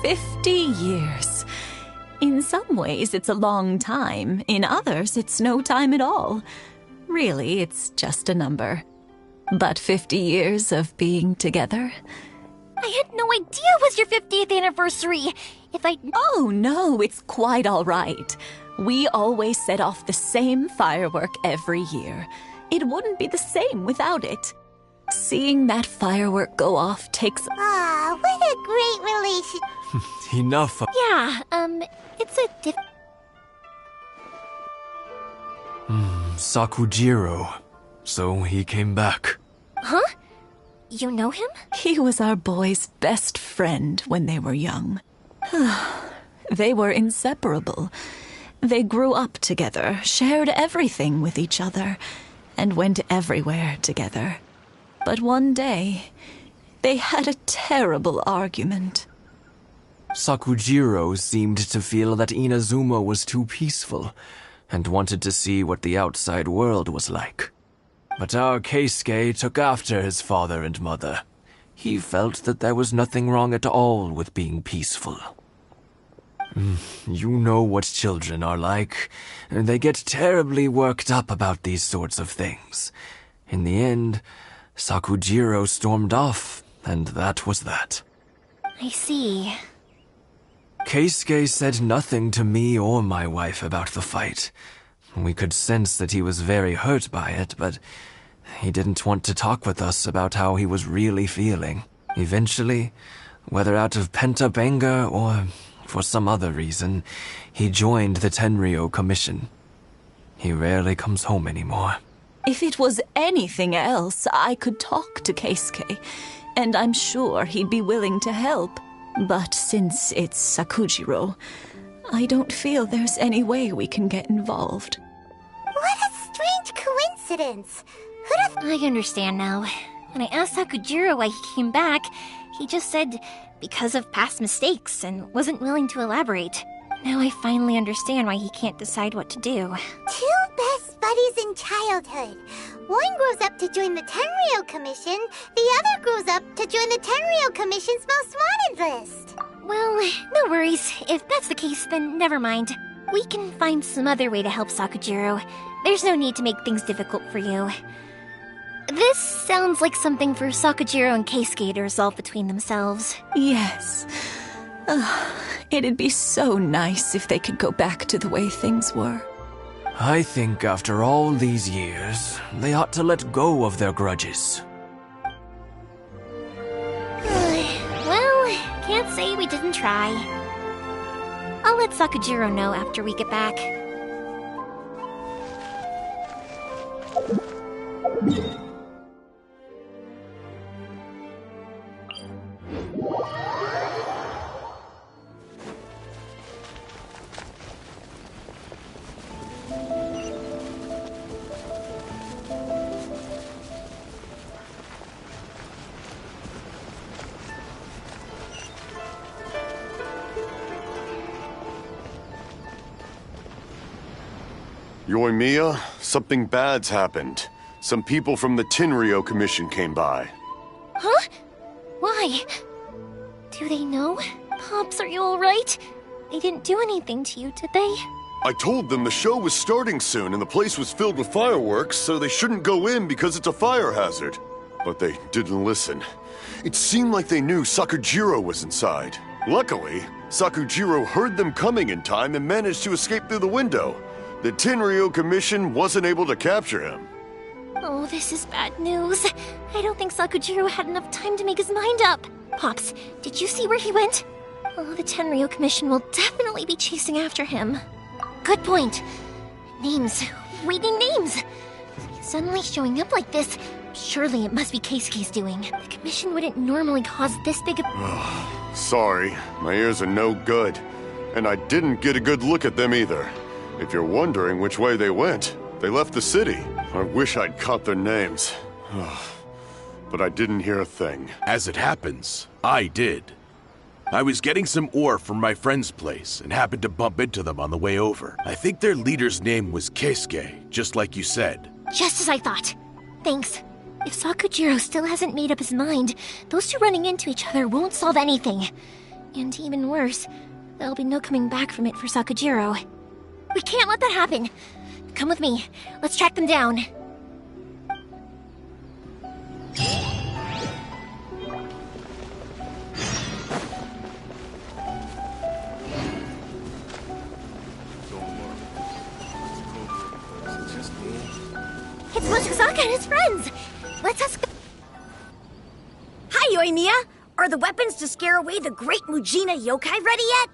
Speaker 16: 50 years. In some ways, it's a long time. In others, it's no time at all. Really, it's just a number. But 50 years of being together...
Speaker 12: I had no idea it was your 50th anniversary.
Speaker 16: Oh, no, it's quite all right. We always set off the same firework every year. It wouldn't be the same without it. Seeing that firework go off takes...
Speaker 5: Ah, what a great relation.
Speaker 19: Enough of...
Speaker 12: Yeah, it's a
Speaker 19: Sakujiro. So he came back.
Speaker 12: Huh? You know him?
Speaker 16: He was our boy's best friend when they were young. They were inseparable. They grew up together, shared everything with each other, and went everywhere together. But one day, they had a terrible argument.
Speaker 19: Sakujiro seemed to feel that Inazuma was too peaceful, and wanted to see what the outside world was like. But our Keisuke took after his father and mother. He felt that there was nothing wrong at all with being peaceful. You know what children are like. They get terribly worked up about these sorts of things. In the end, Sakujiro stormed off, and that was that.
Speaker 12: I see.
Speaker 19: Keisuke said nothing to me or my wife about the fight. We could sense that he was very hurt by it, but he didn't want to talk with us about how he was really feeling. Eventually, whether out of pent-up anger or for some other reason, he joined the Tenryou Commission. He rarely comes home anymore.
Speaker 16: If it was anything else, I could talk to Keisuke, and I'm sure he'd be willing to help. But since it's Sakujiro, I don't feel there's any way we can get involved.
Speaker 5: What a strange coincidence.
Speaker 12: I understand now. When I asked Sakujiro why he came back, he just said because of past mistakes and wasn't willing to elaborate. Now I finally understand why he can't decide what to do.
Speaker 5: Two best buddies in childhood. One grows up to join the Tenryou Commission, the other grows up to join the Tenryou Commission's most wanted list.
Speaker 12: Well, no worries. If that's the case, then never mind. We can find some other way to help Sakujiro. There's no need to make things difficult for you. This sounds like something for Sakujiro and Keisuke to resolve between themselves.
Speaker 16: Yes. It'd be so nice if they could go back to the way things were.
Speaker 19: I think after all these years, they ought to let go of their grudges.
Speaker 12: Well, can't say we didn't try. I'll let Sakujiro know after we get back.
Speaker 8: Yoimiya, something bad's happened. Some people from the Tenryou Commission came by.
Speaker 12: Huh? Why? Do they know? Pops, are you alright? They didn't do anything to you, did they?
Speaker 8: I told them the show was starting soon and the place was filled with fireworks, so they shouldn't go in because it's a fire hazard. But they didn't listen. It seemed like they knew Sakujiro was inside. Luckily, Sakujiro heard them coming in time and managed to escape through the window. The Tenryou Commission wasn't able to capture him.
Speaker 12: Oh, this is bad news. I don't think Sakujiro had enough time to make his mind up. Pops, did you see where he went? Oh, the Tenryou Commission will definitely be chasing after him. Good point. Names. Reading names. Suddenly showing up like this. Surely it must be Keisuke's doing. The Commission wouldn't normally cause this big a...
Speaker 8: Sorry, my ears are no good. And I didn't get a good look at them either. If you're wondering which way they went, they left the city. I wish I'd caught their names. But I didn't hear a thing.
Speaker 14: As it happens, I did. I was getting some ore from my friend's place and happened to bump into them on the way over. I think their leader's name was Keisuke, just like you said.
Speaker 12: Just as I thought. Thanks. If Sakujiro still hasn't made up his mind, those two running into each other won't solve anything. And even worse, there'll be no coming back from it for Sakujiro. We can't let that happen. Come with me. Let's track them down. It's Mochizaka and his friends. Let us go.
Speaker 21: Hi, Yoimiya. Are the weapons to scare away the great Mujina yokai ready yet?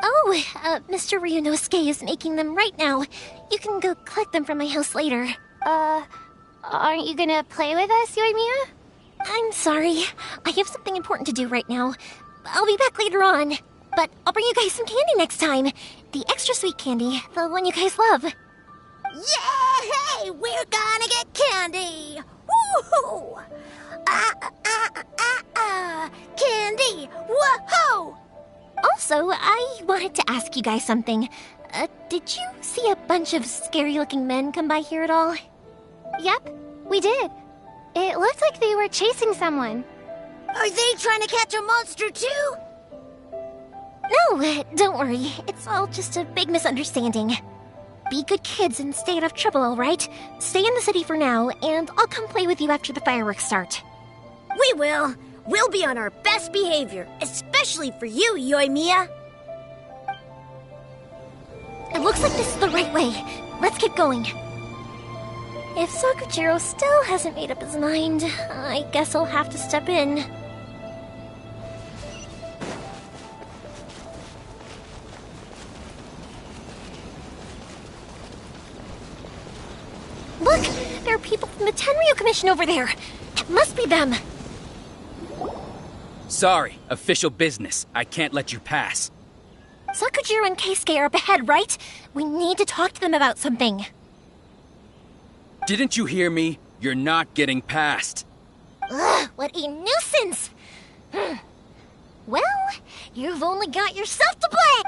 Speaker 12: Oh, Mr. Ryunosuke is making them right now. You can go collect them from my house later.
Speaker 5: Aren't you gonna play with us, Yoimiya?
Speaker 12: I'm sorry. I have something important to do right now. I'll be back later on. But I'll bring you guys some candy next time. the extra sweet candy, the one you guys love.
Speaker 21: Yay! We're gonna get candy! Woohoo! Candy! Whoa!
Speaker 12: Also, I wanted to ask you guys something. Did you see a bunch of scary-looking men come by here at all?
Speaker 5: Yep, we did. It looked like they were chasing someone.
Speaker 21: Are they trying to catch a monster too?
Speaker 12: No, don't worry. It's all just a big misunderstanding. Be good kids and stay out of trouble, alright? Stay in the city for now, and I'll come play with you after the fireworks start.
Speaker 21: We will. We'll be on our best behavior, especially for you, Yoimiya.
Speaker 12: It looks like this is the right way. Let's get going. If Sakujiro still hasn't made up his mind, I guess I'll have to step in. Look! There are people from the Tenryu Commission over there! It must be them!
Speaker 7: Sorry, official business. I can't let you pass.
Speaker 12: Sakujiro and Keisuke are up ahead, right? We need to talk to them about something.
Speaker 7: Didn't you hear me? You're not getting past.
Speaker 12: Ugh, what a nuisance! Well, you've only got yourself to blame!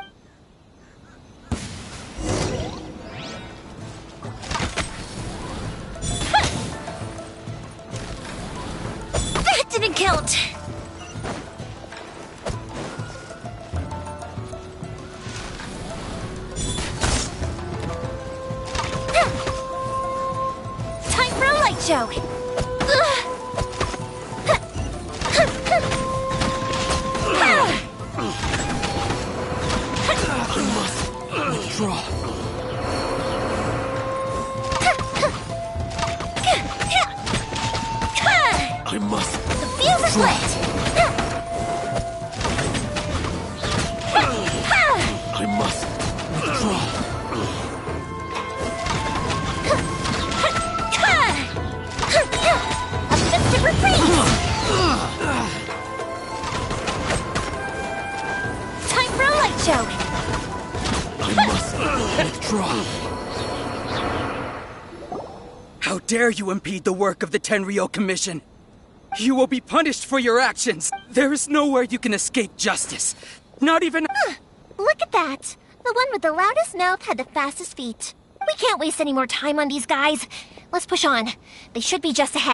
Speaker 12: That didn't count! Time for a light show!
Speaker 19: Withdraw. I must.
Speaker 12: The fuse is lit!
Speaker 19: I must withdraw.
Speaker 12: A festive reprise! Time for a light show!
Speaker 19: I must withdraw.
Speaker 7: How dare you impede the work of the Tenryo Commission? You will be punished for your actions. There is nowhere you can escape justice. Not even...
Speaker 12: Look at that! The one with the loudest mouth had the fastest feet. We can't waste any more time on these guys. Let's push on. They should be just ahead.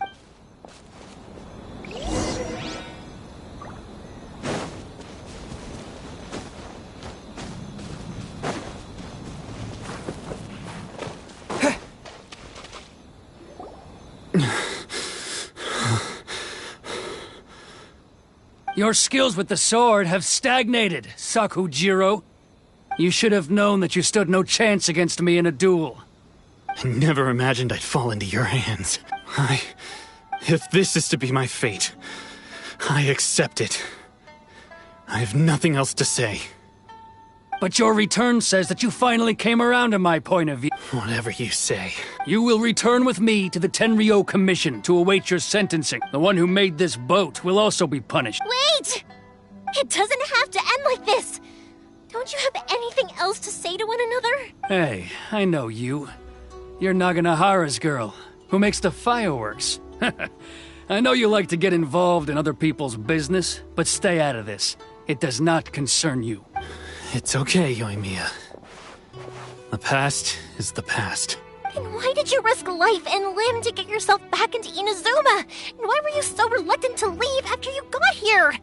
Speaker 13: Your skills with the sword have stagnated, Sakujiro. You should have known that you stood no chance against me in a duel.
Speaker 11: I never imagined I'd fall into your hands. If this is to be my fate, I accept it. I have nothing else to say.
Speaker 13: But your return says that you finally came around to my point of view.
Speaker 11: Whatever you say.
Speaker 13: You will return with me to the Tenryo Commission to await your sentencing. The one who made this boat will also be punished.
Speaker 12: Wait! It doesn't have to end like this! Don't you have anything else to say to one another?
Speaker 13: Hey, I know you. You're Naganahara's girl, who makes the fireworks. I know you like to get involved in other people's business, but stay out of this. It does not concern you.
Speaker 11: It's okay, Yoimiya. The past is the past.
Speaker 12: Then why did you risk life and limb to get yourself back into Inazuma? And why were you so reluctant to leave after you got here?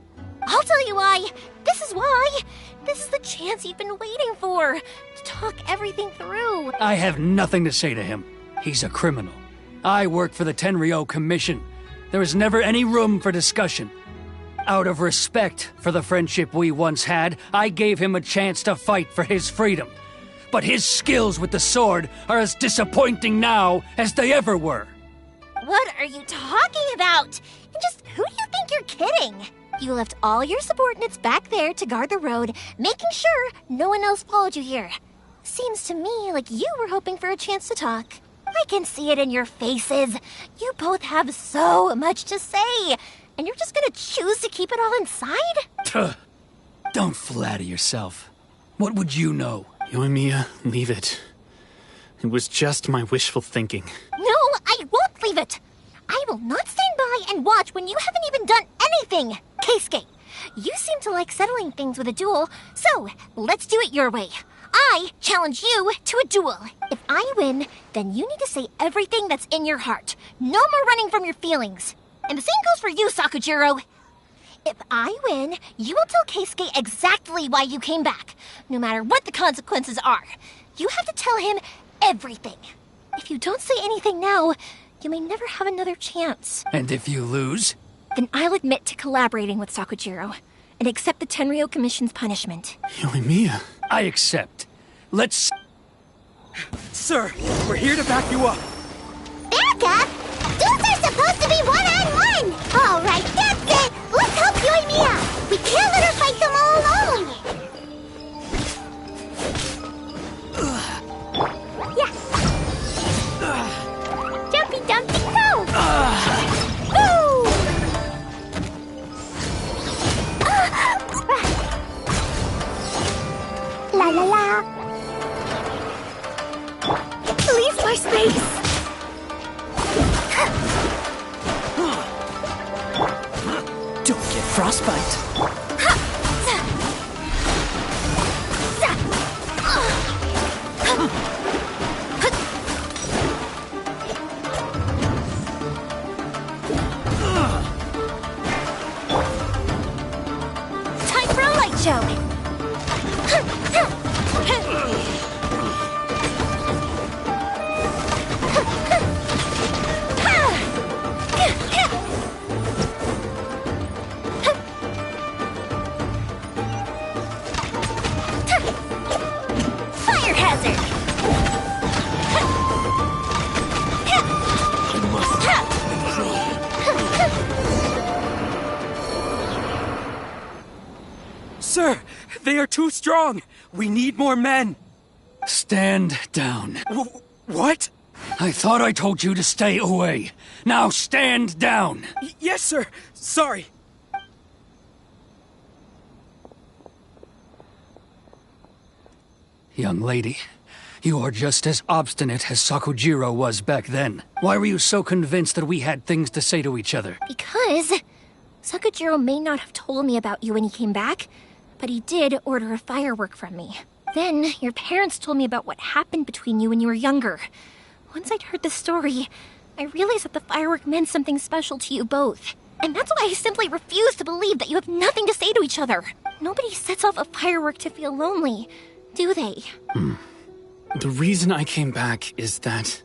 Speaker 12: I'll tell you why. This is why. This is the chance you've been waiting for. To talk everything through.
Speaker 13: I have nothing to say to him. He's a criminal. I work for the Tenryo Commission. There is never any room for discussion. Out of respect for the friendship we once had, I gave him a chance to fight for his freedom. But his skills with the sword are as disappointing now as they ever were.
Speaker 12: What are you talking about? And just who do you think you're kidding? You left all your subordinates back there to guard the road, making sure no one else followed you here. Seems to me like you were hoping for a chance to talk. I can see it in your faces. You both have so much to say. And you're just gonna choose to keep it all inside?
Speaker 13: Tuh. Don't flatter yourself. What would you know?
Speaker 11: Yoimiya, leave it. It was just my wishful thinking.
Speaker 12: No, I won't leave it! I will not stand by and watch when you haven't even done anything! Keisuke, you seem to like settling things with a duel, so let's do it your way. I challenge you to a duel. If I win, then you need to say everything that's in your heart. No more running from your feelings. And the same goes for you, Sakujiro. If I win, you will tell Keisuke exactly why you came back, no matter what the consequences are. You have to tell him everything. If you don't say anything now, you may never have another chance.
Speaker 13: And if you lose?
Speaker 12: Then I'll admit to collaborating with Sakujiro and accept the Tenryou Commission's punishment.
Speaker 11: Yoimiya.
Speaker 13: I accept. Let's...
Speaker 7: Sir, we're here to back you up.
Speaker 5: Back up? Duels are supposed to be one-on-one! All right, that's it! Let's help Yoimiya! We can't let her fight them all alone! Yeah. Jumpy dumpty go! Woo! La la la! Leave my space!
Speaker 7: Don't get frostbite.
Speaker 12: Time for a light show! Fire hazard!
Speaker 7: Sir, they are too strong. We need more men.
Speaker 13: Stand down.
Speaker 7: What?
Speaker 13: I thought I told you to stay away. Now stand down.
Speaker 7: Yes, sir. Sorry.
Speaker 13: Young lady, you are just as obstinate as Sakujiro was back then. Why were you so convinced that we had things to say to each other?
Speaker 12: Because Sakujiro may not have told me about you when he came back, but he did order a firework from me. Then your parents told me about what happened between you when you were younger. Once I'd heard the story, I realized that the firework meant something special to you both. And that's why I simply refuse to believe that you have nothing to say to each other. Nobody sets off a firework to feel lonely, do they?
Speaker 11: The reason I came back is that...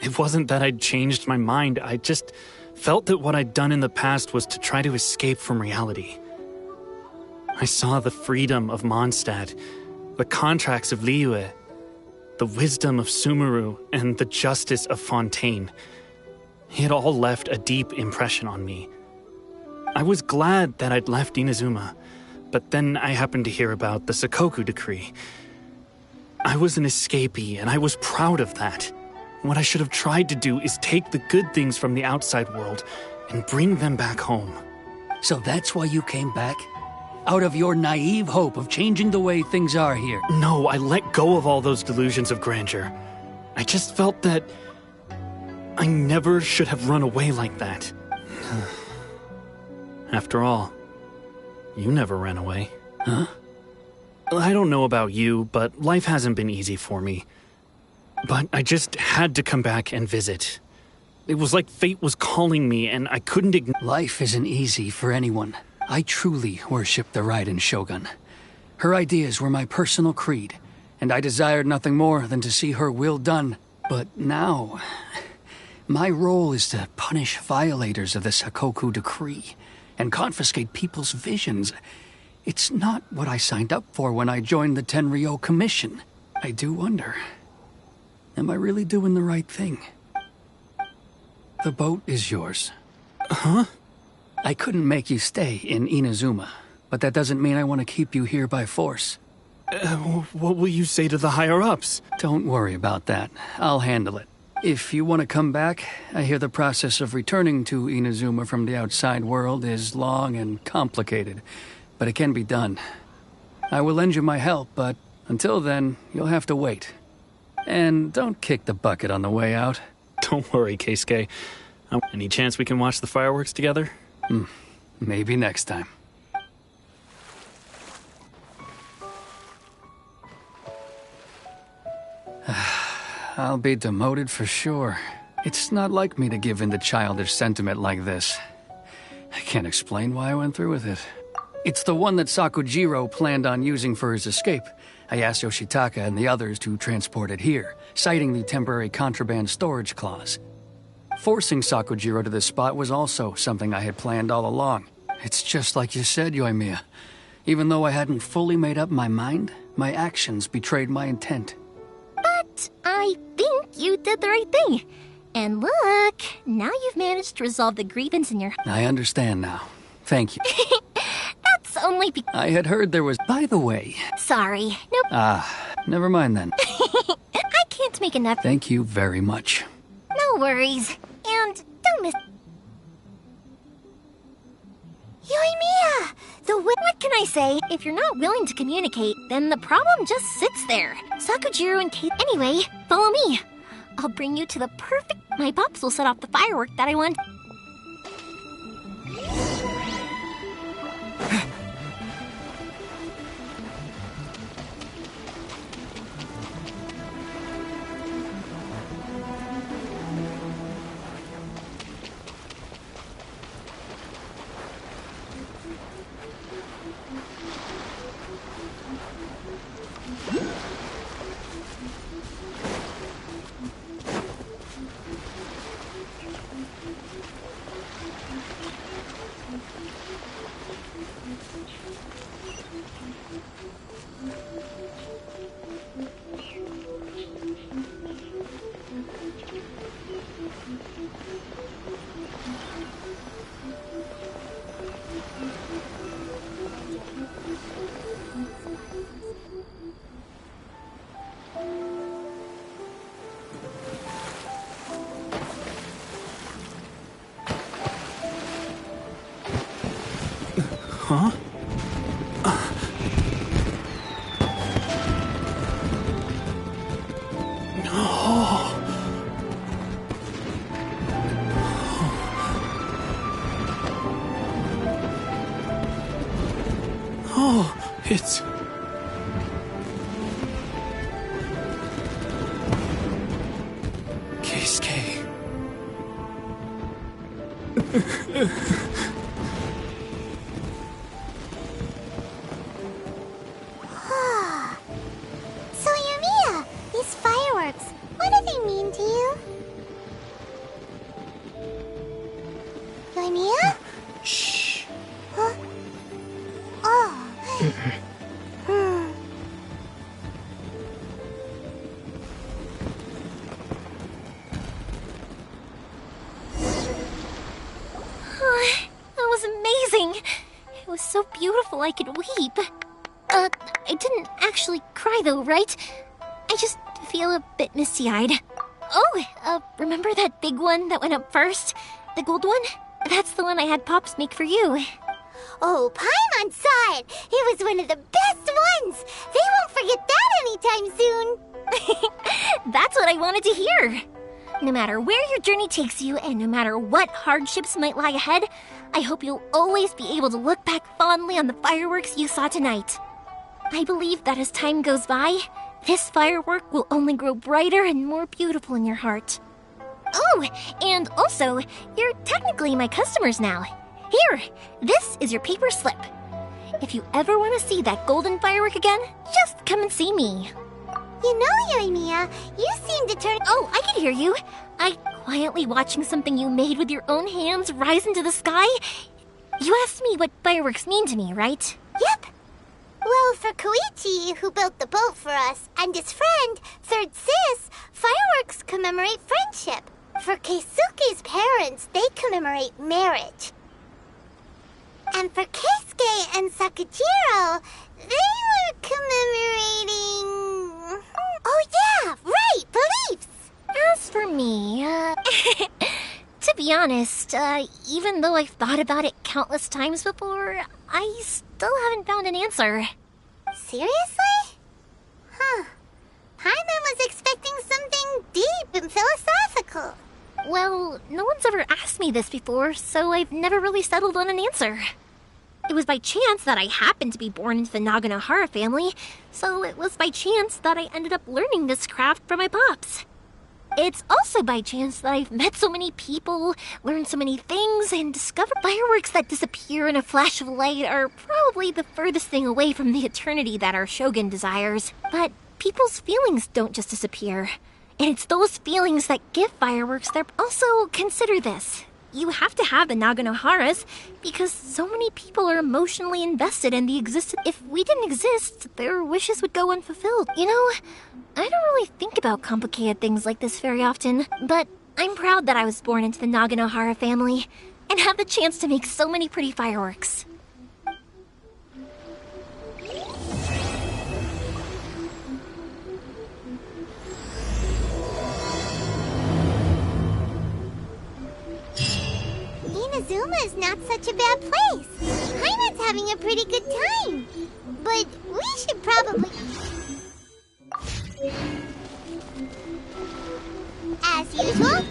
Speaker 11: It wasn't that I'd changed my mind, I just felt that what I'd done in the past was to try to escape from reality. I saw the freedom of Mondstadt, the contracts of Liyue, the wisdom of Sumeru, and the justice of Fontaine. It all left a deep impression on me. I was glad that I'd left Inazuma, but then I happened to hear about the Sakoku decree. I was an escapee, and I was proud of that. What I should have tried to do is take the good things from the outside world and bring them back home.
Speaker 13: So that's why you came back? Out of your naive hope of changing the way things are here?
Speaker 11: No, I let go of all those delusions of grandeur. I just felt that I never should have run away like that. After all, you never ran away.
Speaker 13: Huh?
Speaker 11: I don't know about you, but life hasn't been easy for me. But I just had to come back and visit. It was like fate was calling me, and I couldn't ignore.
Speaker 13: Life isn't easy for anyone. I truly worship the Raiden Shogun. Her ideas were my personal creed, and I desired nothing more than to see her will done. But now, my role is to punish violators of the Sakoku decree and confiscate people's visions. It's not what I signed up for when I joined the Tenryou Commission. I do wonder, am I really doing the right thing? The boat is yours.
Speaker 11: Huh?
Speaker 13: I couldn't make you stay in Inazuma, but that doesn't mean I want to keep you here by force.
Speaker 11: What will you say to the higher-ups?
Speaker 13: Don't worry about that. I'll handle it. If you want to come back, I hear the process of returning to Inazuma from the outside world is long and complicated, but it can be done. I will lend you my help, but until then, you'll have to wait. And don't kick the bucket on the way out.
Speaker 11: Don't worry, Keisuke. Any chance we can watch the fireworks together?
Speaker 13: Maybe next time. I'll be demoted for sure. It's not like me to give in to childish sentiment like this. I can't explain why I went through with it. It's the one that Sakujiro planned on using for his escape. I asked Yoshitaka and the others to transport it here, citing the temporary contraband storage clause. Forcing Sakujiro to this spot was also something I had planned all along. It's just like you said, Yoimiya. Even though I hadn't fully made up my mind, my actions betrayed my intent.
Speaker 12: But I think you did the right thing. And look, now you've managed to resolve the grievance in your...
Speaker 13: I understand now. Thank you.
Speaker 12: That's only because...
Speaker 13: I had heard there was... By the way...
Speaker 12: Sorry. Nope.
Speaker 13: Never mind then.
Speaker 12: I can't make enough...
Speaker 13: Thank you very much.
Speaker 12: No worries. And don't miss... Yoimiya! What can I say? If you're not willing to communicate, then the problem just sits there. Sakujiro and Kate... Anyway, follow me. I'll bring you to the perfect... My pops will set off the firework that I want...
Speaker 11: Huh? Oh, it's... Keisuke.
Speaker 5: So, Yoimiya, these fireworks, what do they mean to you? Yoimiya?
Speaker 11: Shh.
Speaker 5: Huh? Oh.
Speaker 12: That was amazing. It was so beautiful I could weep. I didn't actually cry though, right? I just feel a bit misty-eyed. Oh, remember that big one that went up first? The gold one? That's the one I had Pops make for you.
Speaker 5: Oh, Paimon saw it! It was one of the best ones! They won't forget that anytime soon!
Speaker 12: That's what I wanted to hear. No matter where your journey takes you, and no matter what hardships might lie ahead, I hope you'll always be able to look back fondly on the fireworks you saw tonight. I believe that as time goes by, this firework will only grow brighter and more beautiful in your heart. Oh, and also, you're technically my customers now. Here, this is your paper slip. If you ever want to see that golden firework again, just come and see me.
Speaker 5: You know, Yoimiya, you seem to turn...
Speaker 12: Oh, I can hear you. I quietly watching something you made with your own hands rise into the sky. You asked me what fireworks mean to me, right?
Speaker 5: Yep. Well, for Koichi, who built the boat for us, and his friend, Third Sis, fireworks commemorate friendship. For Keisuke's parents, they commemorate marriage. And for Keisuke and Sakujiro, they were commemorating... Oh yeah, right, beliefs!
Speaker 12: As for me, to be honest, even though I've thought about it countless times before, I still haven't found an answer.
Speaker 5: Seriously? Huh. Paimon was expecting something deep and philosophical.
Speaker 12: Well, no one's ever asked me this before, so I've never really settled on an answer. It was by chance that I happened to be born into the Naganohara family, so it was by chance that I ended up learning this craft from my pops. It's also by chance that I've met so many people, learned so many things, and discovered fireworks that disappear in a flash of light are probably the furthest thing away from the eternity that our shogun desires. But people's feelings don't just disappear. And it's those feelings that give fireworks their... Also, consider this. You have to have the Naganoharas because so many people are emotionally invested in the existence. If we didn't exist, their wishes would go unfulfilled. You know, I don't really think about complicated things like this very often, but I'm proud that I was born into the Naganohara family and have the chance to make so many pretty fireworks.
Speaker 5: Inazuma is not such a bad place. Paimon's having a pretty good time. But we should probably... As usual?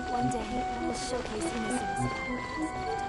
Speaker 12: One day, I will showcase Inazuma's fireworks to all of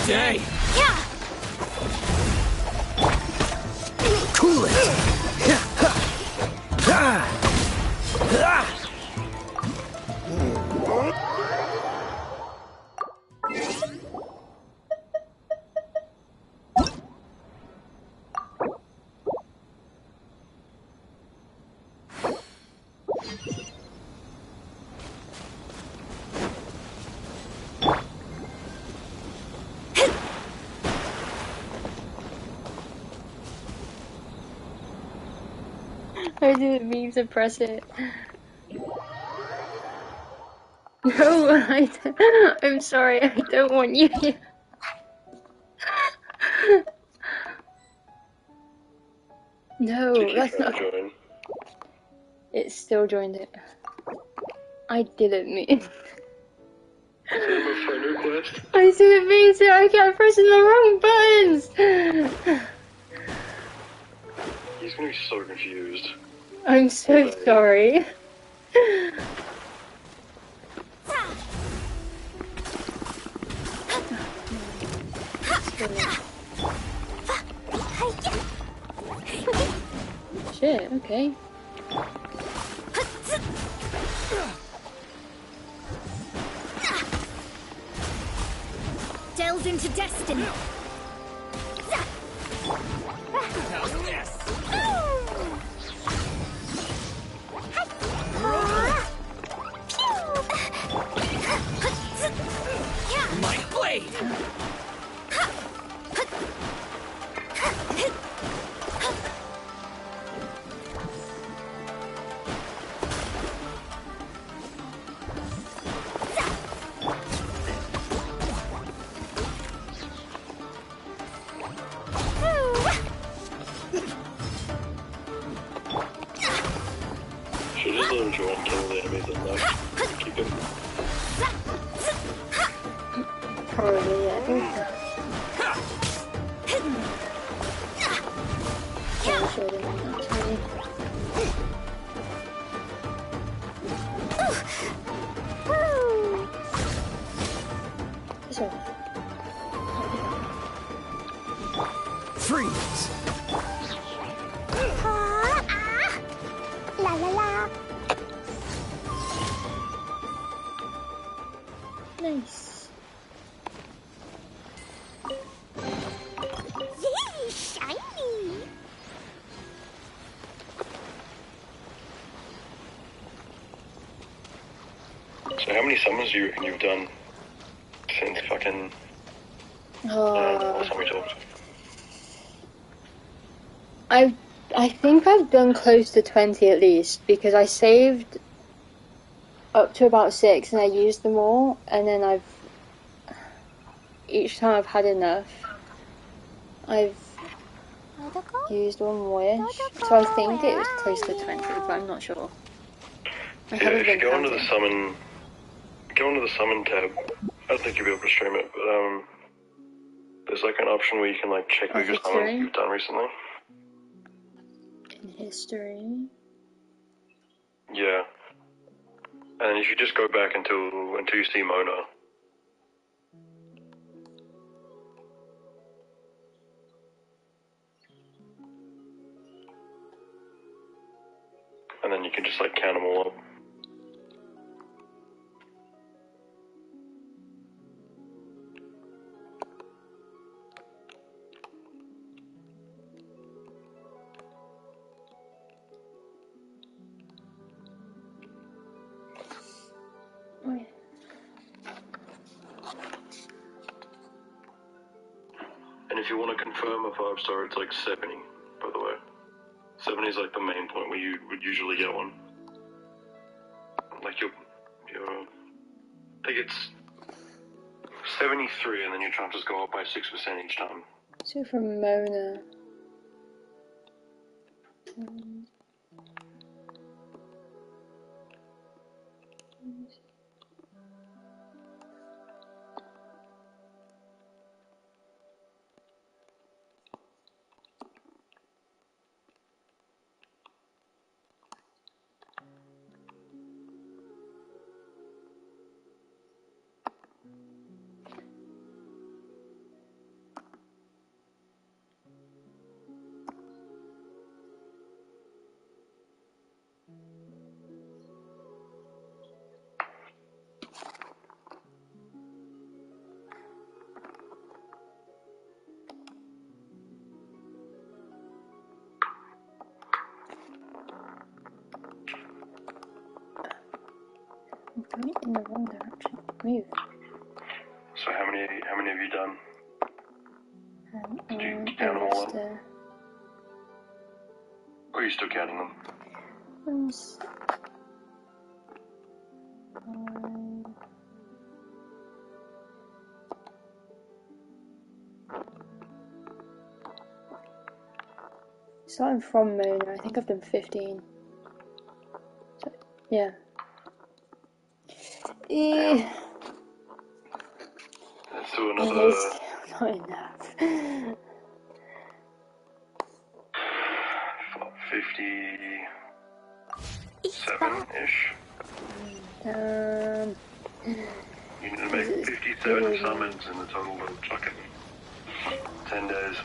Speaker 19: day.
Speaker 21: Yeah.
Speaker 19: Cool it.
Speaker 1: I didn't mean to press it. No, I'm sorry, I don't want you here. No, that's not.
Speaker 2: Join?
Speaker 1: It still joined it. I didn't mean.
Speaker 2: Send him a friend request.
Speaker 1: I didn't mean to. I kept pressing the wrong buttons.
Speaker 2: He's gonna be so confused.
Speaker 1: I'm so sorry. Shit, okay.
Speaker 21: Delve into destiny.
Speaker 19: How's this? My blade!
Speaker 2: Should just let him join and kill the enemies that left. Keep him.
Speaker 1: Probably, yeah. Probably should have, actually. This one.
Speaker 19: Freeze!
Speaker 5: La la la.
Speaker 1: Nice.
Speaker 5: Yay, shiny.
Speaker 2: So how many summons do you reckon you've done since fucking last time we talked?
Speaker 1: I think I've done close to 20 at least, because I saved up to about 6 and I used them all, and then each time I've had enough, I've used one wish, so I think it was close to 20, but I'm not sure. I
Speaker 2: Yeah,
Speaker 1: haven't
Speaker 2: if you
Speaker 1: been
Speaker 2: go into
Speaker 1: counting.
Speaker 2: the summon tab, I don't think you'll be able to stream it, but there's like an option where you can like check your summons
Speaker 1: history?
Speaker 2: you've done recently.
Speaker 1: In history.
Speaker 2: Yeah. And if you just go back until you see Mona. And then you can just like count them all up.
Speaker 1: Oh, yeah.
Speaker 2: And if you want to confirm a 5-star, it's like 70, by the way. 70 is like the main point where you would usually get one. Like your I think it's 73, and then your chances go up by 6% each time.
Speaker 1: So from Mona. I'm going in the wrong direction. Move.
Speaker 2: So how many have you done? Did you count them all up? Or are you still counting them?
Speaker 1: Starting from Moon, I think I've done 15. So, yeah.
Speaker 2: Let's do another...
Speaker 1: Not enough.
Speaker 2: 57-ish. You need to make 57 summons in the total of fucking 10 days.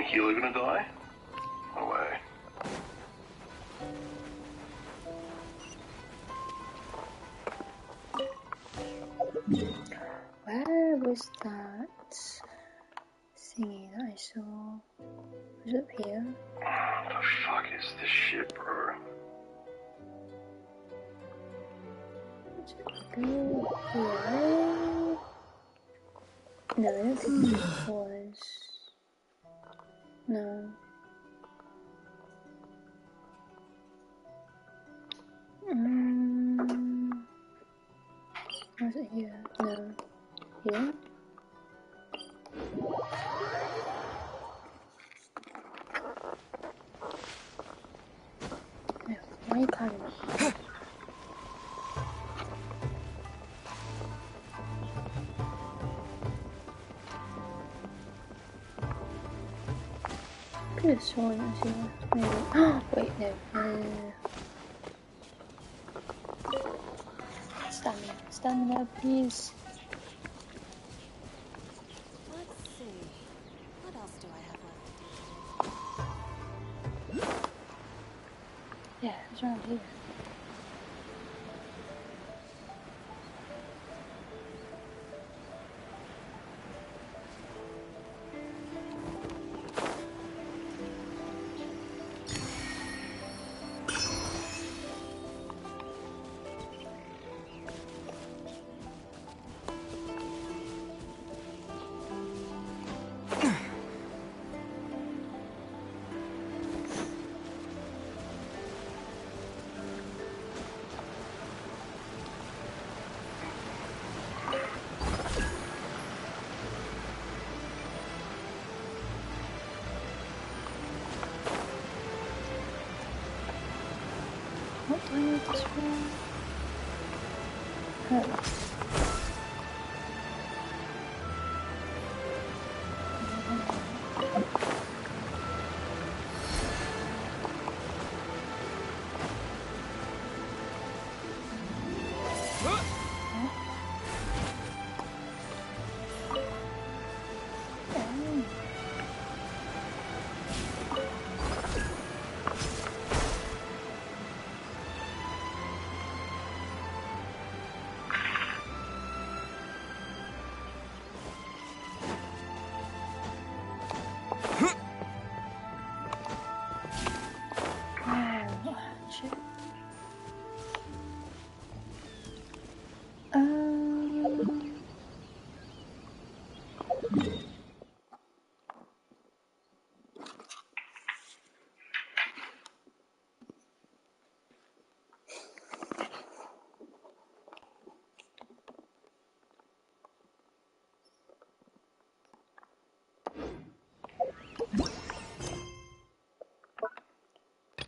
Speaker 2: Healer gonna die? No way.
Speaker 1: Where was that thingy that I saw? Was it up here?
Speaker 2: What the fuck is this shit, bro?
Speaker 1: Go here. No, I don't think it was. No. Was it here? No. Here? No. Why are you climbing up? Could have sworn it was here. Maybe. Oh, wait, no. Stamina, please.
Speaker 3: Let's see. What else do I have left?
Speaker 1: Yeah, it's around here. What do I need this for? Oh.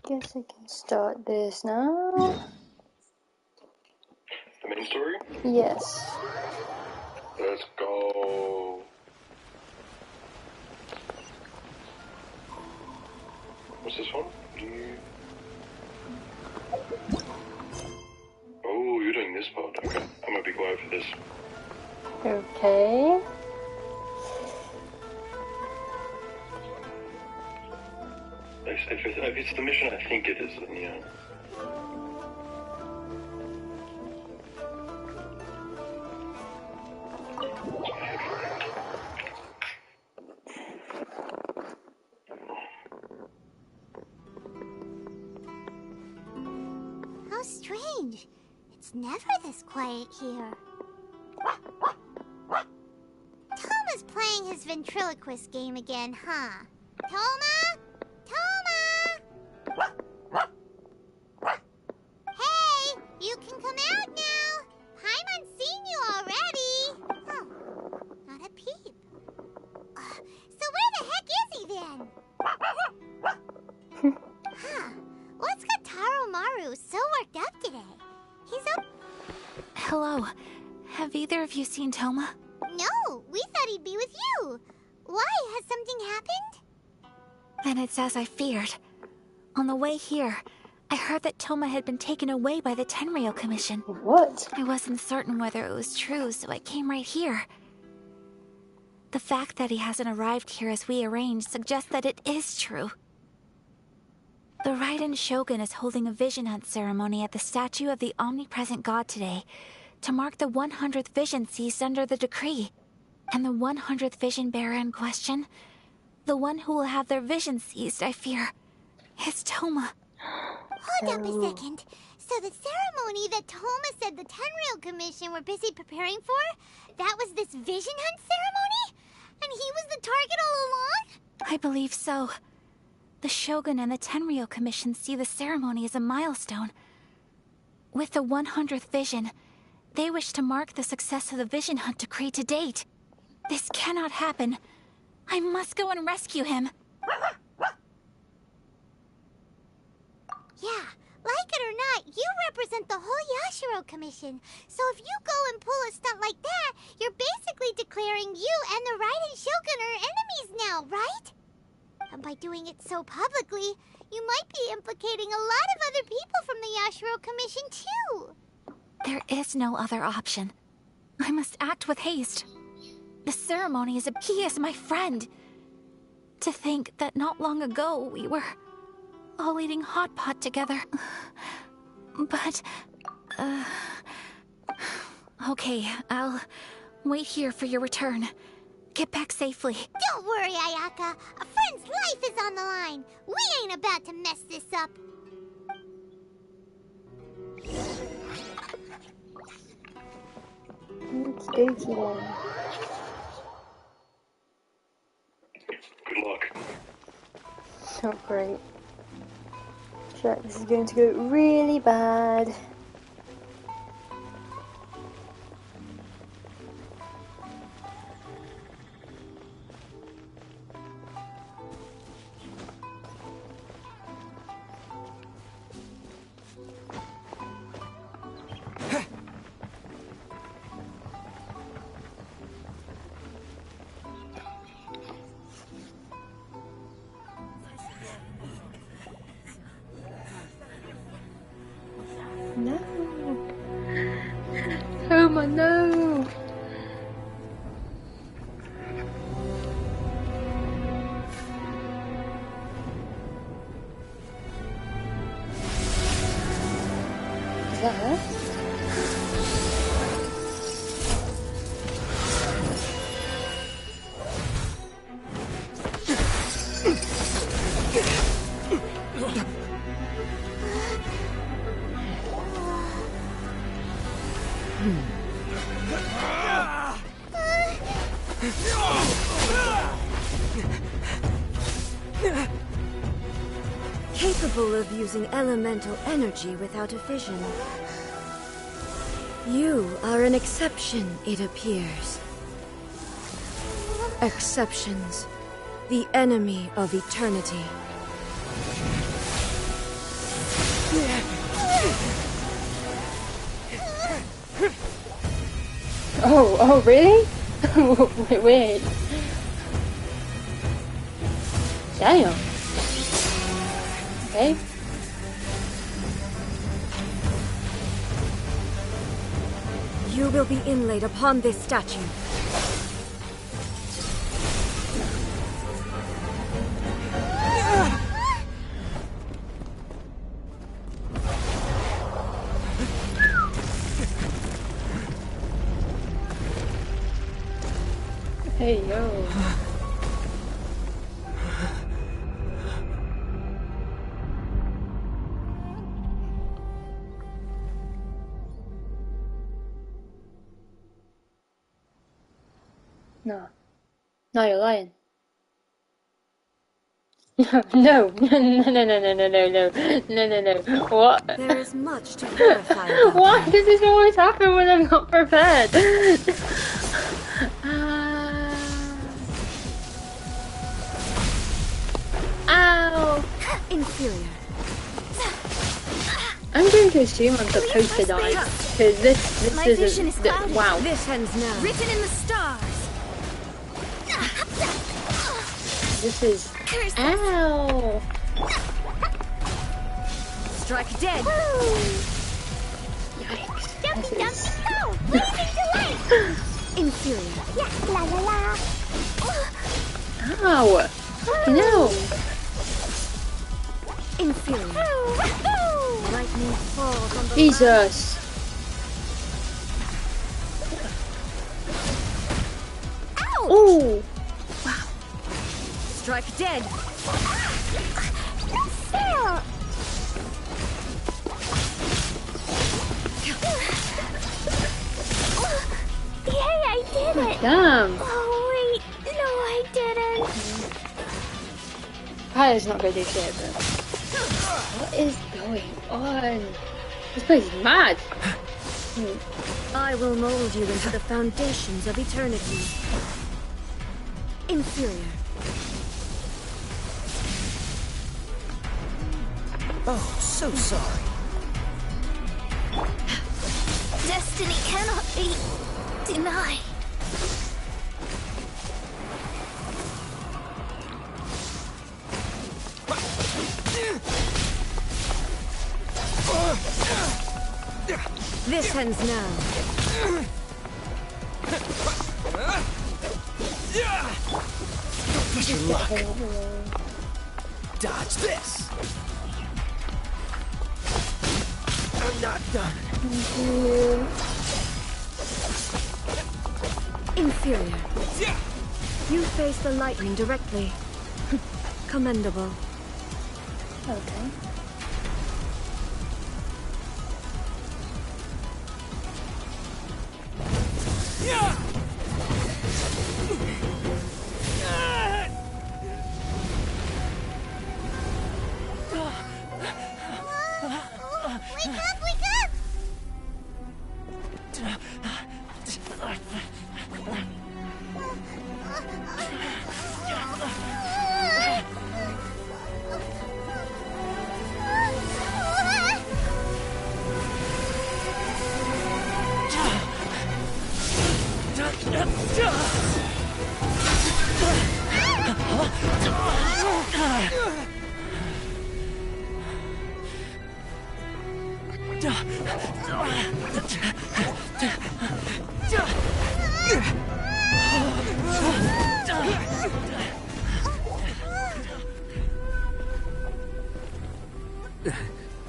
Speaker 1: Guess I can start this now.
Speaker 2: The main story?
Speaker 1: Yes.
Speaker 2: Let's go. What's this one? Oh, you're doing this part. Okay. I'm gonna be quiet for this. If it's the mission I think it is, then yeah.
Speaker 5: How strange. It's never this quiet here. Toma's playing his ventriloquist game again, huh? Toma? Toma! Hey, you can come out now. Paimon's seen you already. Oh, not a peep. So where the heck is he then? Huh, what's got Taro Maru so worked up today? He's up.
Speaker 4: Hello. Have either of you seen Toma?
Speaker 5: No, we thought he'd be with you. Why? Has something happened?
Speaker 4: Then it's as I feared. On the way here, I heard that Toma had been taken away by the Tenryou Commission.
Speaker 1: What?
Speaker 4: I wasn't certain whether it was true, so I came right here. The fact that he hasn't arrived here as we arranged suggests that it is true. The Raiden Shogun is holding a vision hunt ceremony at the statue of the omnipresent god today to mark the 100th vision seized under the decree. And the 100th vision bearer in question, the one who will have their vision seized, I fear, is Toma.
Speaker 5: Hold up a second. So the ceremony that Toma said the Tenryou Commission were busy preparing for, that was this vision hunt ceremony? And he was the target all along?
Speaker 4: I believe so. The Shogun and the Tenryou Commission see the ceremony as a milestone. With the 100th vision, they wish to mark the success of the vision hunt decree to date. This cannot happen. I must go and rescue him.
Speaker 5: Yeah, like it or not, you represent the whole Yashiro Commission. So if you go and pull a stunt like that, you're basically declaring you and the Raiden Shogun are enemies now, right? And by doing it so publicly, you might be implicating a lot of other people from the Yashiro Commission too.
Speaker 4: There is no other option. I must act with haste. The ceremony is he is my friend. To think that not long ago we were all eating hot pot together. But, okay, I'll wait here for your return. Get back safely.
Speaker 5: Don't worry, Ayaka. A friend's life is on the line. We ain't about to mess this up.
Speaker 1: Okey-dokey then.
Speaker 2: Good luck.
Speaker 1: Oh, great. Shit, this is going to go really bad. No. Toma, no. Is that her?
Speaker 10: Capable of using elemental energy without a vision. You are an exception, it appears. Exceptions. The enemy of eternity.
Speaker 1: Oh, really? wait. Damn. Okay.
Speaker 10: You will be inlaid upon this statue.
Speaker 1: Hey, yo. No. No, you're lying. No, no. What?
Speaker 10: There is much to verify about
Speaker 1: Why
Speaker 10: him.
Speaker 1: does this always happen when I'm not prepared? Ow!
Speaker 10: Inferior.
Speaker 1: I'm going to assume I'm supposed to die because this
Speaker 10: My
Speaker 1: is
Speaker 10: vision is clouded.
Speaker 1: wow.
Speaker 10: This ends now.
Speaker 12: Written in the stars.
Speaker 1: This is ow.
Speaker 10: Strike dead.
Speaker 1: Yikes.
Speaker 5: Jumpy,
Speaker 1: This is...
Speaker 5: jumpy, go! Blazing delight!
Speaker 10: Inferior.
Speaker 5: Yeah, la la la.
Speaker 1: Ow! No.
Speaker 10: Inferior. Lightning falls on the
Speaker 1: Jesus.
Speaker 10: Ouch!
Speaker 1: Ooh.
Speaker 10: Strike dead.
Speaker 5: Still. Yay, I did it!
Speaker 1: Damn.
Speaker 5: Oh, wait. No, I didn't.
Speaker 1: Kyle's not going to do shit, but... What is going on? This place is mad.
Speaker 10: I will mold you into the foundations of eternity. Inferior.
Speaker 9: Oh, so sorry.
Speaker 12: Destiny cannot be denied.
Speaker 10: This ends now.
Speaker 9: Push your luck. Dodge this. I'm not done.
Speaker 10: Inferior. You face the lightning directly. Commendable.
Speaker 1: Okay.
Speaker 5: Wake up, wake up!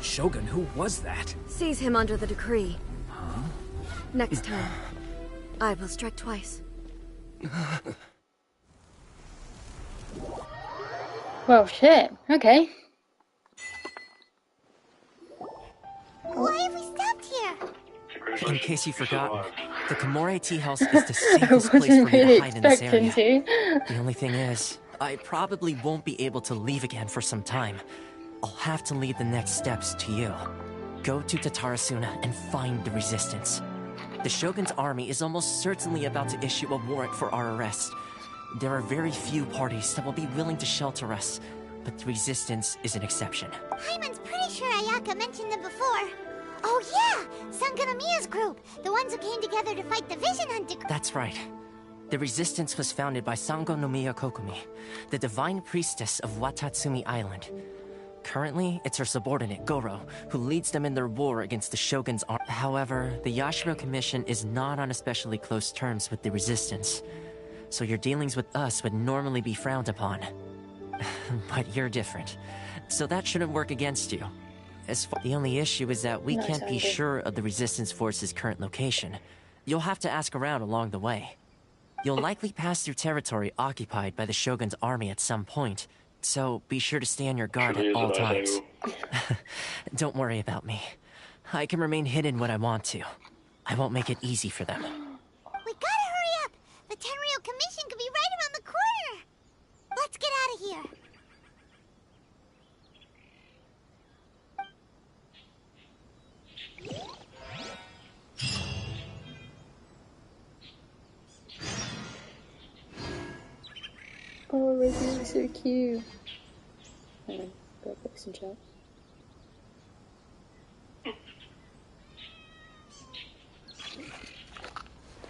Speaker 9: Shogun, who was that?
Speaker 10: Seize him under the decree. Next time, I will strike twice.
Speaker 1: Well, shit. Okay.
Speaker 5: Why have we stopped here?
Speaker 9: In case you forgot, the Komore Tea House is the safest
Speaker 1: I
Speaker 9: place for
Speaker 1: wasn't
Speaker 9: me
Speaker 1: really
Speaker 9: to hide in this
Speaker 1: expecting
Speaker 9: area.
Speaker 1: to.
Speaker 9: The only thing is, I probably won't be able to leave again for some time. I'll have to leave the next steps to you. Go to Tatarasuna and find the Resistance. The Shogun's army is almost certainly about to issue a warrant for our arrest. There are very few parties that will be willing to shelter us, but the Resistance is an exception.
Speaker 5: Hyman's pretty sure Ayaka mentioned them before. Oh yeah! Sangonomiya's group! The ones who came together to fight the Vision Hunter.
Speaker 9: That's right. The Resistance was founded by Sangonomiya Kokumi, the divine priestess of Watatsumi Island. Currently, it's her subordinate, Goro, who leads them in their war against the Shogun's army. However, the Yashiro Commission is not on especially close terms with the Resistance, so your dealings with us would normally be frowned upon. But you're different, so that shouldn't work against you. The only issue is that we can't be sure of the Resistance force's current location. You'll have to ask around along the way. You'll likely pass through territory occupied by the Shogun's army at some point, so be sure to stay on your guard
Speaker 2: Truly
Speaker 9: at
Speaker 2: is a
Speaker 9: all
Speaker 2: nice
Speaker 9: times.
Speaker 2: angle.
Speaker 9: Don't worry about me. I can remain hidden when I want to. I won't make it easy for them.
Speaker 5: We gotta hurry up! The Tenryou Commission could be right around the corner! Let's get out of here!
Speaker 1: Oh, Reggie is so cute. Hang on, gotta put this in chat.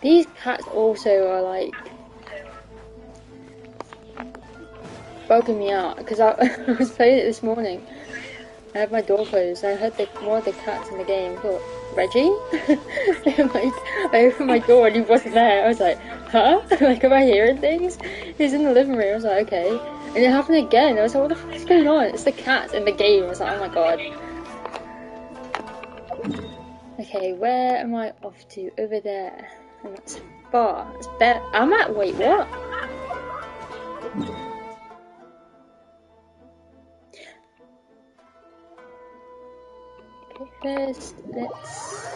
Speaker 1: These cats also are like bugging me out because I, I was playing it this morning. I had my door closed. I heard one of the cats in the game called Reggie. I opened my door and he wasn't there. I was like, huh? Like, am I hearing things? He's in the living room. I was like, okay. And it happened again. I was like, what the fuck is going on? It's the cats in the game. I was like, oh my god. Okay, where am I off to? Over there. And that's far. It's better. I'm at. Wait, what? Okay, first, let's.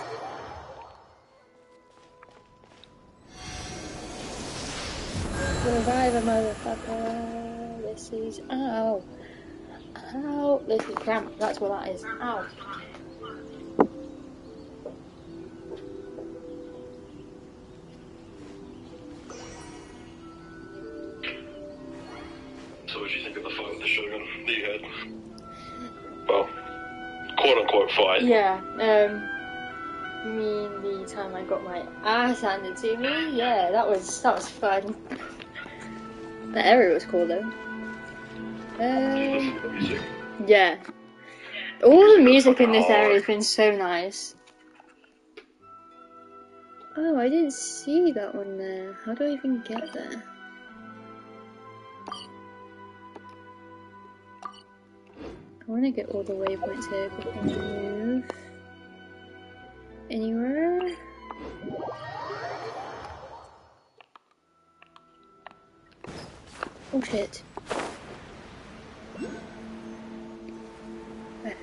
Speaker 1: Revive a motherfucker. This is. Ow. Ow. This is cramp. That's what that is. Ow.
Speaker 2: So what do you think of the fight with the Shogun that you had? Well, quote-unquote fight.
Speaker 1: Yeah, you mean the time I got my ass handed to me? Yeah, that was fun. The area was cool though. Yeah. All the music in this area has been so nice. Oh, I didn't see that one there. How do I even get there? I want to get all the waypoints here before we move anywhere. Oh shit. Where?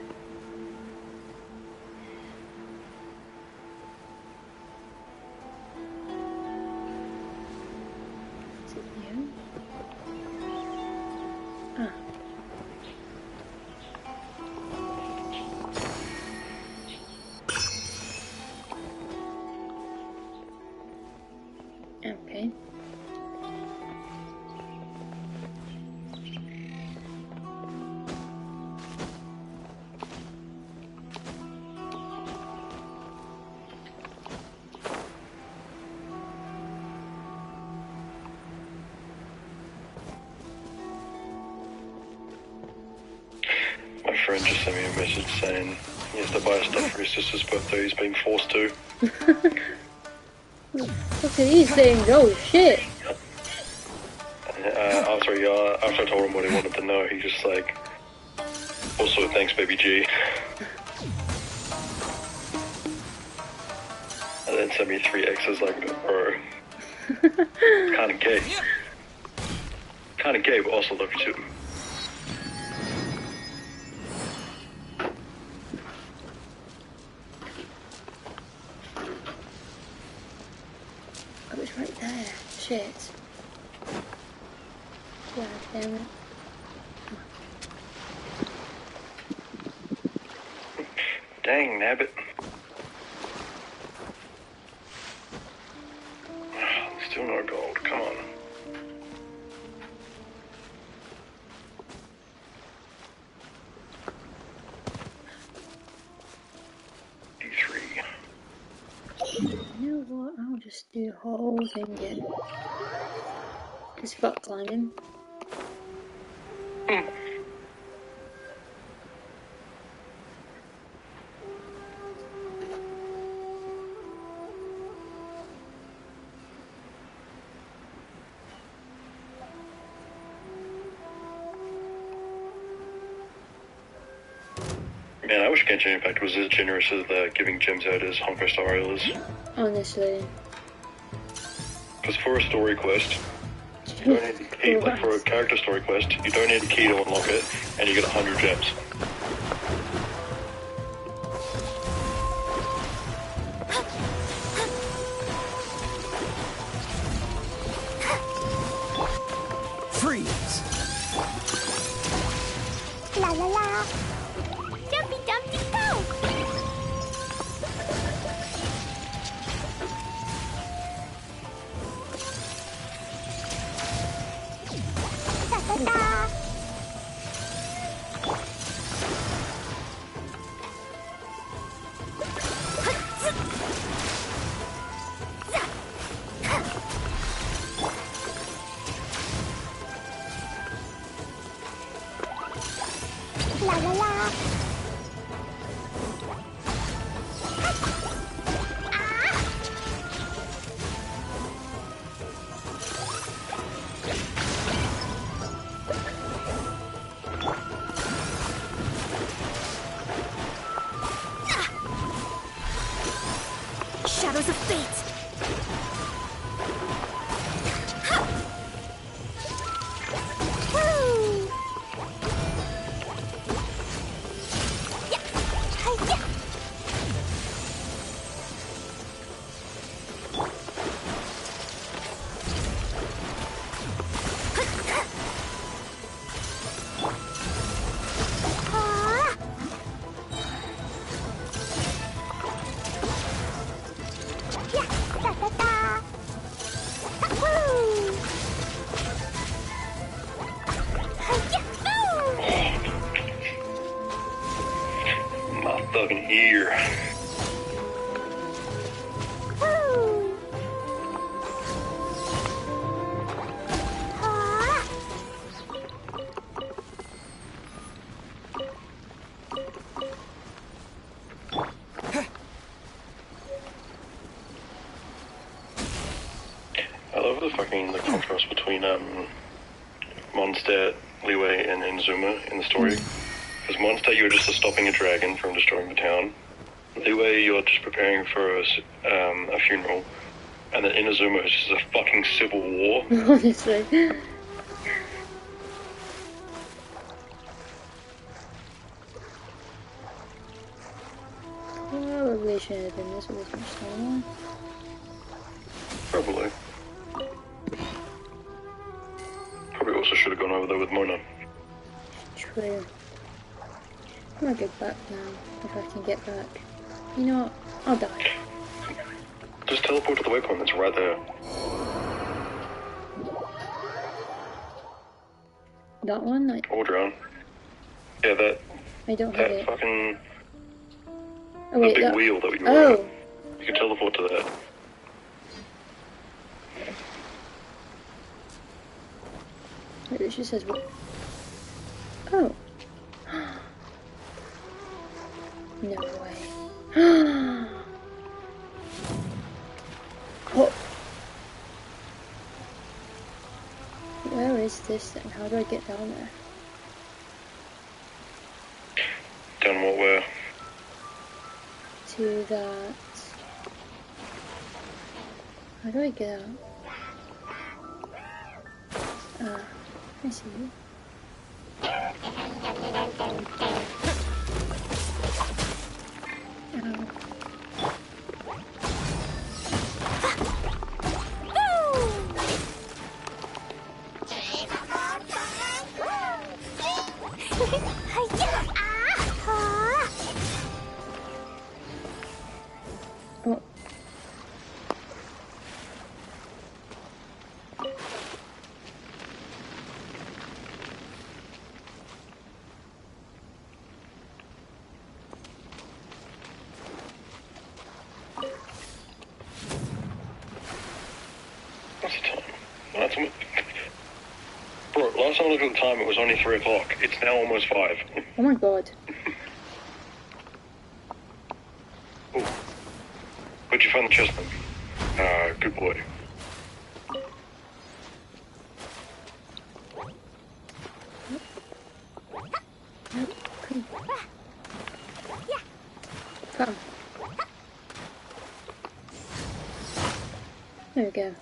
Speaker 1: Is it you? Ah. Okay.
Speaker 2: My friend just sent me a message saying he has to buy stuff for his sister's birthday. He's being forced to.
Speaker 1: Look at these things, oh shit!
Speaker 2: After I told him what he wanted to know, he just like, also thanks baby G. And then sent me 3 X's like, bro. Kinda gay. Kinda gay, but also love you too.
Speaker 1: Oh, it's right there. Shit. God damn it.
Speaker 2: Dang, nabbit. Still no gold, come on. D3.
Speaker 1: You know what? I'll just do the whole thing again. Just fuck climbing.
Speaker 2: Man, I wish Genshin Impact was as generous as the giving gems out as Honkai Star Rail is.
Speaker 1: Honestly.
Speaker 2: Because for a story quest, you don't need a key, like for a character story quest, you don't need a key to unlock it, and you get 100 gems.
Speaker 7: Freeze!
Speaker 5: La la la. Dumpy dumpty go. Da da da. La la la.
Speaker 21: Shadows of fate.
Speaker 5: Woo! Yeah. Hi-ya. Ah. Yeah. Da da da. Woo! Hi-ya. Woo!
Speaker 2: My fucking ear.
Speaker 5: Woo! Ah.
Speaker 2: I love the contrast between Mondstadt, Liyue, and Inazuma in the story. Because Mondstadt, you're just stopping a dragon from destroying the town. Liyue, you're just preparing for a funeral. And then Inazuma is just a fucking civil war.
Speaker 1: Honestly. Probably should have been this with much smaller.
Speaker 2: Probably. Probably also should have gone over there with Mona.
Speaker 1: True. I'm gonna get back now, if I can get back. You know what? I'll die.
Speaker 2: Just teleport to the waypoint that's right there.
Speaker 1: That one? Like,
Speaker 2: Or drown. Yeah, that
Speaker 1: I don't have
Speaker 2: that
Speaker 1: it.
Speaker 2: fucking
Speaker 1: Oh wait,
Speaker 2: the big
Speaker 1: that...
Speaker 2: wheel that we were
Speaker 1: Oh!
Speaker 2: at. You can teleport to that.
Speaker 1: Wait, it just says what? Oh. No way. Oh. Where is this thing? How do I get down there?
Speaker 2: Down what where?
Speaker 1: To that... How do I get out? Ah, I see you. Oh.
Speaker 2: What's the time? Last time, bro, last time I looked at the time, it was only 3 o'clock. It's now almost 5.
Speaker 1: Oh my god.
Speaker 2: Where'd you find the chest then? Good boy.
Speaker 1: Come. There we go.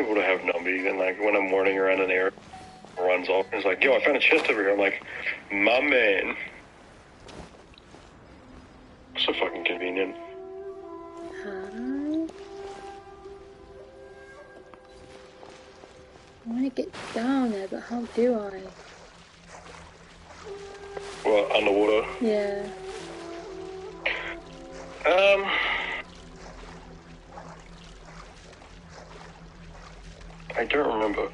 Speaker 2: able to have Numby, and like when I'm running around an area, runs off and is like, yo, I found a chest over here. I'm like, my man. So fucking convenient.
Speaker 1: Hi. I want to get down there, but how do I?
Speaker 2: What, underwater?
Speaker 1: Yeah.
Speaker 2: I don't remember.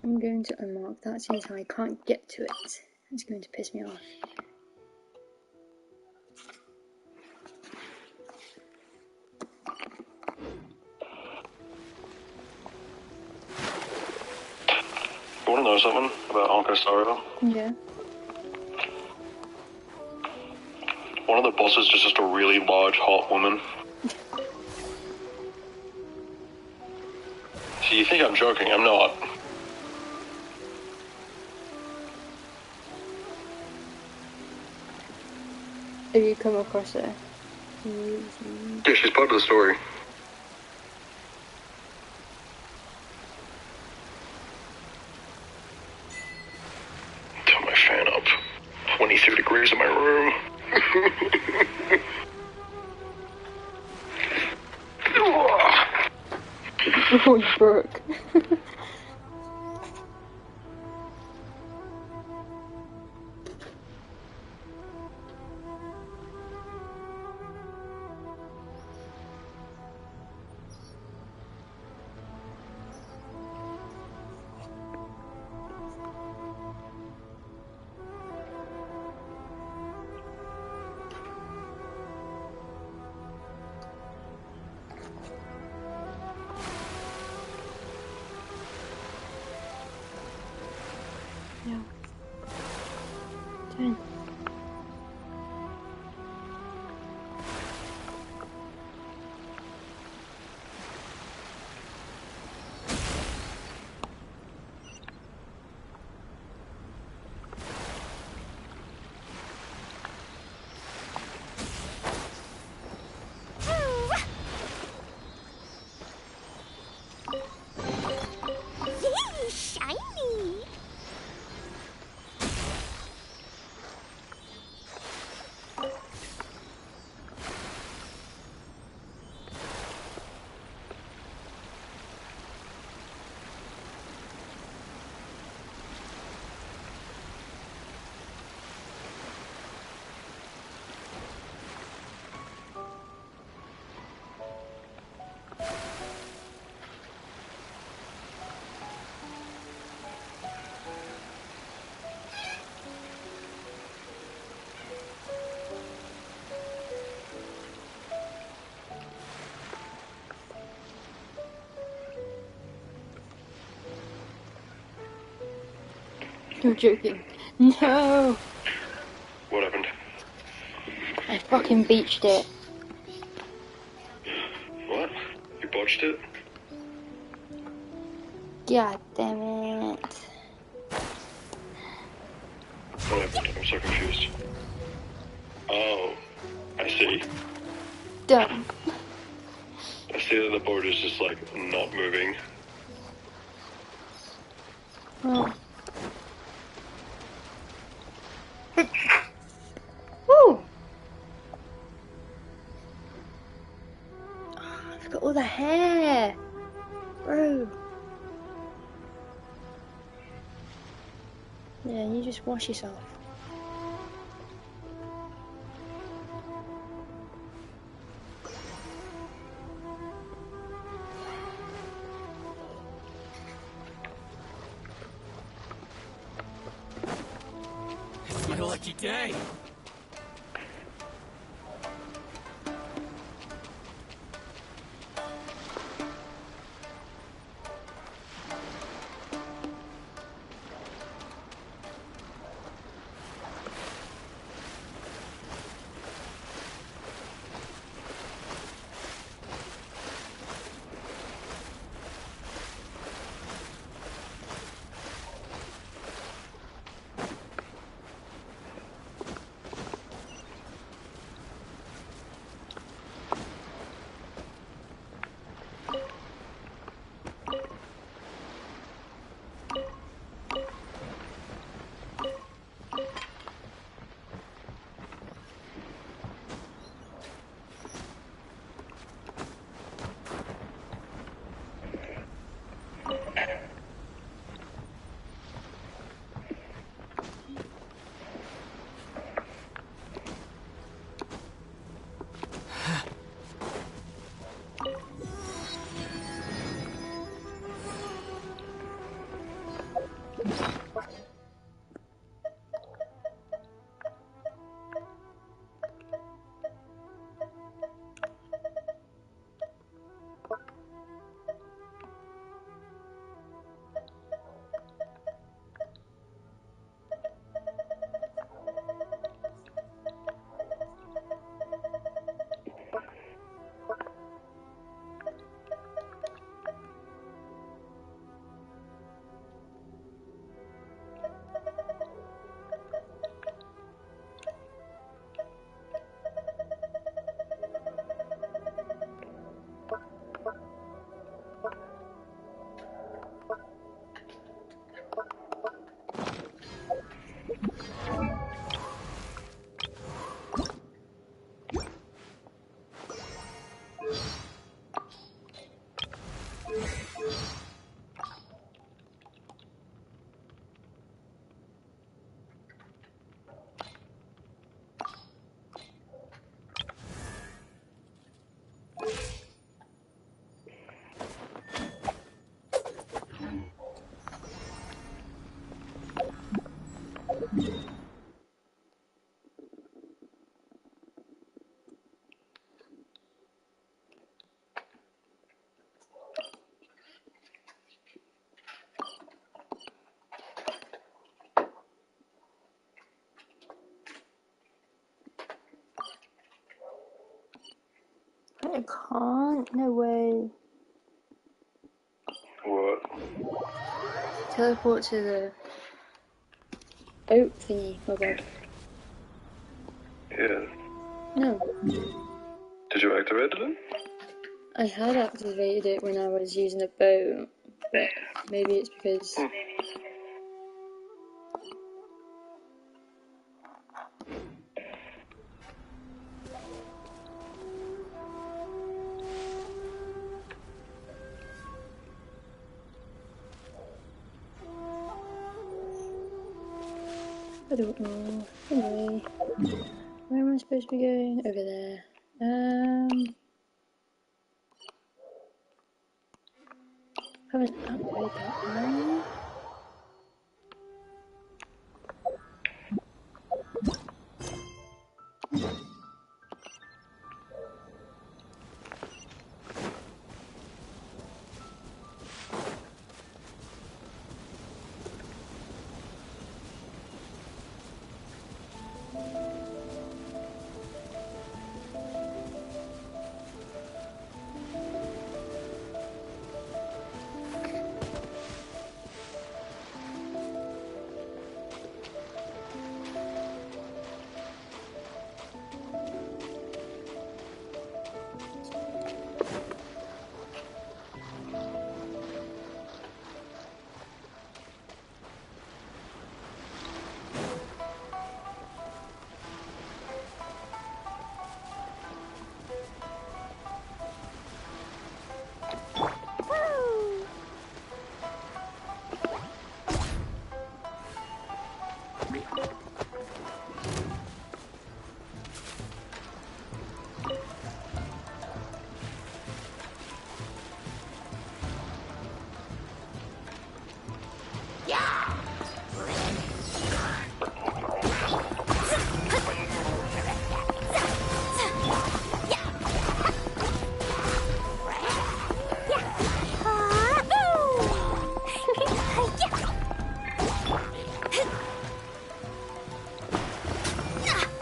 Speaker 1: I'm going to unmark that since I can't get to it. It's going to piss me off.
Speaker 2: You want to know something about Anko Saro?
Speaker 1: Yeah.
Speaker 2: One of the bosses is just a really large, hot woman. So you think I'm joking? I'm not.
Speaker 1: Have you come across her?
Speaker 2: Yeah, she's part of the story. Turn my fan up. 23 degrees in my room.
Speaker 1: Oh, you broke. Yeah. 10.
Speaker 5: Yay, shiny!
Speaker 1: You're joking. No!
Speaker 2: What happened?
Speaker 1: I fucking beached it.
Speaker 2: What? You botched it?
Speaker 1: God damn it.
Speaker 2: What happened? I'm so confused. Oh, I see.
Speaker 1: Dumb.
Speaker 2: I see that the boat is just like not moving.
Speaker 1: Oh. Woo! Oh, I've got all the hair. Bro. Yeah, you just wash yourself.
Speaker 7: It's my lucky day.
Speaker 1: I can't. No way.
Speaker 2: What?
Speaker 1: Teleport to the boat thingy. Oh god.
Speaker 2: Yeah.
Speaker 1: No.
Speaker 2: Did you activate it?
Speaker 1: I had activated it when I was using the boat, but maybe it's because... I don't know. Anyway, where am I supposed to be going? Over there. Haven't upgraded that one.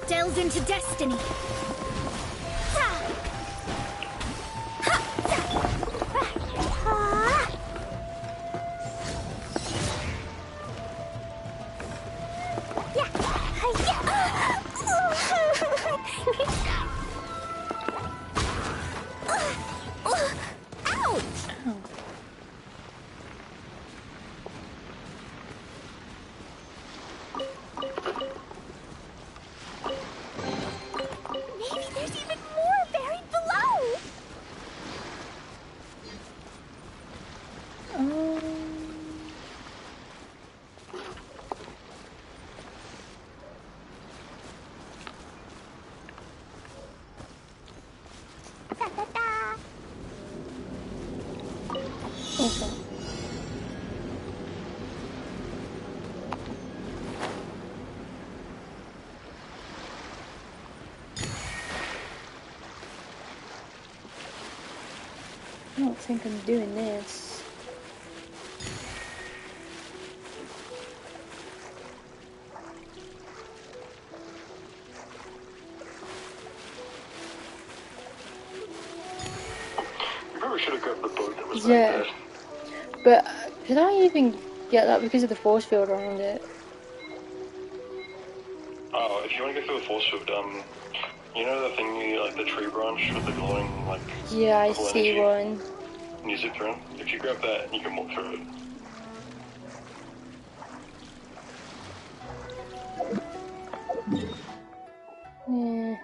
Speaker 21: Delved into destiny.
Speaker 1: I don't think I'm doing this.
Speaker 2: You probably should have grabbed the boat that was back
Speaker 1: Yeah.
Speaker 2: there.
Speaker 1: But can I even get that because of the force field around it?
Speaker 2: Oh, if you want to go through the force field, you know the thing, like the tree branch with the glowing, like,
Speaker 1: Yeah, I
Speaker 2: purple
Speaker 1: see
Speaker 2: energy?
Speaker 1: one.
Speaker 2: And you zip through it. If you grab that, you can walk through it.
Speaker 1: Yeah.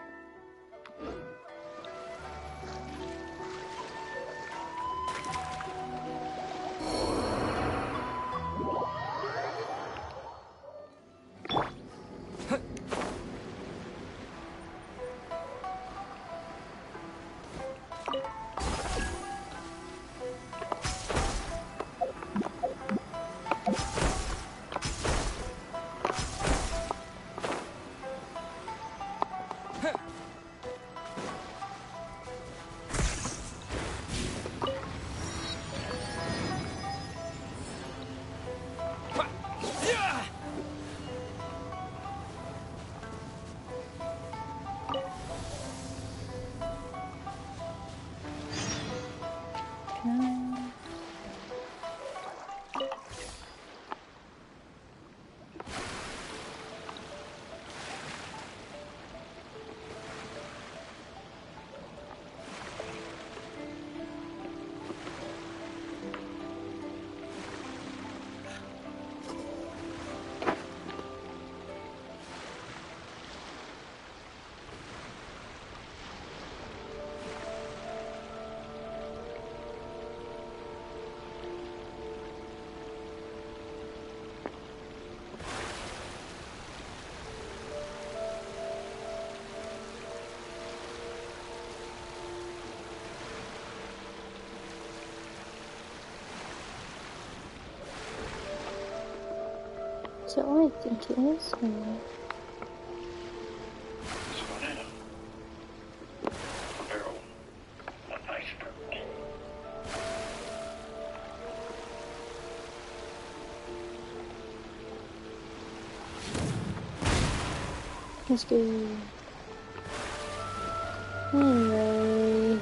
Speaker 1: Is that what I think it is? Or...
Speaker 2: Barrel. A nice barrel.
Speaker 1: Let's go. Anyway.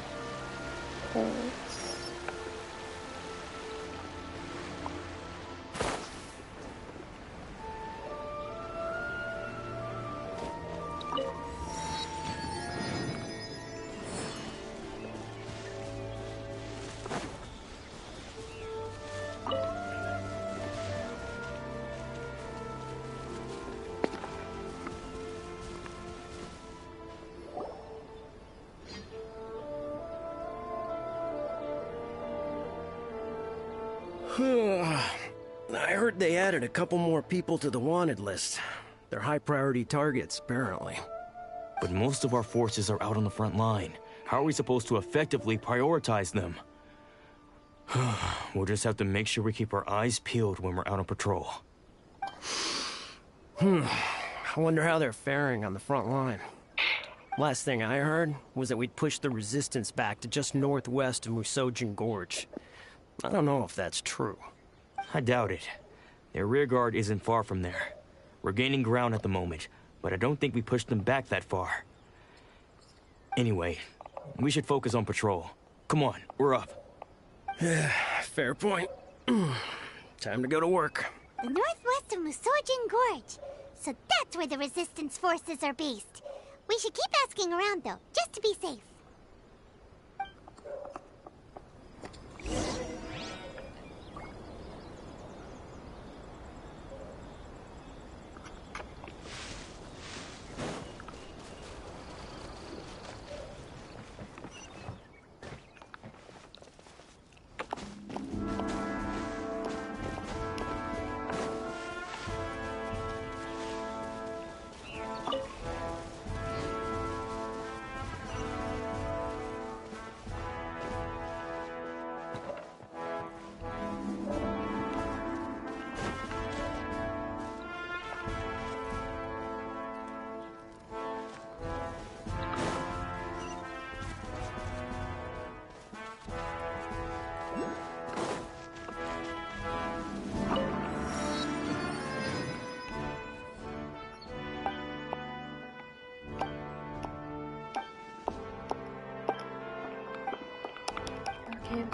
Speaker 6: I heard they added a couple more people to the wanted list. They're high-priority targets, apparently.
Speaker 22: But most of our forces are out on the front line. How are we supposed to effectively prioritize them? We'll just have to make sure we keep our eyes peeled when we're out on patrol.
Speaker 6: I wonder how they're faring on the front line. Last thing I heard was that we'd pushed the resistance back to just northwest of Musojin Gorge. I don't know if that's true.
Speaker 22: I doubt it. Their rear guard isn't far from there. We're gaining ground at the moment, but I don't think we pushed them back that far. Anyway, we should focus on patrol. Come on, we're up.
Speaker 6: Fair point. Time to go to work.
Speaker 5: The northwest of Musojin Gorge. So that's where the resistance forces are based. We should keep asking around, though, just to be safe.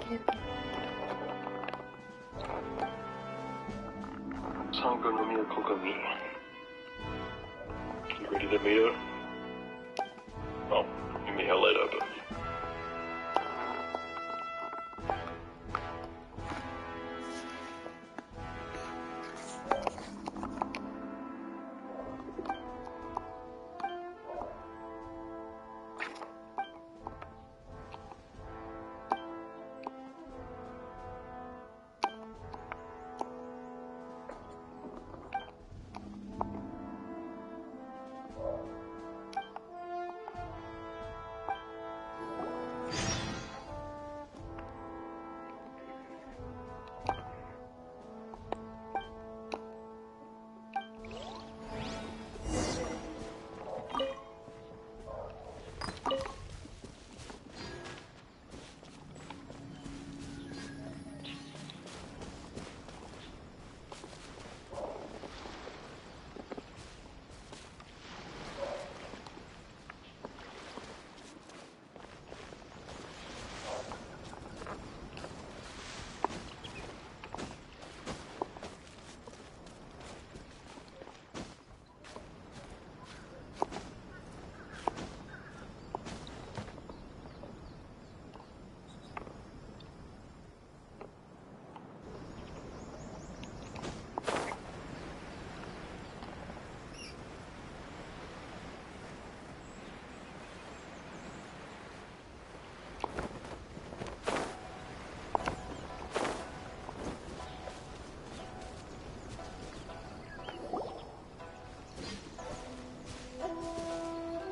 Speaker 1: Okay.
Speaker 2: Sango no Miya Kokomi. You ready to meet her? Oh, you meet her later, but...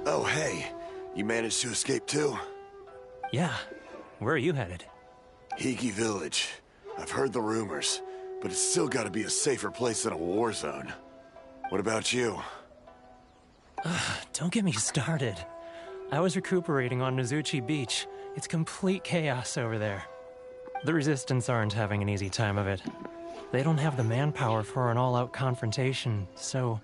Speaker 8: Oh, hey. You managed to escape too?
Speaker 15: Yeah. Where are you headed?
Speaker 8: Higi Village. I've heard the rumors, but it's still gotta be a safer place than a war zone. What about you?
Speaker 15: Don't get me started. I was recuperating on Nozuchi Beach. It's complete chaos over there. The Resistance aren't having an easy time of it. They don't have the manpower for an all-out confrontation, so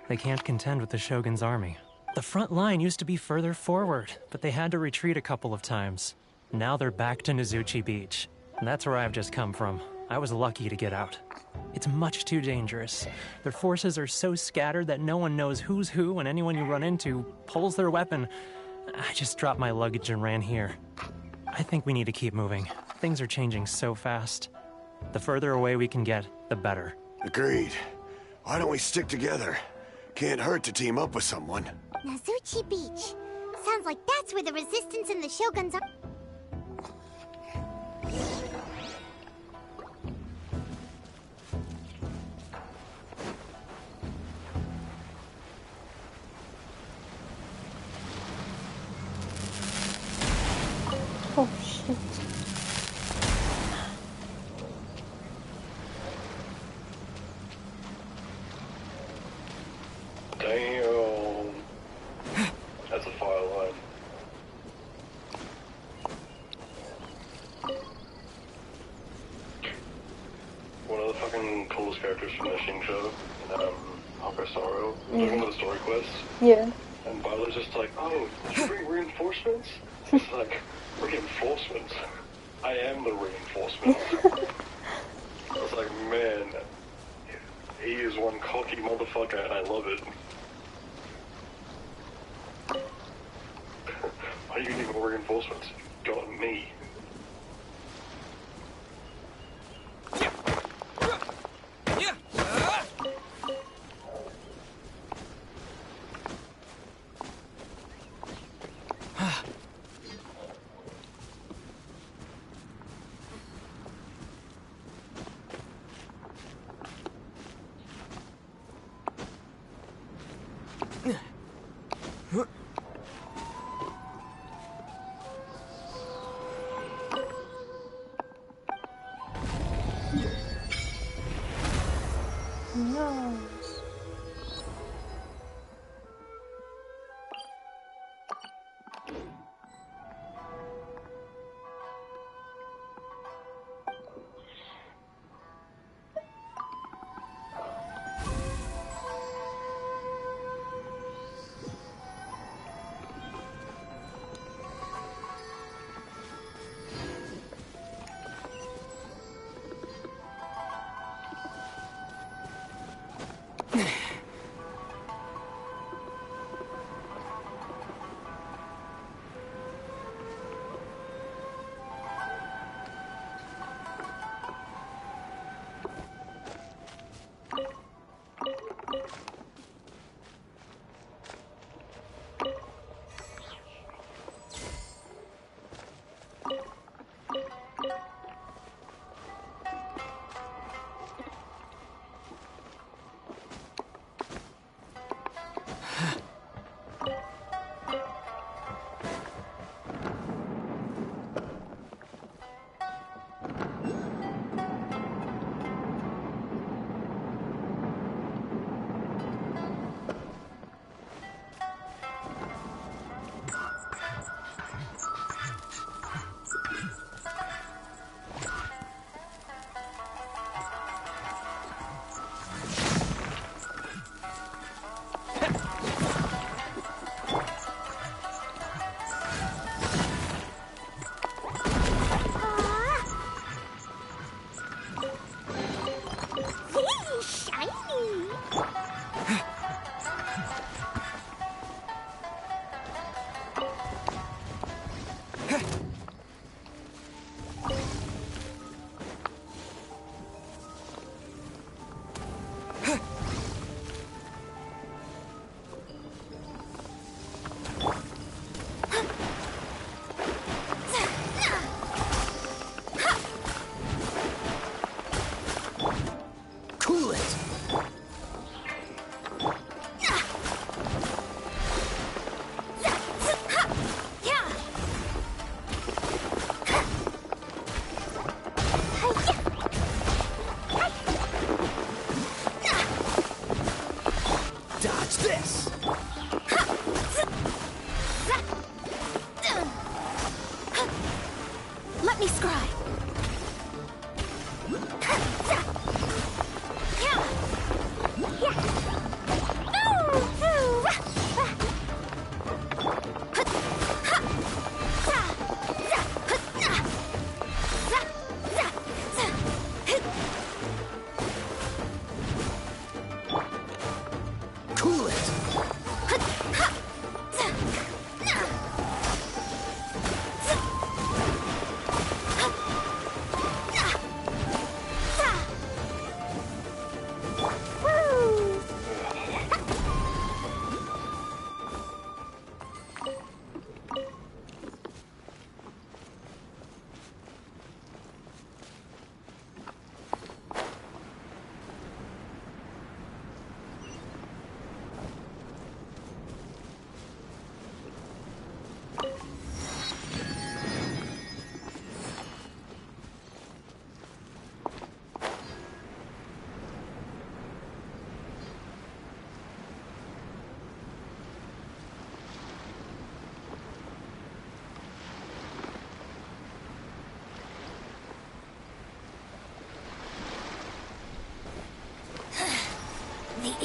Speaker 15: they can't contend with the Shogun's army. The front line used to be further forward, but they had to retreat a couple of times. Now they're back to Nozuchi Beach. That's where I've just come from. I was lucky to get out. It's much too dangerous. Their forces are so scattered that no one knows who's who, and anyone you run into pulls their weapon. I just dropped my luggage and ran here. I think we need to keep moving. Things are changing so fast. The further away we can get, the better.
Speaker 8: Agreed. Why don't we stick together? Can't hurt to team up with someone.
Speaker 5: Nozuchi Beach. Sounds like that's where the Resistance and the Shoguns are.
Speaker 1: Oh shit.
Speaker 2: Damn. That's a fire line. One of the fucking coolest characters from the Shin show, Hawker Sorrow, was like one of the story quests.
Speaker 1: Yeah.
Speaker 2: And Violet's just like, oh, did you bring reinforcements? It's like, reinforcements? I am the reinforcements. I was like, man, he is one cocky motherfucker and I love it. Why do you need more reinforcements? You got me.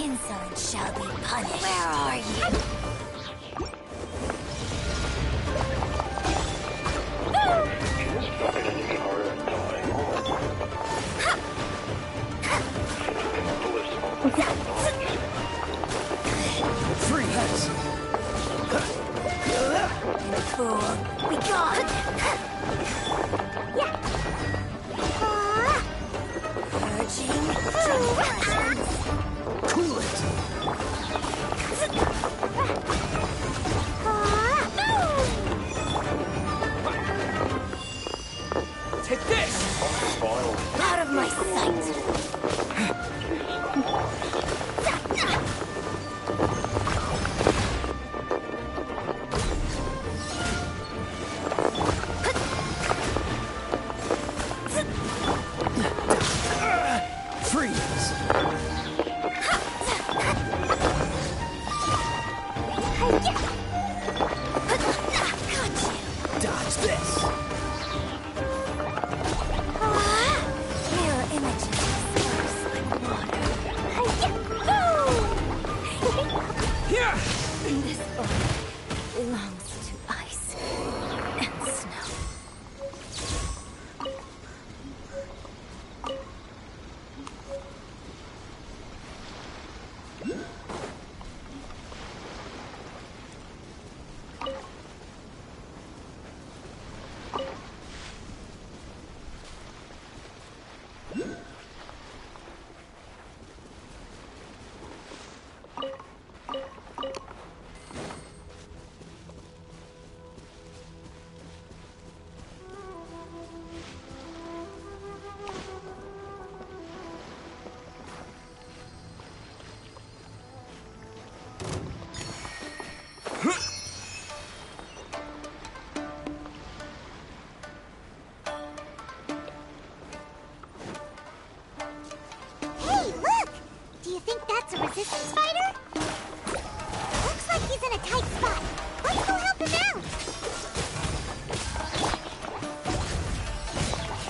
Speaker 21: insolence shall be punished. Where are you?
Speaker 19: Free heads.
Speaker 21: Fool, be gone. Purging transgressions.
Speaker 19: Cool it. Take this.
Speaker 21: Out of my sight.
Speaker 19: Freeze. Dodge this.
Speaker 21: Mirror images disperse like water.
Speaker 19: Here.
Speaker 21: This earth belongs to ice and snow.
Speaker 5: Hey, look! Do you think that's a resistance fighter? Looks like he's in a tight spot. Let's go help him out!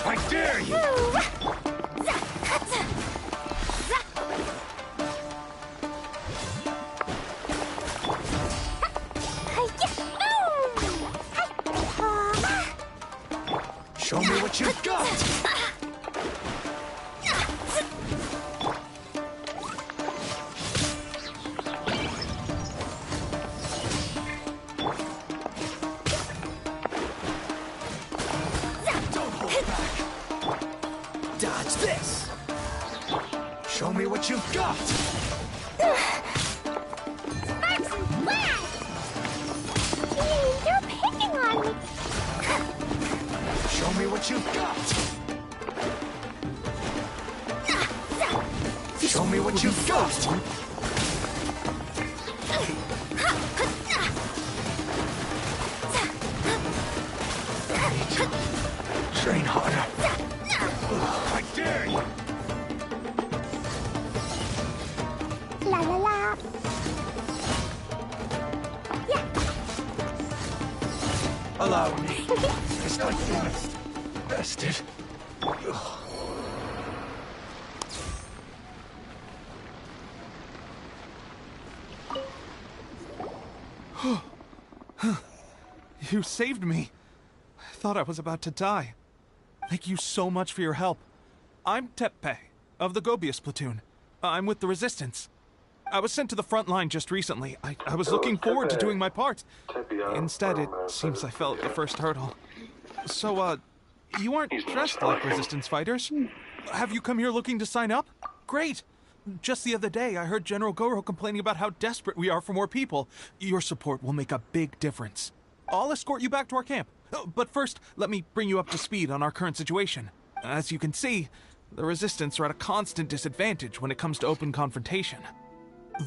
Speaker 19: I dare you. Show me what you've got. Don't hold back. Dodge this. Show me what you've got.
Speaker 5: Sparks and flash! You're picking on me!
Speaker 19: Show me what you've got. Show me what you've got. Train harder. I dare you.
Speaker 5: La la la!
Speaker 19: Allow me. It's not finished. Bested.
Speaker 11: You saved me. I thought I was about to die. Thank you so much for your help. I'm Tepe, of the Gobius platoon. I'm with the Resistance. I was sent to the front line just recently. I was looking forward to doing my part. Instead, it seems I fell at the first hurdle. So, you aren't dressed like Resistance fighters. Have you come here looking to sign up? Great! Just the other day, I heard General Goro complaining about how desperate we are for more people. Your support will make a big difference. I'll escort you back to our camp. But first, let me bring you up to speed on our current situation. As you can see, the Resistance are at a constant disadvantage when it comes to open confrontation.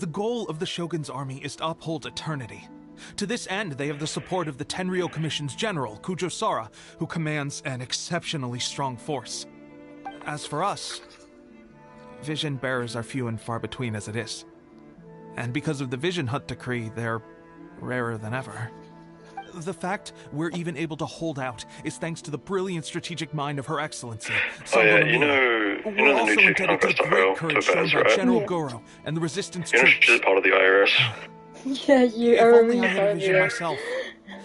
Speaker 11: The goal of the Shogun's army is to uphold eternity. To this end, they have the support of the Tenryou Commission's general, Kujo Sara, who commands an exceptionally strong force. As for us, vision bearers are few and far between as it is. And because of the Vision Hut decree, they're rarer than ever.
Speaker 17: The fact we're even able to hold out is thanks to the brilliant strategic mind of Her Excellency.
Speaker 2: Oh yeah, you know
Speaker 17: We're
Speaker 2: the
Speaker 17: also
Speaker 2: new chick
Speaker 17: indebted to
Speaker 2: conquest
Speaker 17: great courage shown
Speaker 2: Topaz,
Speaker 17: by
Speaker 2: right?
Speaker 17: General
Speaker 1: Yeah.
Speaker 17: Goro and the Resistance
Speaker 2: You know
Speaker 17: troops.
Speaker 2: she's part of the IRS.
Speaker 1: Yeah, you. I
Speaker 17: If only
Speaker 1: remember
Speaker 17: I had a
Speaker 1: that
Speaker 17: vision
Speaker 1: video.
Speaker 17: myself.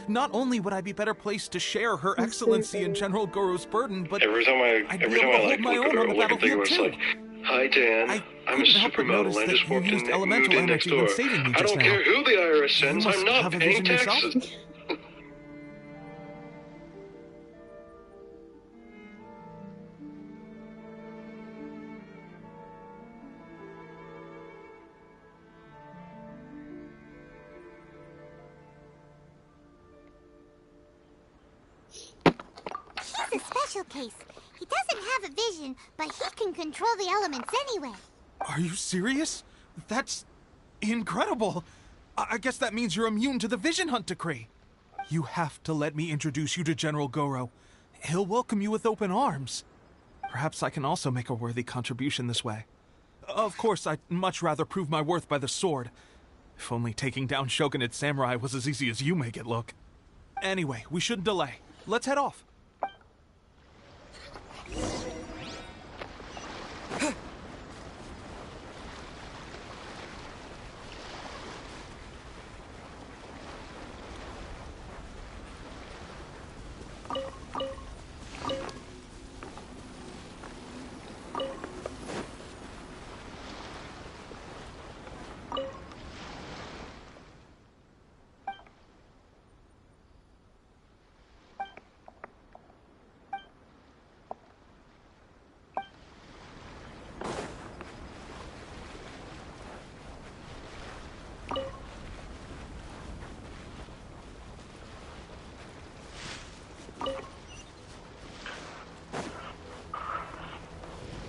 Speaker 17: Not only would I be better placed to share Her Excellency and General Goro's burden, but
Speaker 2: Every time I
Speaker 17: I'd be able to hold
Speaker 2: like
Speaker 17: my
Speaker 2: look at
Speaker 17: own
Speaker 2: her,
Speaker 17: on the
Speaker 2: all I can think of
Speaker 17: battlefield
Speaker 2: is
Speaker 17: too.
Speaker 2: like, "Hi Dan, I'm a
Speaker 17: couldn't help but
Speaker 2: supermodel.
Speaker 17: notice
Speaker 2: I
Speaker 17: that
Speaker 2: just
Speaker 17: you
Speaker 2: walked
Speaker 17: used
Speaker 2: in,
Speaker 17: elemental
Speaker 2: moved in next
Speaker 17: energy when
Speaker 2: door.
Speaker 17: saving me
Speaker 2: I
Speaker 17: just
Speaker 2: don't
Speaker 17: now.
Speaker 2: care who the IRS
Speaker 17: You
Speaker 2: sends.
Speaker 17: must
Speaker 2: I'm not
Speaker 17: have a
Speaker 2: paying
Speaker 17: vision yourself?
Speaker 2: taxes."
Speaker 5: He's a special case. He doesn't have a vision, but he can control the elements anyway.
Speaker 17: Are you serious? That's incredible. I guess that means you're immune to the Vision Hunt decree. You have to let me introduce you to General Goro. He'll welcome you with open arms. Perhaps I can also make a worthy contribution this way. Of course, I'd much rather prove my worth by the sword. If only taking down Shogunate Samurai was as easy as you make it look. Anyway, we shouldn't delay. Let's head off.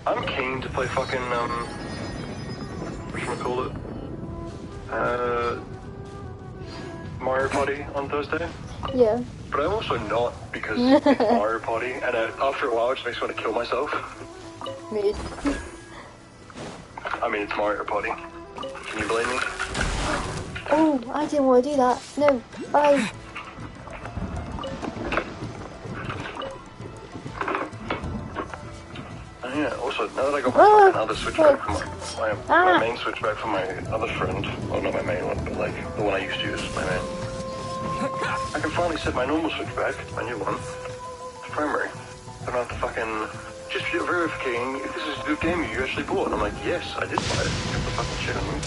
Speaker 2: I'm keen to play fucking, whatchamacallit? Mario Party on Thursday.
Speaker 1: Yeah.
Speaker 2: But I'm also not, because it's Mario Party, and after a while it just makes me want to kill myself.
Speaker 1: Me.
Speaker 2: I mean, it's Mario Party. Can you blame me?
Speaker 1: Oh, I didn't want to do that. No, bye.
Speaker 2: And yeah, also, now that I got my fucking other switchback from my main switchback from my other friend, well, not my main one, but like the one I used to use, my main, I can finally set my normal switchback, my new one, to primary. I don't have to fucking just verifying if this is a good game you actually bought. And I'm like, yes, I did buy it. Get the fucking shit on me.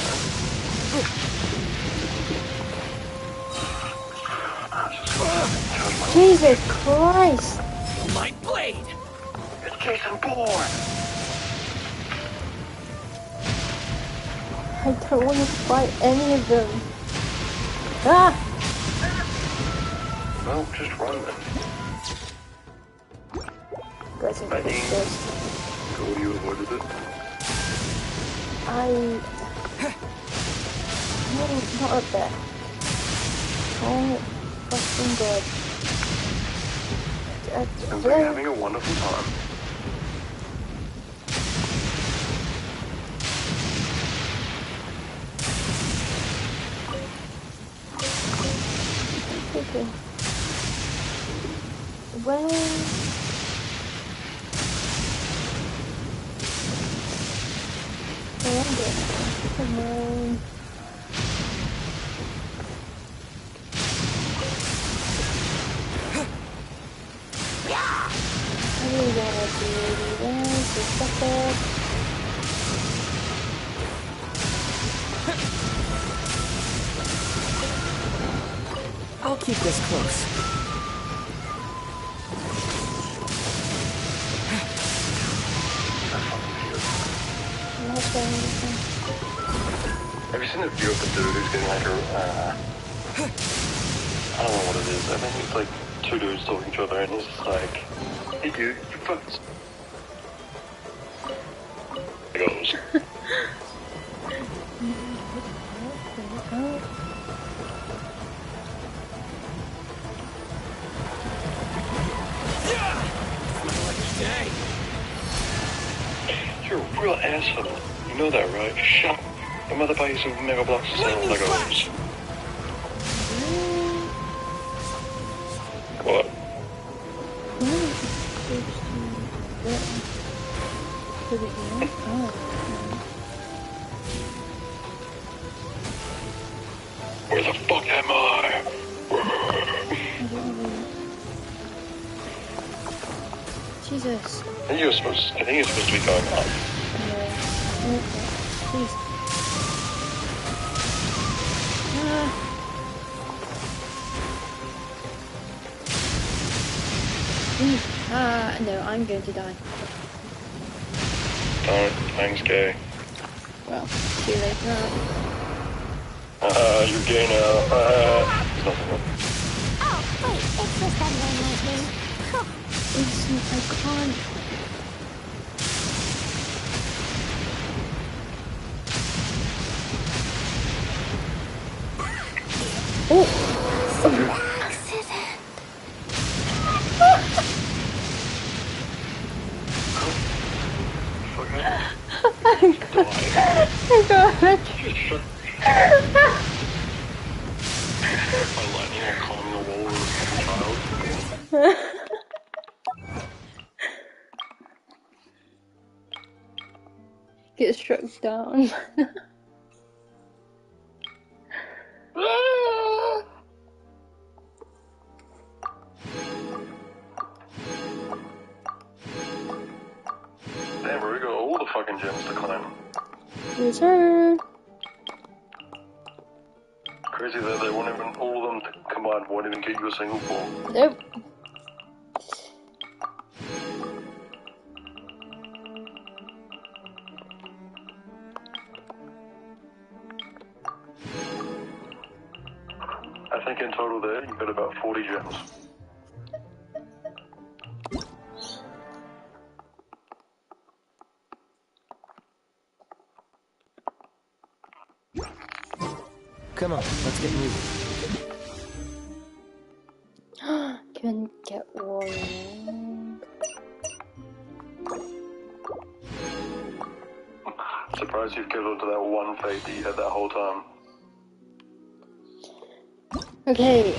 Speaker 1: Jesus Christ!
Speaker 2: My blade! It's Jason Bourne!
Speaker 1: I don't want to fight any of them. Ah!
Speaker 2: Well, just run then.
Speaker 1: Guys, I'm gonna get stressed.
Speaker 2: Go, you avoided it.
Speaker 1: No, not up there. Oh, fucking god.
Speaker 2: Sounds like you're having a wonderful time.
Speaker 1: Okay. Well... Come on. I really don't want to do that, so fuck that.
Speaker 19: I'll keep this close.
Speaker 2: Have you seen the view of the dude who's getting like a, I don't know what it is. I think it's like two dudes talking to each other and he's just like, hey dude, you fucking... It goes. You're a real asshole. You know that, right? Shut up. My mother buys you some Mega Blocks to sell Legos. What? Where the fuck am I?
Speaker 1: Jesus.
Speaker 2: I think you're supposed to be going up.
Speaker 1: No. Please. No, I'm going to die.
Speaker 2: Thanks, gay.
Speaker 1: Well, too late now.
Speaker 2: You're gay now.
Speaker 5: Oh, wait, it's just that lightning.
Speaker 1: I can't. Oh!
Speaker 5: Accident.
Speaker 1: I got electrocuted.
Speaker 2: By lightning or climbing a wall as a child.
Speaker 1: Get struck down.
Speaker 2: Damn, bro, we got all the fucking gems to climb.
Speaker 1: Yes, sir.
Speaker 2: Crazy that they won't even, all of them combined won't even get you a single ball.
Speaker 1: Nope.
Speaker 2: I think in total there, you got about 40 gems.
Speaker 6: Come on, let's get moving.
Speaker 1: Can get one.
Speaker 2: Surprised you've killed onto that one fate that you had that whole time.
Speaker 1: Okay.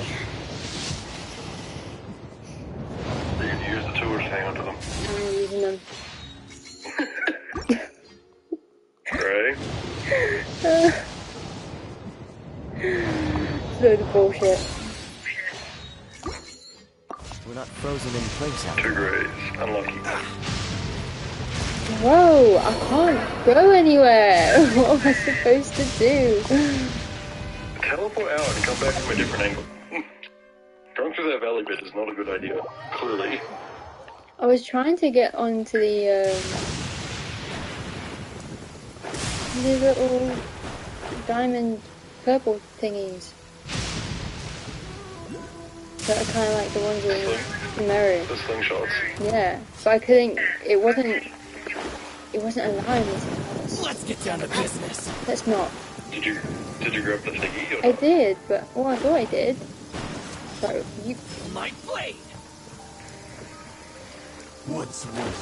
Speaker 2: So you can use the tools to hang onto them.
Speaker 1: I'm using them.
Speaker 2: Right?
Speaker 1: Load of bullshit.
Speaker 6: We're not frozen in place out
Speaker 2: 2 grades. Unlucky.
Speaker 1: Whoa, I can't go anywhere. What am I supposed to do?
Speaker 2: Teleport out and come back from a different angle. Going through that valley bit is not a good idea, clearly.
Speaker 1: I was trying to get onto the little diamond purple thingies. That are kind of like the ones in Meru.
Speaker 2: The slingshots.
Speaker 1: Yeah, but I couldn't. It wasn't allowing me to.
Speaker 19: Let's get down to business.
Speaker 1: Let's not.
Speaker 2: Did you grab the thingy? Or
Speaker 1: I
Speaker 2: not?
Speaker 1: did, but I thought I did. So you.
Speaker 19: My blade. What's one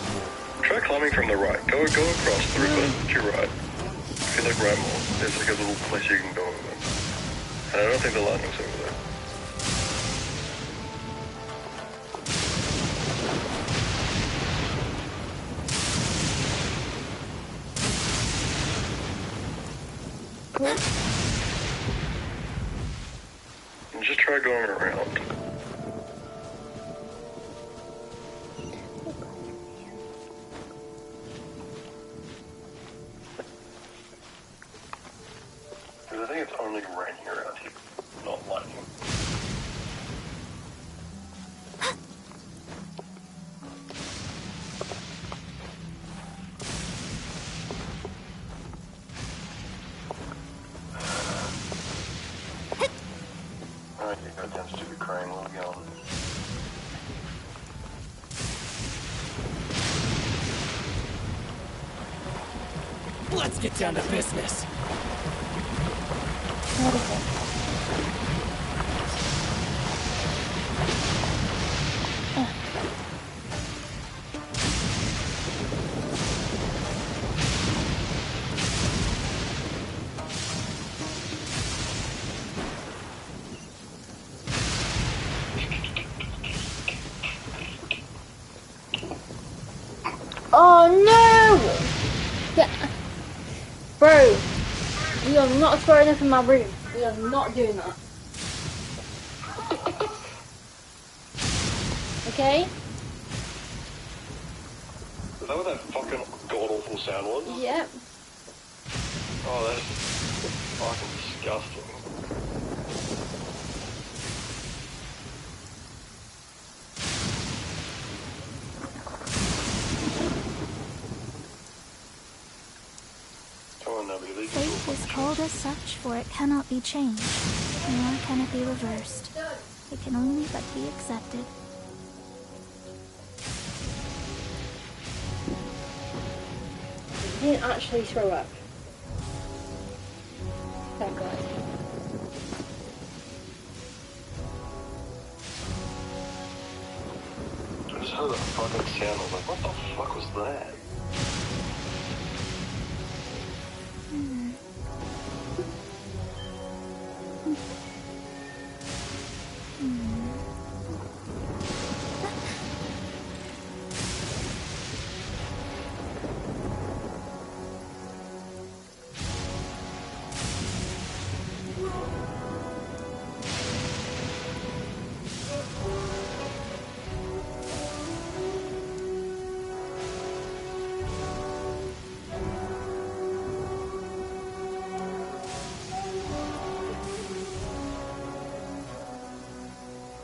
Speaker 2: Try climbing from the right. Go across the river to your right. If you look right more, there's like a little place you can go over. And I don't think the lightning's over there. And just try going around. Because I think it's only raining around here, not lightning. Alright, you got down stupid crane, we'll be on.
Speaker 19: Let's get down to business.
Speaker 1: Oh no! Yeah. Bro, we are not throwing up in my room. We are not doing that. Okay?
Speaker 2: Is that what that fucking god-awful sound was?
Speaker 1: Yep.
Speaker 2: Oh, that's fucking disgusting. Come on, Nubby, leave me
Speaker 4: Fate is called as such, for it cannot be changed, nor can it be reversed. It can only but be accepted.
Speaker 1: He didn't actually throw up. Thank God.
Speaker 2: I just heard that fucking sound. I was like, what the fuck was that?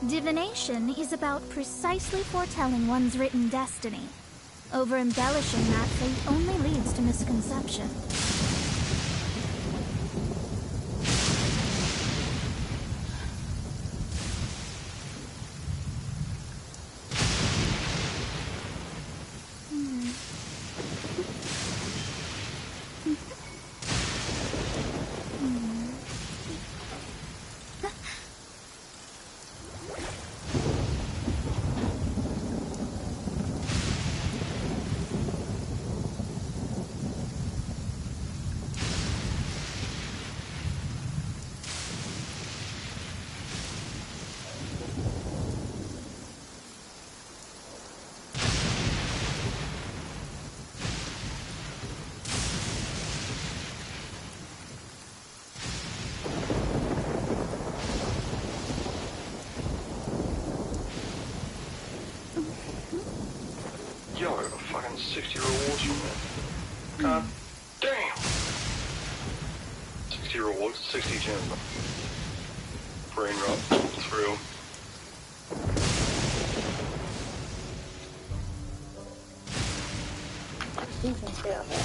Speaker 4: Divination is about precisely foretelling one's written destiny. Over-embellishing that fate only leads to misconception.
Speaker 2: Yo, I got a fucking 60 rewards from that. God damn! 60 rewards, 60 gems. Brain rot, it's real.
Speaker 1: You can stay out there.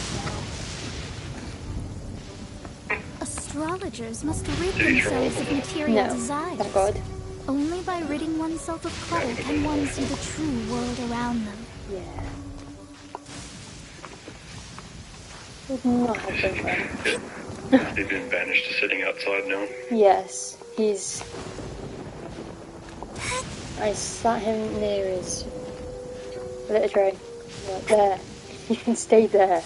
Speaker 4: Astrologers must rid themselves of material desires.
Speaker 1: Thank God.
Speaker 4: Only by ridding oneself of clutter can one see the true world around them.
Speaker 1: Yeah. Would not have been fun.
Speaker 2: They've been banished to sitting outside now.
Speaker 1: Yes, he's... I sat him near his litter tray. Right there. You can stay there.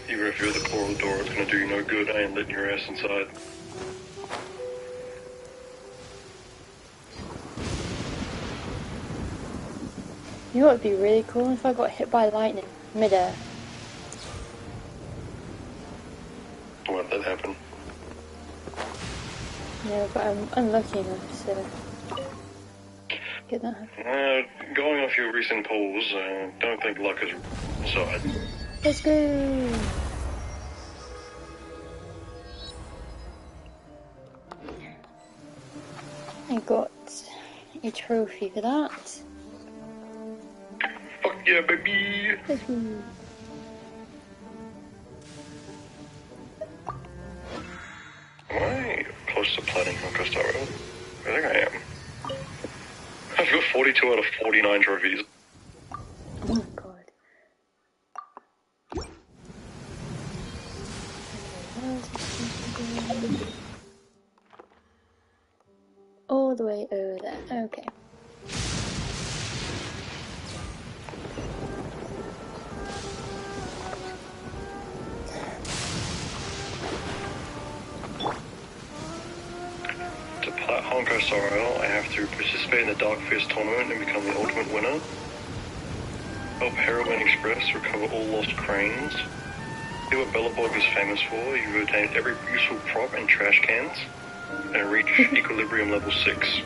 Speaker 2: Even if you're the core of the door, it's gonna do you no good. I ain't letting your ass inside.
Speaker 1: You know what would be really cool if I got hit by lightning mid-air?
Speaker 2: Why'd that happen?
Speaker 1: Yeah, but I'm unlucky enough to get that happen.
Speaker 2: Going off your recent polls, don't think luck is side.
Speaker 1: Let's go! I got a trophy for that.
Speaker 2: Fuck yeah, baby!
Speaker 1: Let's go.
Speaker 2: Am I close to platinum on Costello? I think I am. I've got 42 out of 49 trophies.
Speaker 1: Oh my god. All the way over there. Okay.
Speaker 2: To Honko star idol, I have to participate in the Dark Fist tournament and become the ultimate winner. Help Heroine Express recover all lost cranes. Do what Bellabog is famous for. You've obtained every useful prop and trash cans. And reach equilibrium level 6.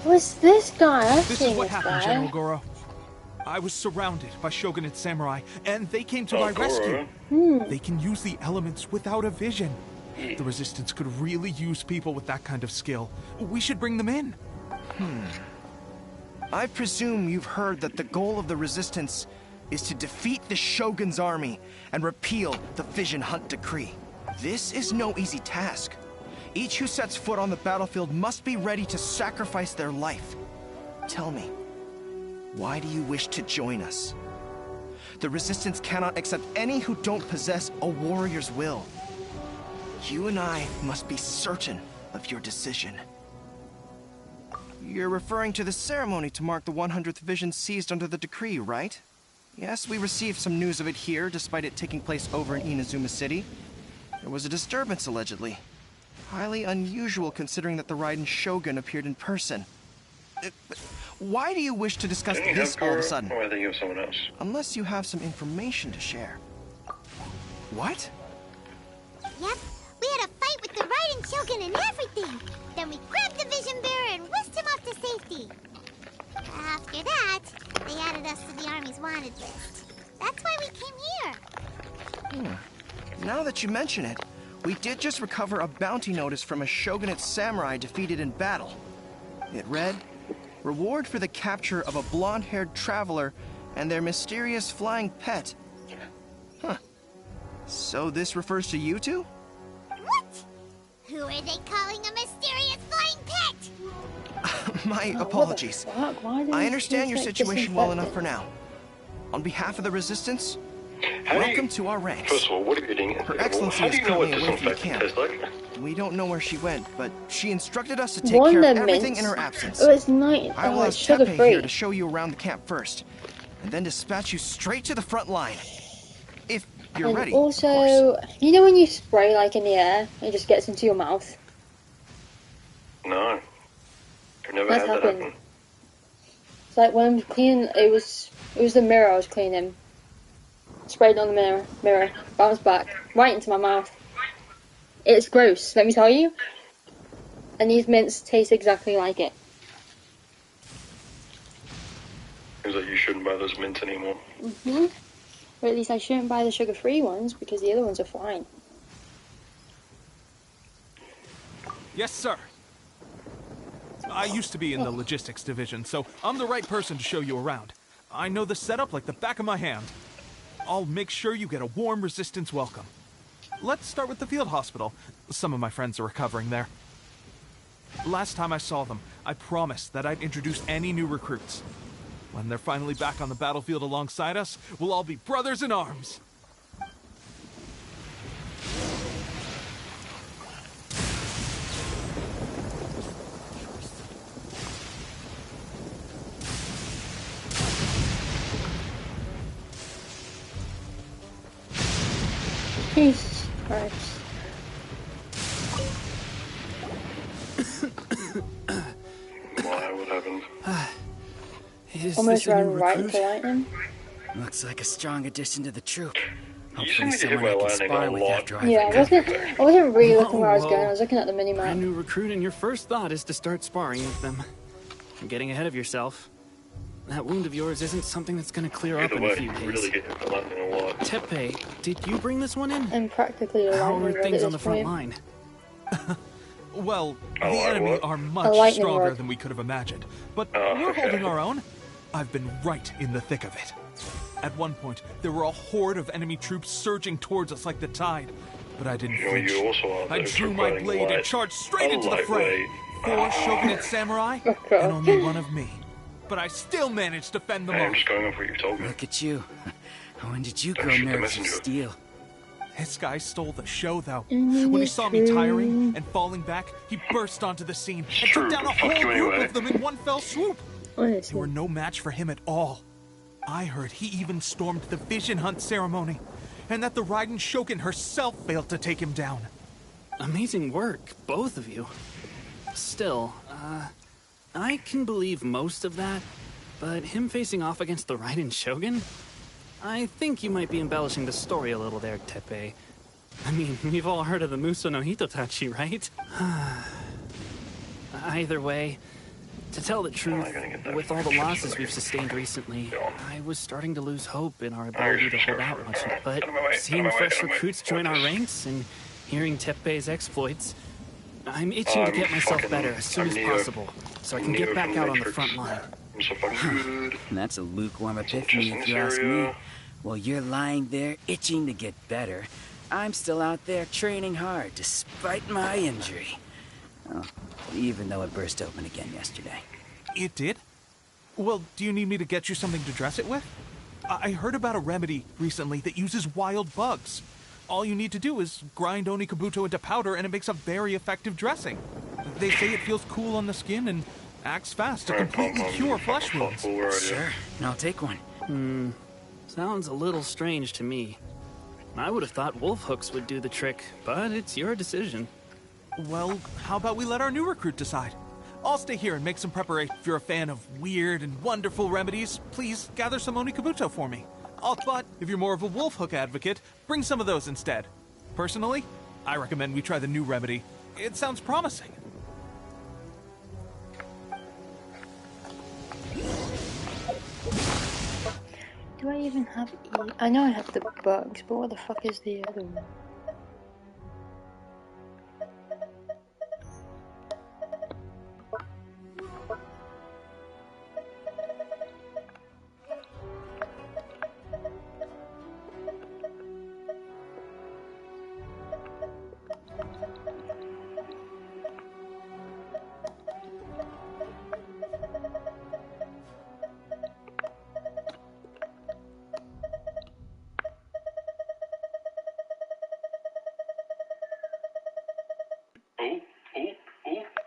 Speaker 1: What's this guy? I've
Speaker 17: This
Speaker 1: seen
Speaker 17: is what
Speaker 1: this
Speaker 17: happened,
Speaker 1: guy.
Speaker 17: General Goro. I was surrounded by Shogunate samurai, and they came to my rescue. They can use the elements without a vision. The Resistance could really use people with that kind of skill. We should bring them in.
Speaker 18: I presume you've heard that the goal of the Resistance is to defeat the Shogun's army and repeal the Vision Hunt Decree. This is no easy task. Each who sets foot on the battlefield must be ready to sacrifice their life. Tell me, why do you wish to join us? The Resistance cannot accept any who don't possess a warrior's will. You and I must be certain of your decision. You're referring to the ceremony to mark the 100th Vision seized under the decree, right? Yes, we received some news of it here, despite it taking place over in Inazuma City. There was a disturbance, allegedly. Highly unusual, considering that the Raiden Shogun appeared in person. Why do you wish to discuss this all of a sudden?
Speaker 2: Or I think of someone else.
Speaker 18: Unless you have some information to share. What?
Speaker 5: Yep, we had a fight with the Raiden Shogun and everything. Then we grabbed the Vision Bearer and whisked him off to safety. After that, they added us to the Army's wanted list. That's why we came here.
Speaker 18: Now that you mention it, we did just recover a bounty notice from a Shogunate samurai defeated in battle. It read, "Reward for the capture of a blonde-haired traveler and their mysterious flying pet." Huh. So this refers to you two?
Speaker 5: What? Who are they calling a mysterious flying pet?
Speaker 18: My apologies. I understand your situation well enough for now. On behalf of the Resistance, welcome to our ranks.
Speaker 2: First of all, what are you eating?
Speaker 18: Her Excellency
Speaker 2: How do
Speaker 18: is
Speaker 2: you know what
Speaker 18: currently away from the
Speaker 2: disinfectant
Speaker 18: camp.
Speaker 2: tastes like?
Speaker 18: We don't know where she went, but she instructed us to take care of everything in her absence.
Speaker 1: Oh, it's night.
Speaker 18: I will ask
Speaker 1: sugar
Speaker 18: Teppei
Speaker 1: free.
Speaker 18: here to show you around the camp first, and then dispatch you straight to the front line. If you're
Speaker 1: And
Speaker 18: ready,
Speaker 1: also, you know when you spray like in the air, it just gets into your mouth.
Speaker 2: No. I've never
Speaker 1: That's
Speaker 2: had that
Speaker 1: happened.
Speaker 2: happen.
Speaker 1: It's like when I'm cleaning, it was the mirror I was cleaning. Sprayed on the mirror, bounced back, right into my mouth. It's gross, let me tell you. And these mints taste exactly like it.
Speaker 2: Seems like you shouldn't buy those mints anymore.
Speaker 1: Or at least I shouldn't buy the sugar-free ones because the other ones are fine.
Speaker 17: Yes, sir. I used to be in the logistics division, so I'm the right person to show you around. I know the setup like the back of my hand. I'll make sure you get a warm Resistance welcome. Let's start with the field hospital. Some of my friends are recovering there. Last time I saw them, I promised that I'd introduce any new recruits. When they're finally back on the battlefield alongside us, we'll all be brothers in arms.
Speaker 1: Jesus Christ.
Speaker 2: Why? What happened?
Speaker 13: Is
Speaker 1: Almost
Speaker 13: this a new
Speaker 1: ran right
Speaker 13: recruit?
Speaker 1: into lightning.
Speaker 13: Looks like a strong addition to the troop.
Speaker 2: You
Speaker 13: Hopefully
Speaker 2: seem to hit
Speaker 13: someone I
Speaker 2: my
Speaker 13: can
Speaker 2: lightning
Speaker 13: spar
Speaker 2: a
Speaker 13: with
Speaker 2: lot.
Speaker 13: after I
Speaker 1: Yeah, I wasn't really looking where I was going. I was looking at the mini
Speaker 15: Brand
Speaker 1: map.
Speaker 15: new recruit, and your first thought is to start sparring with them. You're getting ahead of yourself. That wound of yours isn't something that's gonna clear up
Speaker 2: Either
Speaker 15: in a
Speaker 2: way,
Speaker 15: few
Speaker 2: you
Speaker 15: days.
Speaker 2: really get hit by lightning a lot.
Speaker 15: Teppei, did you bring this one in?
Speaker 1: And practically a
Speaker 15: How
Speaker 1: lightning
Speaker 15: are
Speaker 1: rod
Speaker 15: things
Speaker 1: at
Speaker 15: on the
Speaker 1: this
Speaker 15: front
Speaker 1: point.
Speaker 15: line?
Speaker 17: Well, the
Speaker 2: Oh,
Speaker 17: enemy
Speaker 2: what?
Speaker 17: are
Speaker 1: A
Speaker 17: much
Speaker 1: lightning
Speaker 17: stronger
Speaker 1: rod.
Speaker 17: than we could have imagined, but
Speaker 2: Oh,
Speaker 17: we're
Speaker 2: okay.
Speaker 17: holding our own. I've been right in the thick of it. At one point, there were a horde of enemy troops surging towards us like the tide. but I didn't
Speaker 2: You know,
Speaker 17: flinch.
Speaker 2: you also are
Speaker 17: I
Speaker 2: those
Speaker 17: drew
Speaker 2: for
Speaker 17: my
Speaker 2: burning
Speaker 17: blade and
Speaker 2: light.
Speaker 17: charged straight into the
Speaker 2: Lightweight.
Speaker 17: fray. 4 shogunate samurai, and only one of me. But I still managed to fend them
Speaker 2: Hey,
Speaker 17: off.
Speaker 2: I'm just going off what you told me.
Speaker 16: Look at you. When did you
Speaker 2: Don't
Speaker 16: grow
Speaker 2: shoot the
Speaker 16: nerves of
Speaker 2: messenger.
Speaker 16: steel?
Speaker 17: This guy stole the show, though. When he saw me tiring and falling back, he burst onto the scene and
Speaker 2: True,
Speaker 17: took down a
Speaker 2: but
Speaker 17: whole
Speaker 2: fuck you
Speaker 17: group
Speaker 2: anyway.
Speaker 17: of them in one fell swoop.
Speaker 1: Honestly.
Speaker 17: You were no match for him at all. I heard he even stormed the Vision Hunt ceremony, and that the Raiden Shogun herself failed to take him down.
Speaker 11: Amazing work, both of you. Still, I can believe most of that, but him facing off against the Raiden Shogun? I think you might be embellishing the story a little there, Teppei. I mean, we've all heard of the Muso no Hitotachi, right? Either way, to tell the truth, with all the losses we've sustained recently, I was starting to lose hope in our ability to hold out much. But seeing fresh recruits join our ranks and hearing Teppei's exploits, I'm itching to get myself better as soon as possible, so I can get back out on the front line.
Speaker 2: I'm so fucking good.
Speaker 16: That's a lukewarm epiphany if you ask me. While you're lying there itching to get better, I'm still out there training hard despite my injury. Oh, even though it burst open again yesterday.
Speaker 17: It did? Well, do you need me to get you something to dress it with? I heard about a remedy recently that uses wild bugs. All you need to do is grind Onikabuto into powder and it makes a very effective dressing. They say it feels cool on the skin and acts fast to completely cure flesh wounds.
Speaker 16: Sure, I'll take one.
Speaker 11: Sounds a little strange to me. I would have thought wolf hooks would do the trick, but it's your decision.
Speaker 17: Well, how about we let our new recruit decide? I'll stay here and make some preparation. If you're a fan of weird and wonderful remedies, please gather some Onikabuto for me. But if you're more of a wolf hook advocate, bring some of those instead. Personally, I recommend we try the new remedy. It sounds promising.
Speaker 1: Do I even have E? I know I have the bugs, but what the fuck is the other one?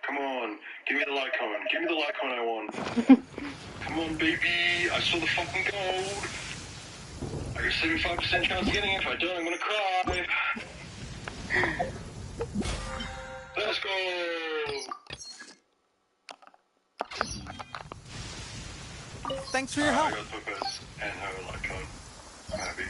Speaker 2: Come on. Give me the light cone. Give me the light cone I want. Come on, baby. I saw the fucking gold. I got a 75% chance of getting it. If I don't, I'm gonna cry. Let's go.
Speaker 17: Thanks for your help.
Speaker 2: I got Purpose and her light cone. I'm happy.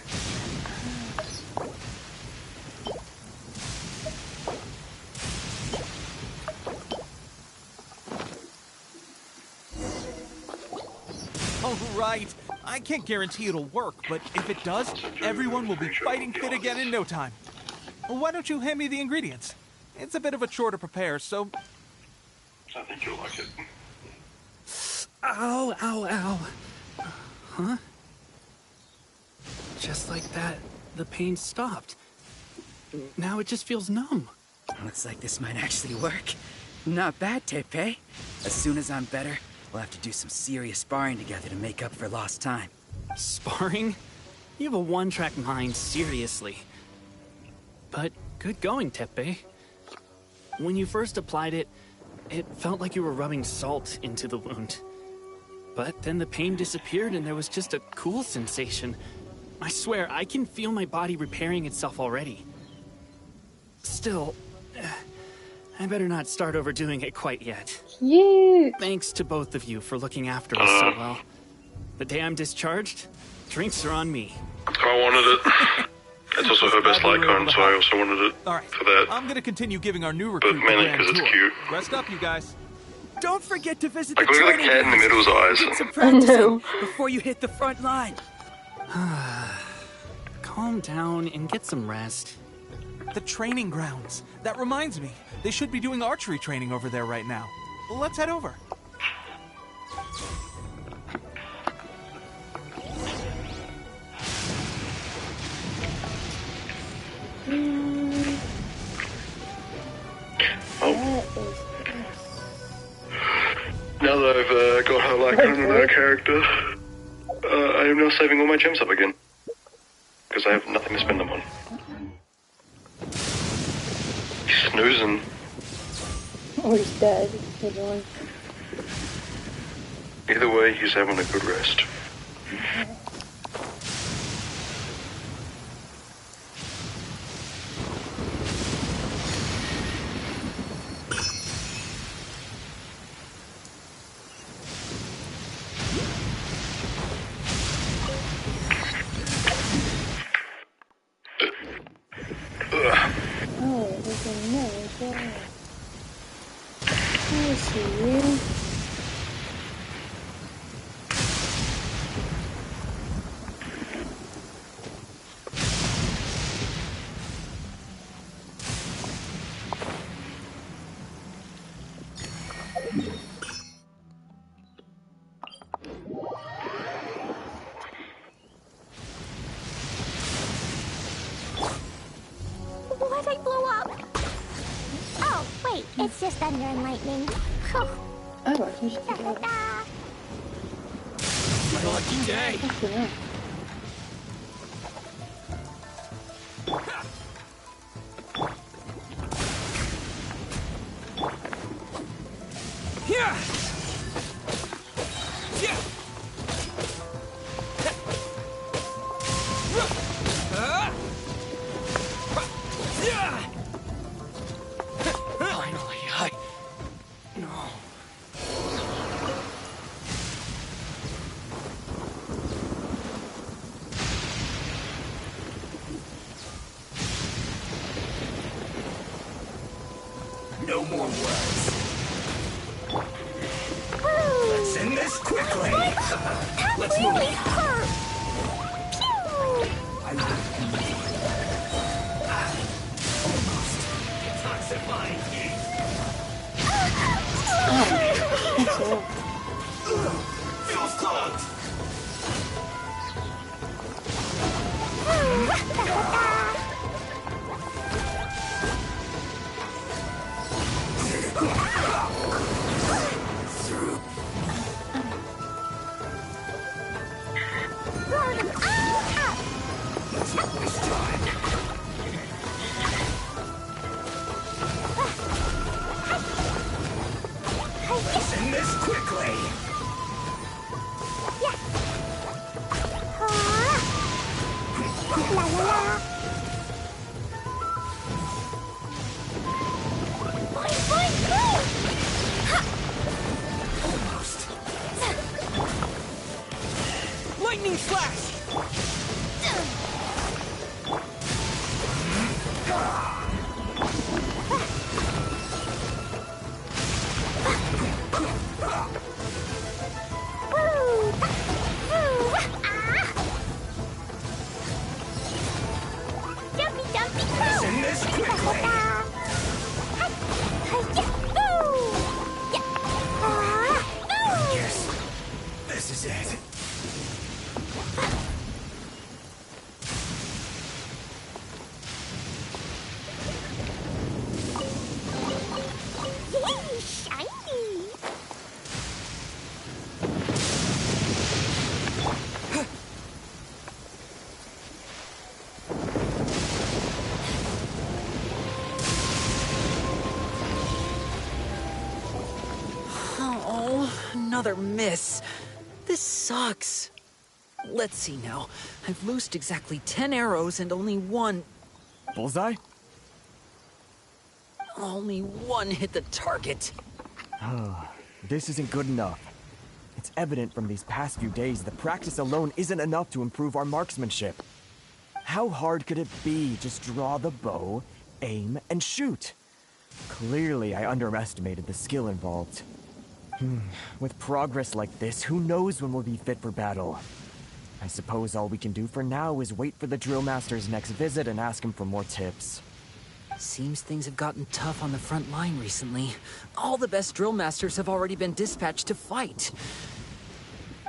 Speaker 17: All right. I can't guarantee it'll work, but if it does, everyone will be fighting fit again in no time. Why don't you hand me the ingredients? It's a bit of a chore to prepare, so...
Speaker 2: I think you'll like it.
Speaker 11: Ow, ow, ow. Huh? Just like that, the pain stopped. Now it just feels numb.
Speaker 16: Looks like this might actually work. Not bad, Teppei. As soon as I'm better, we'll have to do some serious sparring together to make up for lost time.
Speaker 11: Sparring? You have a one-track mind, seriously. But good going, Teppei. When you first applied it, it felt like you were rubbing salt into the wound. But then the pain disappeared and there was just a cool sensation. I swear, I can feel my body repairing itself already. Still, I better not start overdoing it quite yet.
Speaker 1: Yeah.
Speaker 11: Thanks to both of you for looking after us so well. The day I'm discharged, drinks are on me.
Speaker 2: I wanted it. It's also her best light cone, so I also wanted it for that.
Speaker 17: I'm gonna continue giving our new recruit
Speaker 2: But mainly because it's cute.
Speaker 17: Rest up, you guys.
Speaker 16: Don't forget to visit
Speaker 2: Like,
Speaker 16: the
Speaker 2: look at the
Speaker 16: training
Speaker 2: cat in the
Speaker 16: grounds.
Speaker 2: middle's eyes.
Speaker 16: Get some practicing before you hit the front line.
Speaker 11: Calm down and get some rest.
Speaker 17: The training grounds. That reminds me. They should be doing archery training over there right now. Let's head over.
Speaker 2: Now that I've got her like her character, I am now saving all my gems up again. Because I have nothing to spend them on. He's snoozing.
Speaker 1: Oh, he's dead. He's on.
Speaker 2: Either way, he's having a good rest.
Speaker 1: Oh, there's a no as well. I see you.
Speaker 5: Why'd I blow up? Oh, wait, it's just thunder and lightning.
Speaker 1: Oh, I can just get out.
Speaker 7: Lucky day. Yeah. Finally, no. No more words. Let's end this quickly. Let's move. Almost. Detoxifying heat. Feels clogged. Let's not waste time. Let's end this quickly.
Speaker 5: La la la.
Speaker 7: Almost. Lightning flash.
Speaker 5: Let's
Speaker 7: end this quickly. Yes, this is it.
Speaker 5: Shiny.
Speaker 14: Oh, another miss. This sucks. Let's see now. I've loosed exactly 10 arrows and only one...
Speaker 20: Bullseye?
Speaker 14: Only one hit the target.
Speaker 20: This isn't good enough. It's evident from these past few days that practice alone isn't enough to improve our marksmanship. How hard could it be? Just draw the bow, aim, and shoot. Clearly, I underestimated the skill involved. With progress like this, who knows when we'll be fit for battle? I suppose all we can do for now is wait for the drill master's next visit and ask him for more tips.
Speaker 14: Seems things have gotten tough on the front line recently. All the best drill masters have already been dispatched to fight.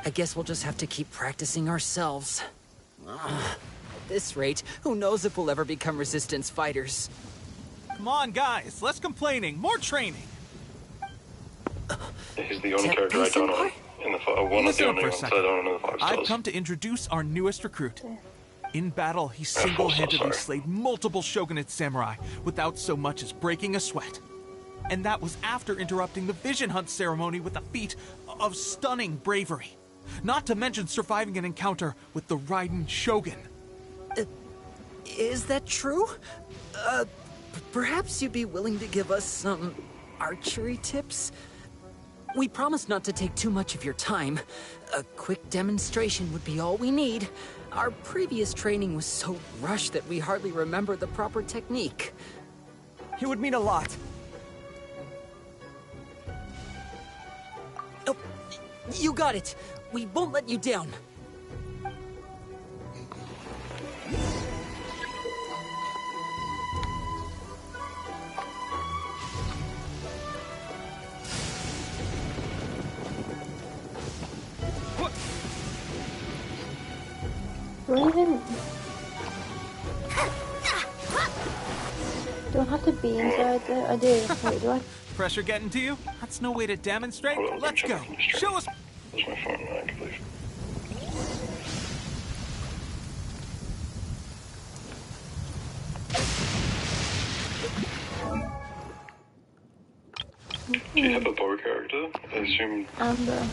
Speaker 14: I guess we'll just have to keep practicing ourselves. At this rate, who knows if we'll ever become resistance fighters.
Speaker 17: Come on, guys, less complaining, more training.
Speaker 2: He's the only character I don't know in the one of the
Speaker 17: Listen up
Speaker 2: only
Speaker 17: for a
Speaker 2: ones I
Speaker 17: second.
Speaker 2: don't know in the 5
Speaker 17: I've
Speaker 2: stars.
Speaker 17: come to introduce our newest recruit. In battle, he
Speaker 2: 4 stars,
Speaker 17: single-handedly
Speaker 2: sorry.
Speaker 17: slayed multiple shogunate samurai without so much as breaking a sweat. And that was after interrupting the vision hunt ceremony with a feat of stunning bravery. Not to mention surviving an encounter with the Raiden Shogun.
Speaker 14: Is that true? Perhaps you'd be willing to give us some archery tips? We promise not to take too much of your time. A quick demonstration would be all we need. Our previous training was so rushed that we hardly remember the proper technique.
Speaker 20: It would mean a lot.
Speaker 14: Oh, you got it. We won't let you down.
Speaker 1: Do I even... Do I have to be inside there? I do. Wait, do I?
Speaker 17: Pressure getting to you? That's no way to demonstrate. Let's go. Show us.
Speaker 2: Where's my phone? I can believe. Do you have a bow character? I assume.
Speaker 1: Amber.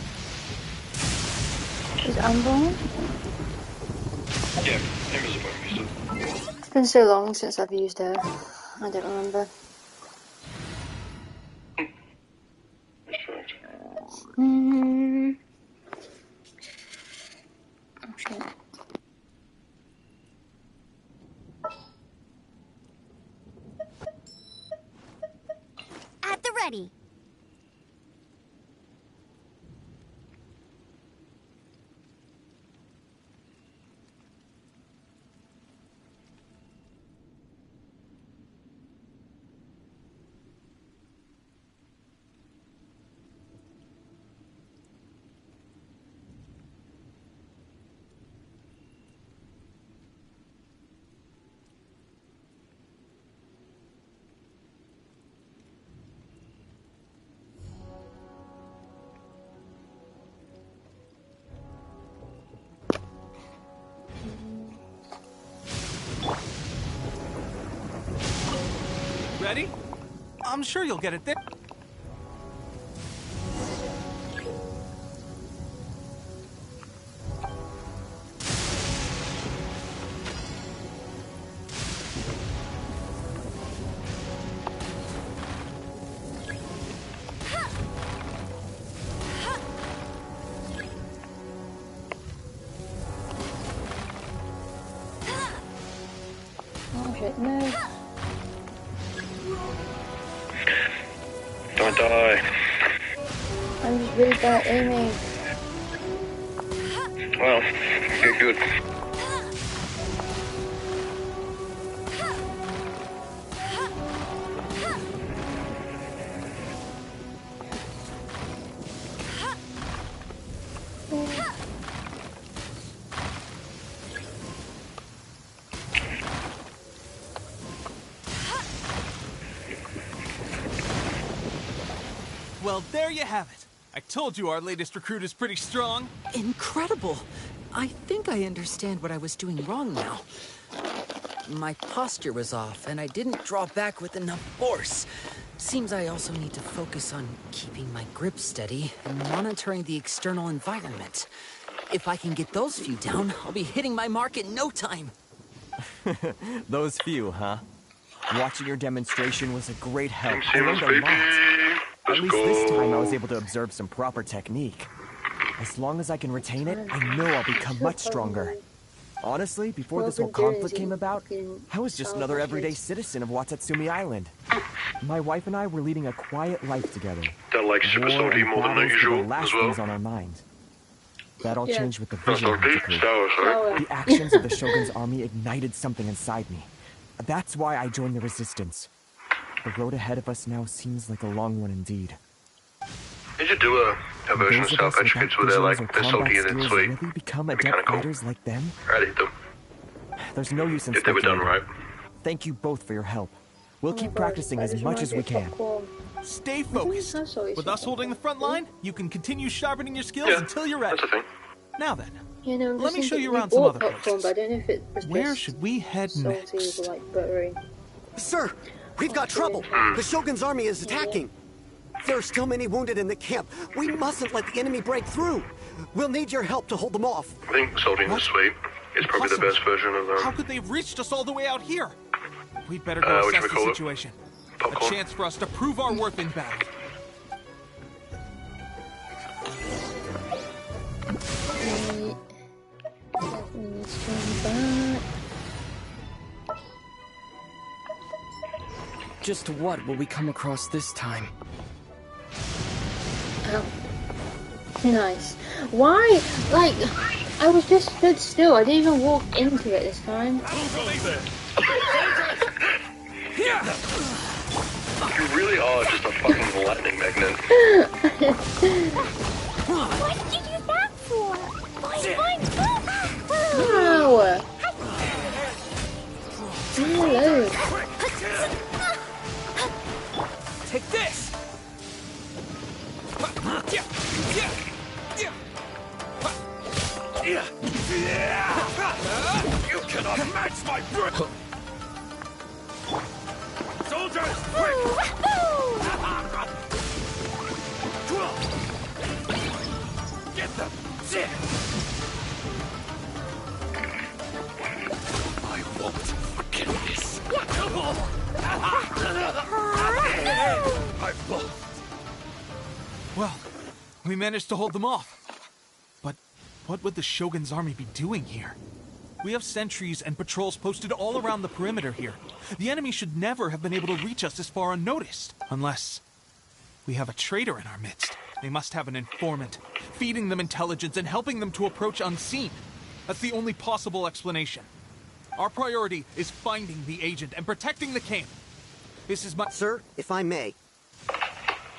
Speaker 1: Is Amber on?
Speaker 2: Yeah, Amber's a bow user.
Speaker 1: It's been so long since I've used her. I don't remember. Okay.
Speaker 5: At the ready.
Speaker 17: Ready? I'm sure you'll get it there.
Speaker 1: Oh shit, no.
Speaker 2: Don't die.
Speaker 1: I'm just really bad at aiming.
Speaker 2: Well, you're good.
Speaker 17: Well, there you have it. I told you our latest recruit is pretty strong.
Speaker 14: Incredible! I think I understand what I was doing wrong now. My posture was off, and I didn't draw back with enough force. Seems I also need to focus on keeping my grip steady and monitoring the external environment. If I can get those few down, I'll be hitting my mark in no time.
Speaker 20: Those few, huh? Watching your demonstration was a great help. I
Speaker 2: Seems
Speaker 20: learned a
Speaker 2: baby.
Speaker 20: lot. At
Speaker 2: Let's
Speaker 20: least
Speaker 2: go.
Speaker 20: this time I was able to observe some proper technique. As long as I can retain it, I know I'll become much stronger. Honestly, before this whole conflict came about, I was just another everyday citizen of Watatsumi Island. My wife and I were leading a quiet life together.
Speaker 2: That like super
Speaker 20: War
Speaker 2: salty
Speaker 20: and
Speaker 2: more than
Speaker 20: battles were
Speaker 2: usual
Speaker 20: the last
Speaker 2: as well.
Speaker 20: things on our mind. That all
Speaker 1: Yeah.
Speaker 20: changed with the
Speaker 2: Not
Speaker 20: vision
Speaker 2: salty,
Speaker 20: decree.
Speaker 2: sour, sorry.
Speaker 20: The actions of the Shogun's army ignited something inside me. That's why I joined the resistance. The road ahead of us now seems like a long one indeed.
Speaker 2: Did you do a version of
Speaker 20: Those of us
Speaker 2: South Edge
Speaker 20: without
Speaker 2: Kids where they're like,
Speaker 20: visions or
Speaker 2: they're salty
Speaker 20: combat
Speaker 2: and then
Speaker 20: skills
Speaker 2: sweet?
Speaker 20: really become
Speaker 2: That'd be
Speaker 20: adept
Speaker 2: kinda cool.
Speaker 20: fighters like them?
Speaker 2: I'd eat them.
Speaker 20: There's no use in
Speaker 2: If they were done
Speaker 20: speculating.
Speaker 2: right.
Speaker 20: Thank you both for your help. We'll keep practicing as much as we can.
Speaker 17: Stay focused. With us holding the front line, you can continue sharpening your skills until you're ready.
Speaker 2: That's the thing.
Speaker 17: Now then,
Speaker 1: Yeah, no, I'm
Speaker 17: let me
Speaker 1: just
Speaker 17: show you
Speaker 1: thinking
Speaker 17: around
Speaker 1: we
Speaker 17: some
Speaker 1: bought
Speaker 17: other
Speaker 1: popcorn,
Speaker 17: places.
Speaker 1: but I don't know if it was
Speaker 17: Where
Speaker 1: just
Speaker 17: should we head
Speaker 1: salty
Speaker 17: next?
Speaker 1: or like buttery.
Speaker 3: Sir, we've got trouble. The Shogun's army is attacking. There are still many wounded in the camp. We mustn't let the enemy break through. We'll need your help to hold them off.
Speaker 2: I think salting the sweet is probably the best version of
Speaker 17: How could they have reached us all the way out here? We'd better go
Speaker 2: what
Speaker 17: assess
Speaker 2: should we
Speaker 17: the
Speaker 2: call it?
Speaker 17: situation.
Speaker 2: Popcorn?
Speaker 17: A chance for us to prove our worth in battle.
Speaker 14: Just what will we come across this time?
Speaker 1: Oh. Nice. Why? Like, I was just stood still. I didn't even walk into it this time.
Speaker 2: You really are just a fucking lightning magnet.
Speaker 5: What did you do that for? Fine.
Speaker 1: Wow. Hello.
Speaker 7: Take this!
Speaker 19: You cannot match my grip! Soldiers, quick! Get them! I won't forget this. I've lost.
Speaker 17: Well, we managed to hold them off. But what would the Shogun's army be doing here? We have sentries and patrols posted all around the perimeter here. The enemy should never have been able to reach us this far unnoticed. Unless we have a traitor in our midst. They must have an informant, feeding them intelligence and helping them to approach unseen. That's the only possible explanation. Our priority is finding the agent and protecting the camp. This is my...
Speaker 3: Sir, if I may.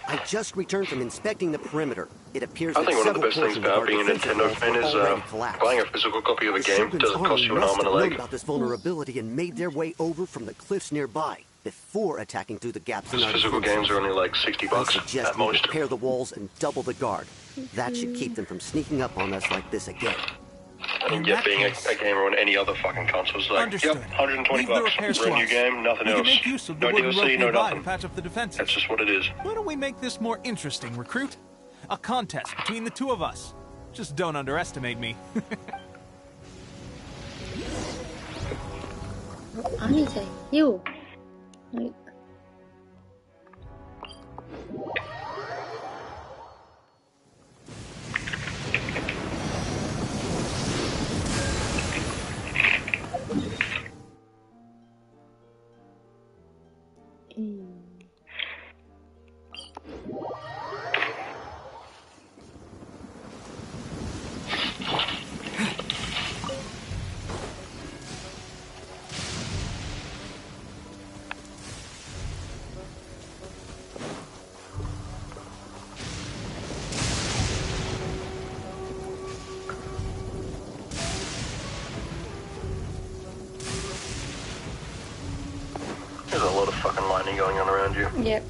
Speaker 3: I just returned from inspecting the perimeter. It appears
Speaker 2: I
Speaker 3: that
Speaker 2: think one of the
Speaker 3: several
Speaker 2: best things
Speaker 3: portions of our
Speaker 2: about being a
Speaker 3: defensive
Speaker 2: Nintendo
Speaker 3: walls
Speaker 2: fan
Speaker 3: were
Speaker 2: is
Speaker 3: already collapsed.
Speaker 2: buying a physical copy of a
Speaker 3: The
Speaker 2: game
Speaker 3: Shogun's
Speaker 2: doesn't cost
Speaker 3: army
Speaker 2: you an
Speaker 3: must
Speaker 2: arm and a
Speaker 3: have known
Speaker 2: leg.
Speaker 3: about this vulnerability and made their way over from the cliffs nearby before attacking through the gaps in
Speaker 2: Those
Speaker 3: our
Speaker 2: physical
Speaker 3: defenses.
Speaker 2: games are only like $60
Speaker 3: I suggest
Speaker 2: at
Speaker 3: we
Speaker 2: most.
Speaker 3: repair the walls and double the guard. That should keep them from sneaking up on us like this again.
Speaker 2: And yet being a gamer on any other fucking console is like,
Speaker 17: Understood.
Speaker 2: yep, 120
Speaker 17: Leave the
Speaker 2: bucks.
Speaker 17: repairs
Speaker 2: Brand
Speaker 17: to
Speaker 2: new
Speaker 17: us.
Speaker 2: game, nothing
Speaker 17: We can
Speaker 2: else.
Speaker 17: make use of the
Speaker 2: No
Speaker 17: wooden rope
Speaker 2: DLC, no
Speaker 17: nearby to
Speaker 2: nothing.
Speaker 17: patch up the defenses.
Speaker 2: That's just what it is.
Speaker 17: Why don't we make this more interesting, recruit? A contest between the two of us. Just don't underestimate me.
Speaker 1: I need to heal. Like,
Speaker 2: There's a lot of fucking lightning going on around you.
Speaker 1: yep.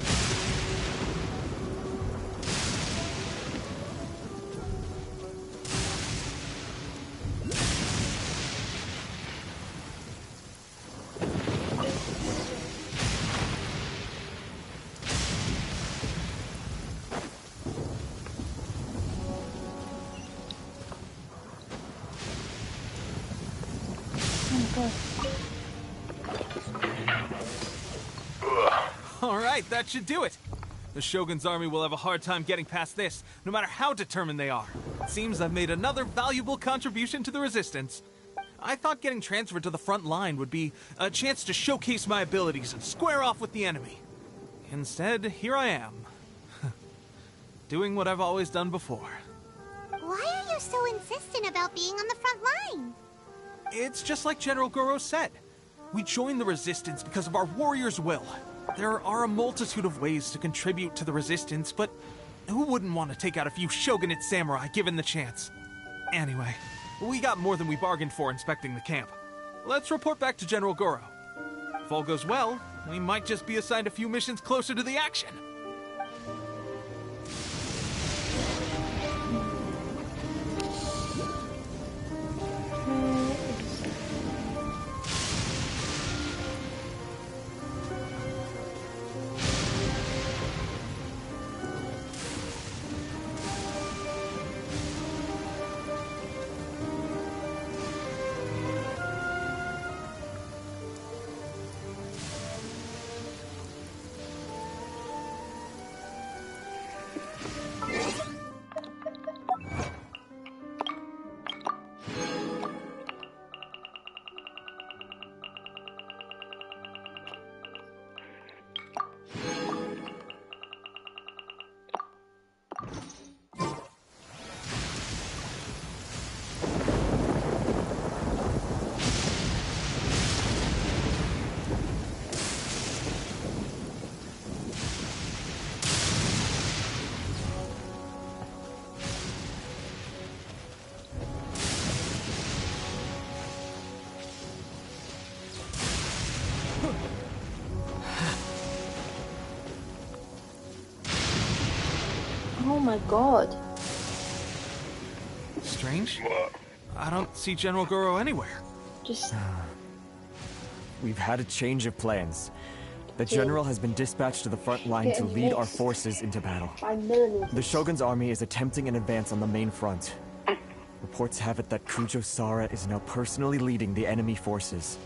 Speaker 17: Alright, that should do it. The Shogun's army will have a hard time getting past this, no matter how determined they are. It seems I've made another valuable contribution to the Resistance. I thought getting transferred to the front line would be a chance to showcase my abilities and square off with the enemy. Instead, here I am. Doing what I've always done before.
Speaker 5: Why are you so insistent about being on the front line?
Speaker 17: It's just like General Goro said. We joined the Resistance because of our warrior's will. There are a multitude of ways to contribute to the Resistance, but who wouldn't want to take out a few Shogunate samurai given the chance? Anyway, we got more than we bargained for inspecting the camp. Let's report back to General Goro. If all goes well, we might just be assigned a few missions closer to the action.
Speaker 1: Oh my god.
Speaker 17: Strange? What? I don't see General Goro anywhere.
Speaker 1: Just...
Speaker 20: We've had a change of plans. The General has been dispatched to the front line to lead our forces into battle. The Shogun's army is attempting an advance on the main front. Reports have it that Kujo Sara is now personally leading the enemy forces.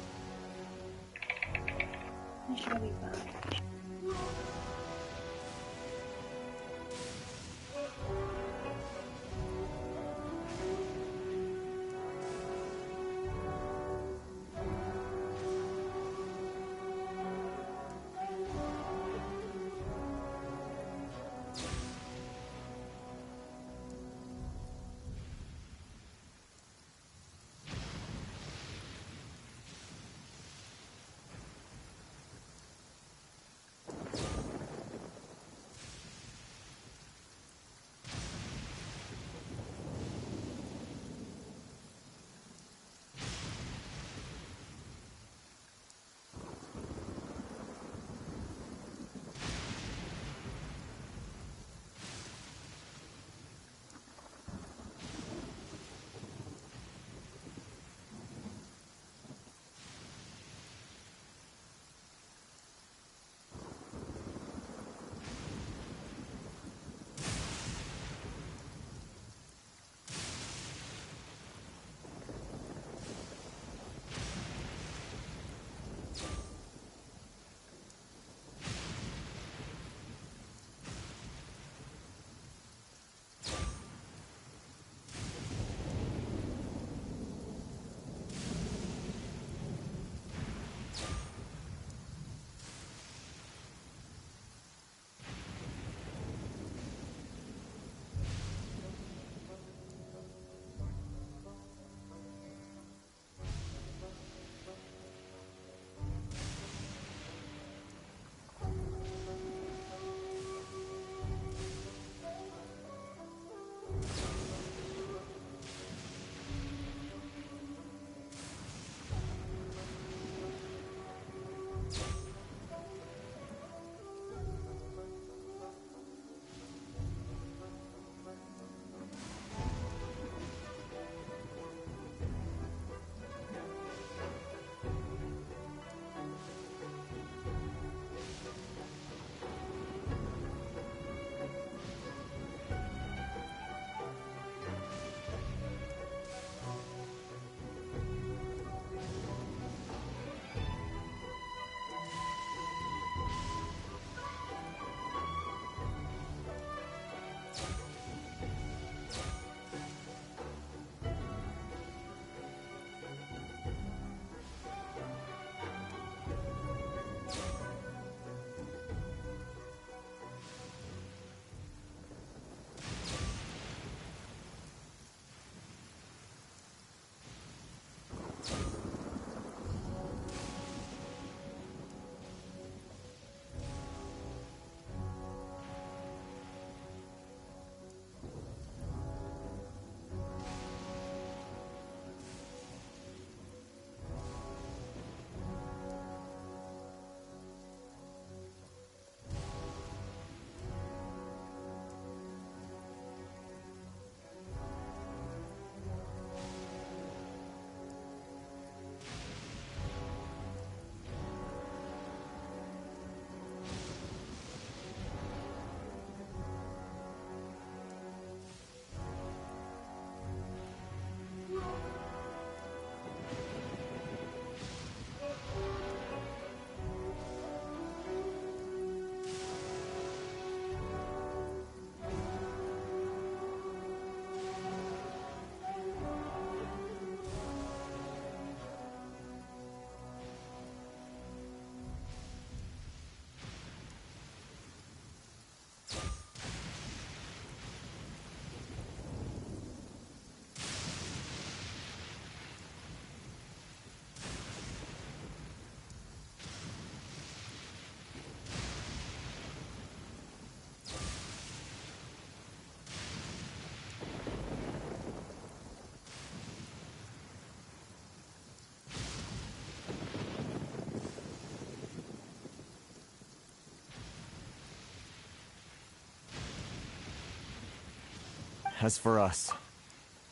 Speaker 20: As for us,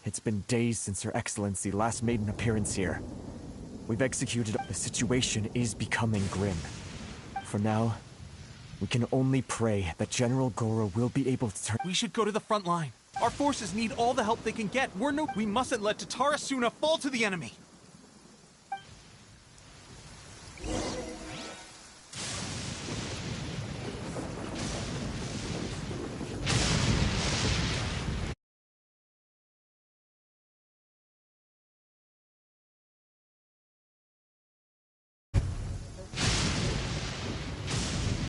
Speaker 20: it's been days since Her Excellency last made an appearance here. We've executed. The situation is becoming grim. For now, we can only pray that General Goro will be able to turn.
Speaker 17: We should go to the front line. Our forces need all the help they can get. We mustn't let Tatara Suna fall to the enemy.